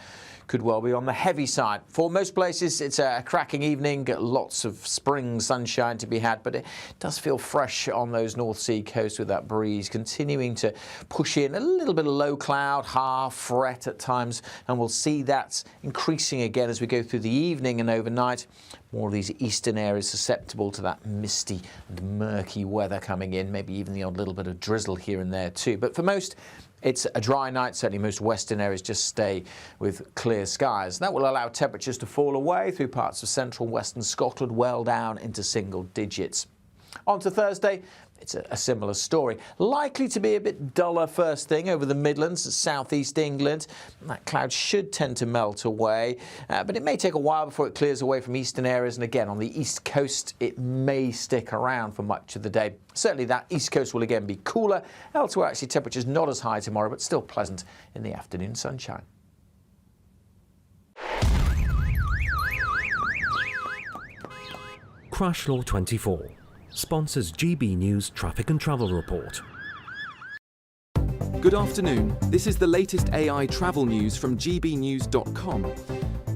could well be on the heavy side. For most places, it's a cracking evening, lots of spring sunshine to be had, but it does feel fresh on those North Sea coasts with that breeze continuing to push in a little bit of low cloud, half fret at times, and we'll see that increasing again as we go through the evening and overnight. More of these eastern areas susceptible to that misty and murky weather coming in, maybe even the odd little bit of drizzle here and there too. But for most, it's a dry night. Certainly most western areas just stay with clear skies. That will allow temperatures to fall away through parts of central western Scotland, well down into single digits. On to Thursday, it's a similar story. Likely to be a bit duller first thing over the Midlands, southeast England. That cloud should tend to melt away, but it may take a while before it clears away from eastern areas. And again, on the east coast, it may stick around for much of the day. Certainly that east coast will again be cooler. Elsewhere, actually, temperatures not as high tomorrow, but still pleasant in the afternoon sunshine. Crash Law 24 sponsors GB News Traffic and Travel Report. Good afternoon. This is the latest AI travel news from gbnews.com.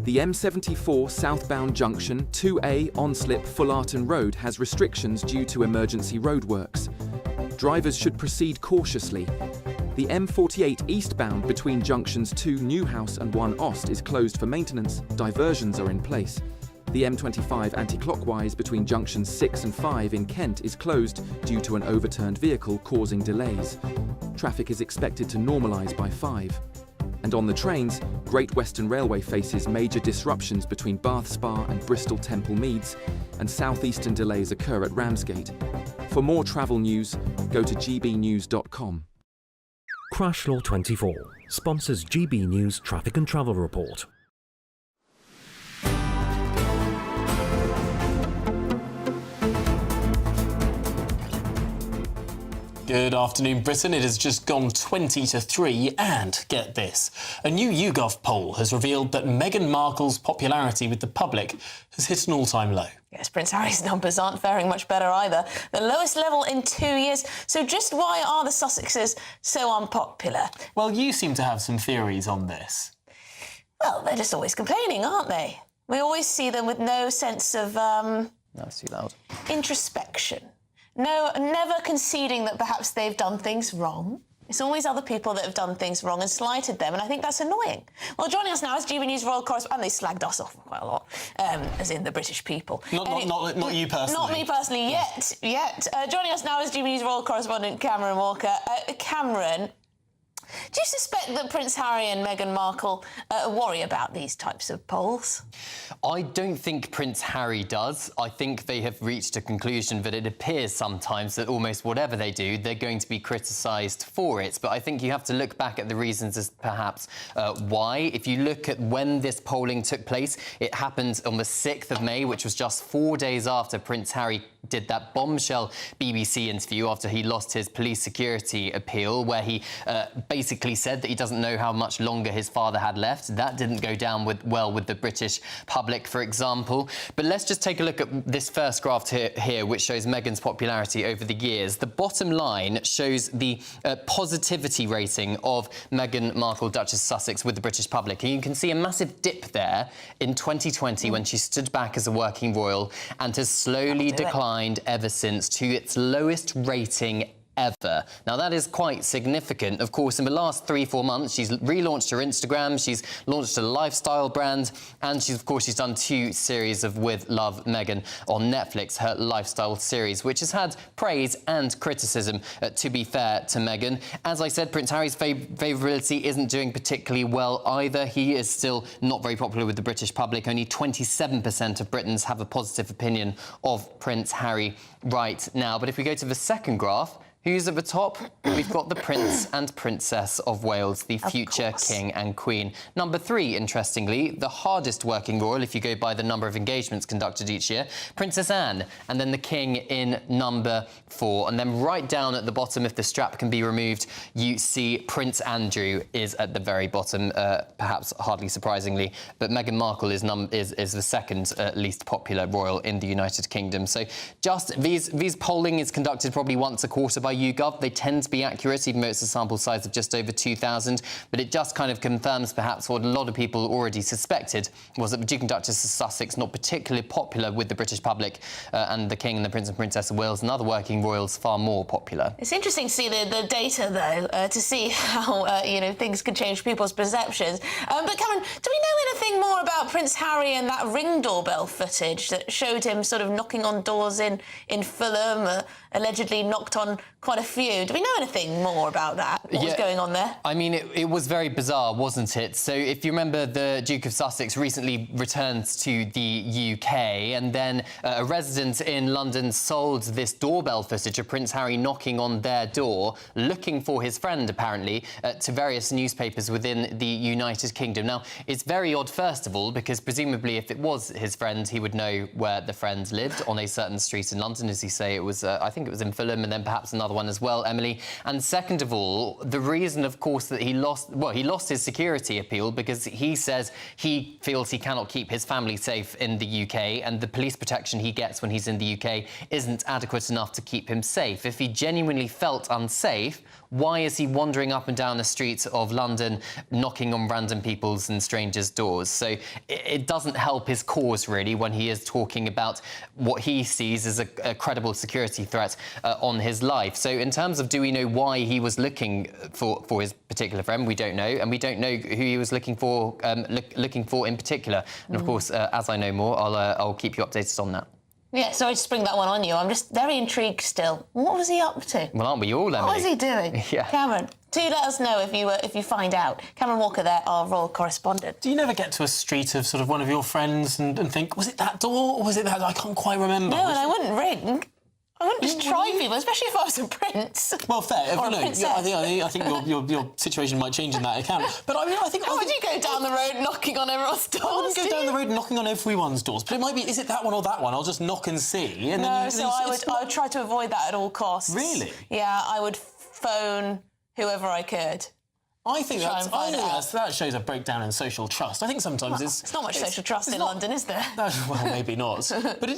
The M74 southbound junction 2A on-slip Fullarton Road has restrictions due to emergency roadworks. Drivers should proceed cautiously. The M48 eastbound between junctions 2 Newhouse and 1 Ost is closed for maintenance. Diversions are in place. The M25 anti-clockwise between junctions 6 and 5 in Kent is closed due to an overturned vehicle causing delays. Traffic is expected to normalise by 5. And on the trains, Great Western Railway faces major disruptions between Bath Spa and Bristol Temple Meads, and southeastern delays occur at Ramsgate. For more travel news, go to gbnews.com. Crash Law 24 sponsors GB News Traffic and Travel Report. Good afternoon, Britain. It has just gone 20 to 3 and, get this, a new YouGov poll has revealed that Meghan Markle's popularity with the public has hit an all-time low. Yes, Prince Harry's numbers aren't faring much better either. The lowest level in 2 years. So just why are the Sussexes so unpopular? Well, you seem to have some theories on this. Well, they're just always complaining, aren't they? We always see them with no sense of, That's too loud. introspection. No, never conceding that perhaps they've done things wrong. It's always other people that have done things wrong and slighted them, and I think that's annoying. Well, joining us now is GB News royal correspondent, and they slagged us off quite a lot, as in the British people. Not you personally. Not me personally, yet. Joining us now is GB News royal correspondent Cameron Walker. Cameron, do you suspect that Prince Harry and Meghan Markle worry about these types of polls? I don't think Prince Harry does. I think they have reached a conclusion that it appears sometimes that almost whatever they do, they're going to be criticised for it. But I think you have to look back at the reasons as perhaps why. If you look at when this polling took place, it happened on the 6th of May, which was just 4 days after Prince Harry did that bombshell BBC interview after he lost his police security appeal, where he basically said that he doesn't know how much longer his father had left. That didn't go down well with the British public, for example. But let's just take a look at this first graph here, which shows Meghan's popularity over the years. The bottom line shows the positivity rating of Meghan Markle, Duchess of Sussex, with the British public. And you can see a massive dip there in 2020 when she stood back as a working royal and has slowly declined ever since to its lowest rating ever. Now, that is quite significant. Of course, in the last 3-4 months, she's relaunched her Instagram, she's launched a lifestyle brand, and she's done 2 series of With Love Meghan on Netflix, her lifestyle series, which has had praise and criticism, to be fair to Meghan. As I said, Prince Harry's favourability isn't doing particularly well either. He is still not very popular with the British public. Only 27% of Britons have a positive opinion of Prince Harry right now. But if we go to the second graph, who's at the top? We've got the Prince and Princess of Wales, the future King and Queen. Number 3, interestingly, the hardest working royal, if you go by the number of engagements conducted each year, Princess Anne, and then the King in number 4. And then right down at the bottom, if the strap can be removed, you see Prince Andrew is at the very bottom, perhaps hardly surprisingly. But Meghan Markle is the second least popular royal in the United Kingdom. So just these polling is conducted probably once a quarter by YouGov. They tend to be accurate, even though it's a sample size of just over 2,000. But it just kind of confirms perhaps what a lot of people already suspected, was that the Duke and Duchess of Sussex not particularly popular with the British public, and the King and the Prince and Princess of Wales and other working royals far more popular. It's interesting to see the data, though, to see how, things could change people's perceptions. But Cameron, do we know anything more about Prince Harry and that Ring doorbell footage that showed him sort of knocking on doors in Fulham, allegedly knocked on quite a few? Do we know anything more about that? What was going on there? I mean, it was very bizarre, wasn't it? So if you remember, the Duke of Sussex recently returned to the UK, and then a resident in London sold this doorbell footage of Prince Harry knocking on their door, looking for his friend, apparently, to various newspapers within the United Kingdom. Now, it's very odd, first of all, because presumably if it was his friend, he would know where the friend lived on a certain street in London. As you say, it was, I think it was in Fulham, and then perhaps another one as well, Emily. And second of all, the reason, of course, that he lost his security appeal because he says he feels he cannot keep his family safe in the UK, and the police protection he gets when he's in the UK isn't adequate enough to keep him safe. If he genuinely felt unsafe, why is he wandering up and down the streets of London, knocking on random people's and strangers' doors? So it doesn't help his cause, really, when he is talking about what he sees as a credible security threat on his life. So in terms of do we know why he was looking for his particular friend, we don't know, and we don't know who he was looking for in particular. And of course, as I know more, I'll keep you updated on that. Yeah, sorry to spring that one on you. I'm just very intrigued still. What was he up to? Well, aren't we all, Emily? What was he doing? Yeah. Cameron, do let us know if you find out. Cameron Walker there, our royal correspondent. Do you never get to a street of sort of one of your friends and think, was it that door or was it that? I can't quite remember. No, and I wouldn't ring. I wouldn't just try people, especially if I was a prince. Well, fair. Or a No, princess. I think your situation might change in that account. But I mean, I think... How would you go down the road knocking on everyone's doors? I wouldn't go down the road knocking on everyone's doors, but it might be, is it that one or that one? I'll just knock and see. And No, then so I would try to avoid that at all costs. Really? Yeah, I would phone whoever I could. I think that shows a breakdown in social trust. I think sometimes It's not much social trust in London, is there? Well, maybe not. But I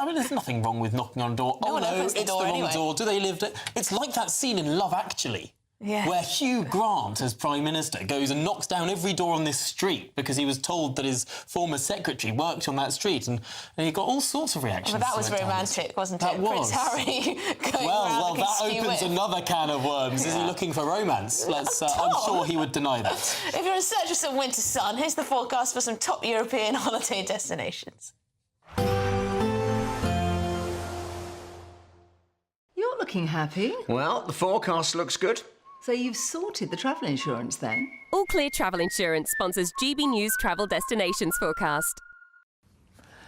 mean, there's nothing wrong with knocking on a door. No one opens the it's door the wrong anyway. door. Do they live... It's like that scene in Love Actually. Yeah. Where Hugh Grant, as Prime Minister, goes and knocks down every door on this street because he was told that his former secretary worked on that street, and he got all sorts of reactions. But that was romantic, wasn't it? That was. Prince Harry going Well, around that looking opens skew-whipped. another can of worms. Is he looking for romance? I'm sure he would deny that. If you're in search of some winter sun, here's the forecast for some top European holiday destinations. You're looking happy. Well, the forecast looks good. So you've sorted the travel insurance then? All Clear Travel Insurance sponsors GB News Travel Destinations Forecast.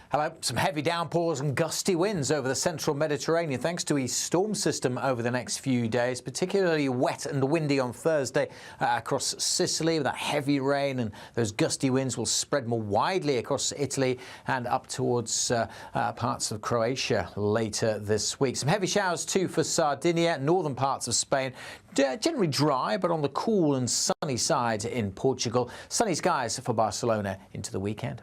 Hello. Some heavy downpours and gusty winds over the central Mediterranean thanks to a storm system over the next few days, particularly wet and windy on Thursday across Sicily. That heavy rain and those gusty winds will spread more widely across Italy and up towards parts of Croatia later this week. Some heavy showers too for Sardinia, northern parts of Spain. Generally dry, but on the cool and sunny side in Portugal. Sunny skies for Barcelona into the weekend.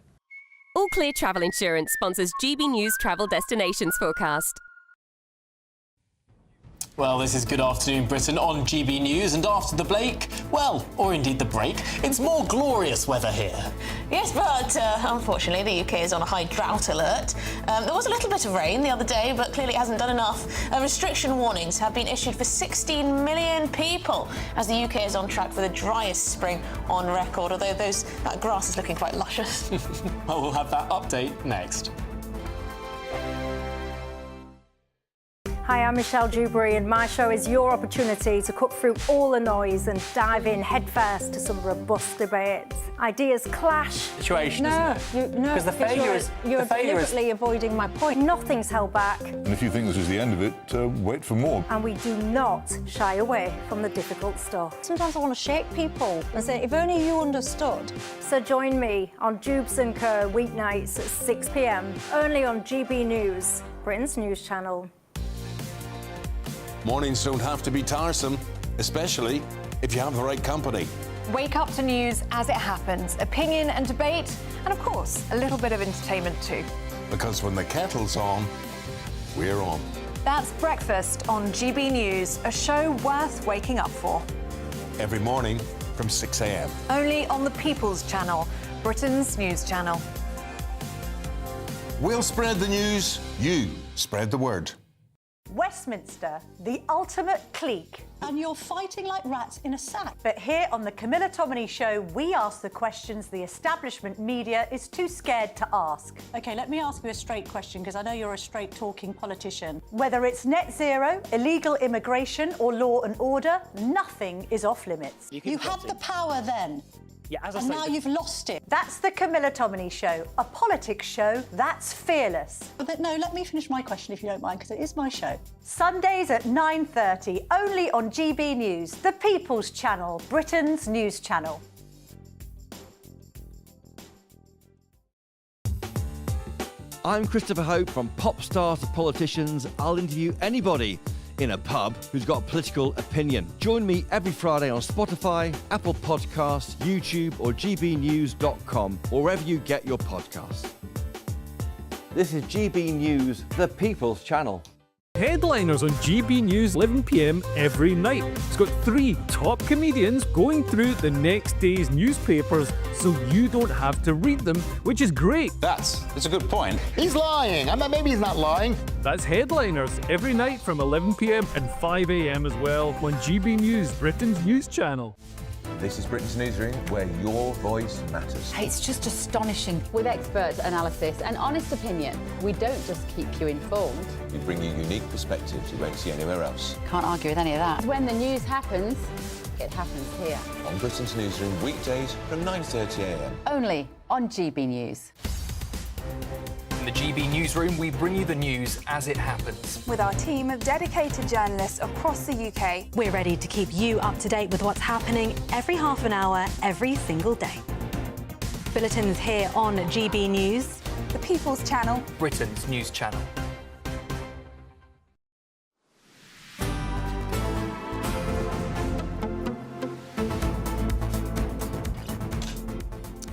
All Clear Travel Insurance sponsors GB News Travel Destinations Forecast. Well, this is Good Afternoon Britain on GB News, and after the break, well, or indeed the break, it's more glorious weather here. Yes, but unfortunately the UK is on a high drought alert. There was a little bit of rain the other day, but clearly it hasn't done enough. Restriction warnings have been issued for 16 million people as the UK is on track for the driest spring on record, although that grass is looking quite luscious. Well, we'll have that update next. Hi, I'm Michelle Dewberry, and my show is your opportunity to cut through all the noise and dive in headfirst to some robust debates. Ideas clash. Situation, isn't it? Because the failure is... You're deliberately avoiding my point. Nothing's held back. And if you think this is the end of it, wait for more. And we do not shy away from the difficult stuff. Sometimes I want to shake people and say, if only you understood. So join me on Jubes & Co. weeknights at 6 p.m, only on GB News, Britain's news channel. Mornings don't have to be tiresome, especially if you have the right company. Wake up to news as it happens, opinion and debate, and of course, a little bit of entertainment too. Because when the kettle's on, we're on. That's Breakfast on GB News, a show worth waking up for. Every morning from 6 a.m. Only on the People's Channel, Britain's news channel. We'll spread the news, you spread the word. Westminster, the ultimate clique. And you're fighting like rats in a sack. But here on the Camilla Tominey Show, we ask the questions the establishment media is too scared to ask. OK, let me ask you a straight question, because I know you're a straight-talking politician. Whether it's net zero, illegal immigration or law and order, nothing is off-limits. You had the power then. Yeah, as I And say, now you've lost it. That's the Camilla Tominey Show, a politics show that's fearless. But no, let me finish my question if you don't mind, because it is my show. Sundays at 9:30, only on GB News, the People's Channel, Britain's news channel. I'm Christopher Hope. From pop stars to politicians, I'll interview anybody in a pub who's got a political opinion. Join me every Friday on Spotify, Apple Podcasts, YouTube or gbnews.com, or wherever you get your podcasts. This is GB News, the People's Channel. Headliners on GB News 11 p.m. every night. It's got 3 top comedians going through the next day's newspapers so you don't have to read them, which is great. That's a good point. He's lying. I mean, maybe he's not lying. That's Headliners every night from 11 p.m. and 5 a.m. as well on GB News, Britain's news channel. This is Britain's Newsroom, where your voice matters. It's just astonishing. With expert analysis and honest opinion, we don't just keep you informed. We bring you unique perspectives you won't see anywhere else. Can't argue with any of that. When the news happens, it happens here. On Britain's Newsroom, weekdays from 9:30 a.m. Only on GB News. In the GB newsroom, we bring you the news as it happens. With our team of dedicated journalists across the UK, we're ready to keep you up to date with what's happening every half an hour, every single day. Bulletins here on GB News, the People's Channel, Britain's news channel.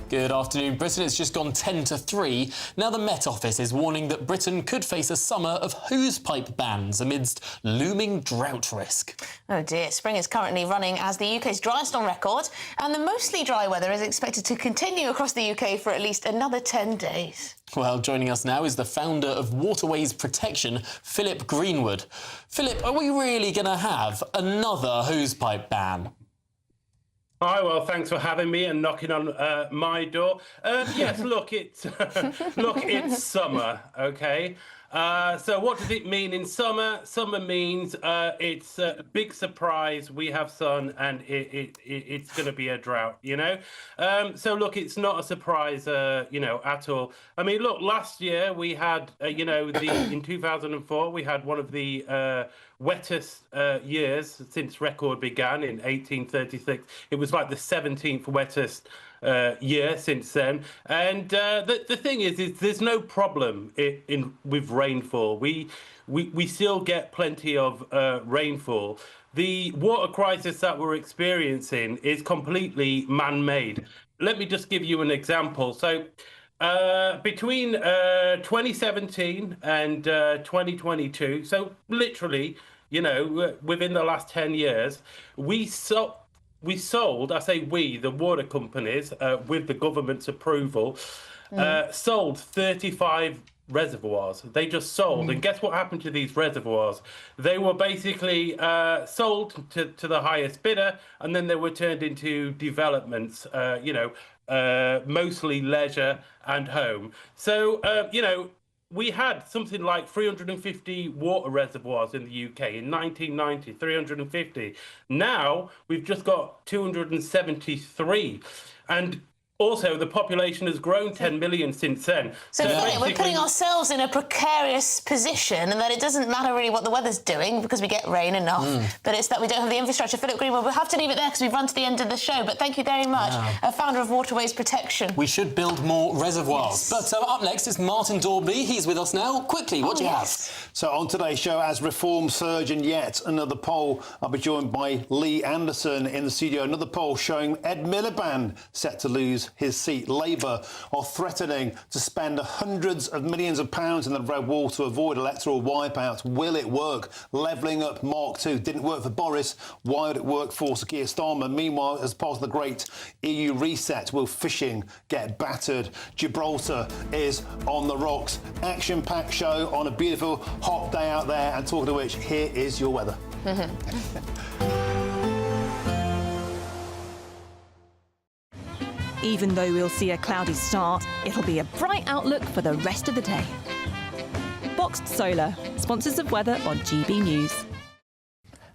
Good afternoon. Britain, it's just gone 10 to 3. Now the Met Office is warning that Britain could face a summer of hosepipe bans amidst looming drought risk. Oh dear, spring is currently running as the UK's driest on record, and the mostly dry weather is expected to continue across the UK for at least another 10 days. Well, joining us now is the founder of Waterways Protection, Philip Greenwood. Philip, are we really going to have another hosepipe ban? Hi, well, thanks for having me and knocking on my door. Yes, look, it's it's summer, okay? So what does it mean in summer? Summer means it's a big surprise. We have sun and it's going to be a drought, you know? So look, it's not a surprise, you know, at all. I mean, look, last year we had, you know, in 2004, we had one of the wettest years since record began in 1836. It was like the 17th wettest year since then. And the thing is there's no problem with rainfall. We still get plenty of rainfall. The water crisis that we're experiencing is completely man-made. Let me just give you an example. So between 2017 and 2022, so literally, you know, within the last 10 years, we sold, I say we, the water companies, with the government's approval, sold 35 reservoirs. They just sold. And guess what happened to these reservoirs? They were basically sold to the highest bidder, and then they were turned into developments, you know, mostly leisure and home. So, you know, we had something like 350 water reservoirs in the UK in 1990, 350. Now we've just got 273. And also, the population has grown 10 million since then. So we're putting ourselves in a precarious position, and that it doesn't matter really what the weather's doing because we get rain enough, but it's that we don't have the infrastructure. Philip Greenwood, we'll have to leave it there because we've run to the end of the show, but thank you very much, founder of Waterways Protection. We should build more reservoirs. Yes. But up next is Martin Dorby. He's with us now. Quickly, what do you have? So on today's show, as reforms surge and yet another poll, I'll be joined by Lee Anderson in the studio. Another poll showing Ed Miliband set to lose his seat. Labour are threatening to spend hundreds of millions of pounds in the Red Wall to avoid electoral wipeout. Will it work? Levelling up Mark II didn't work for Boris. Why would it work for Sir Keir Starmer? Meanwhile, as part of the great EU reset, will fishing get battered? Gibraltar is on the rocks. Action-packed show on a beautiful hot day out there, and talking to which, here is your weather. Even though we'll see a cloudy start, it'll be a bright outlook for the rest of the day. Boxed Solar, sponsors of weather on GB News.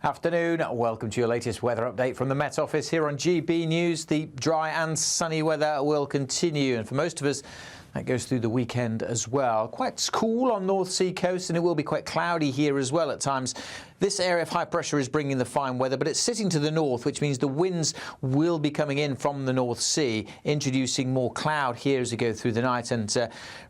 Afternoon, welcome to your latest weather update from the Met Office here on GB News. The dry and sunny weather will continue, and for most of us, that goes through the weekend as well. Quite cool on North Sea coast, and it will be quite cloudy here as well at times. This area of high pressure is bringing the fine weather, but it's sitting to the north, which means the winds will be coming in from the North Sea, introducing more cloud here as we go through the night, and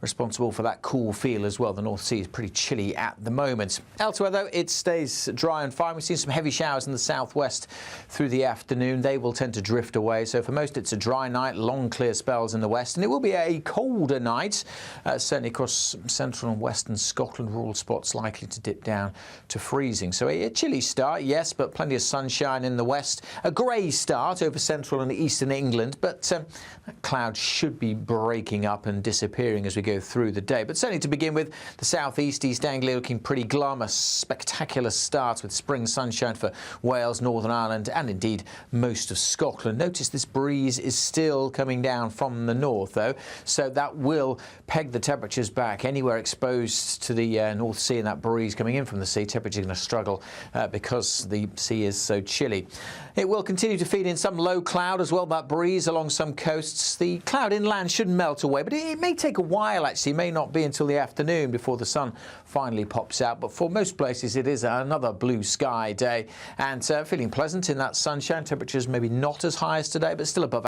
responsible for that cool feel as well. The North Sea is pretty chilly at the moment. Elsewhere, though, it stays dry and fine. We've seen some heavy showers in the southwest through the afternoon. They will tend to drift away. So for most, it's a dry night, long clear spells in the west, and it will be a colder night, certainly across central and western Scotland. Rural spots likely to dip down to freezing. So a chilly start, yes, but plenty of sunshine in the west. A grey start over central and eastern England, but that cloud should be breaking up and disappearing as we go through the day. But certainly to begin with, the southeast, East Anglia looking pretty glum. A spectacular start with spring sunshine for Wales, Northern Ireland, and indeed most of Scotland. Notice this breeze is still coming down from the north, though, so that will peg the temperatures back. Anywhere exposed to the North Sea and that breeze coming in from the sea, temperatures are going to struggle struggle because the sea is so chilly. It will continue to feed in some low cloud as well, that breeze along some coasts. The cloud inland should melt away, but it may take a while actually. It may not be until the afternoon before the sun finally pops out. But for most places, it is another blue sky day and feeling pleasant in that sunshine. Temperatures maybe not as high as today, but still above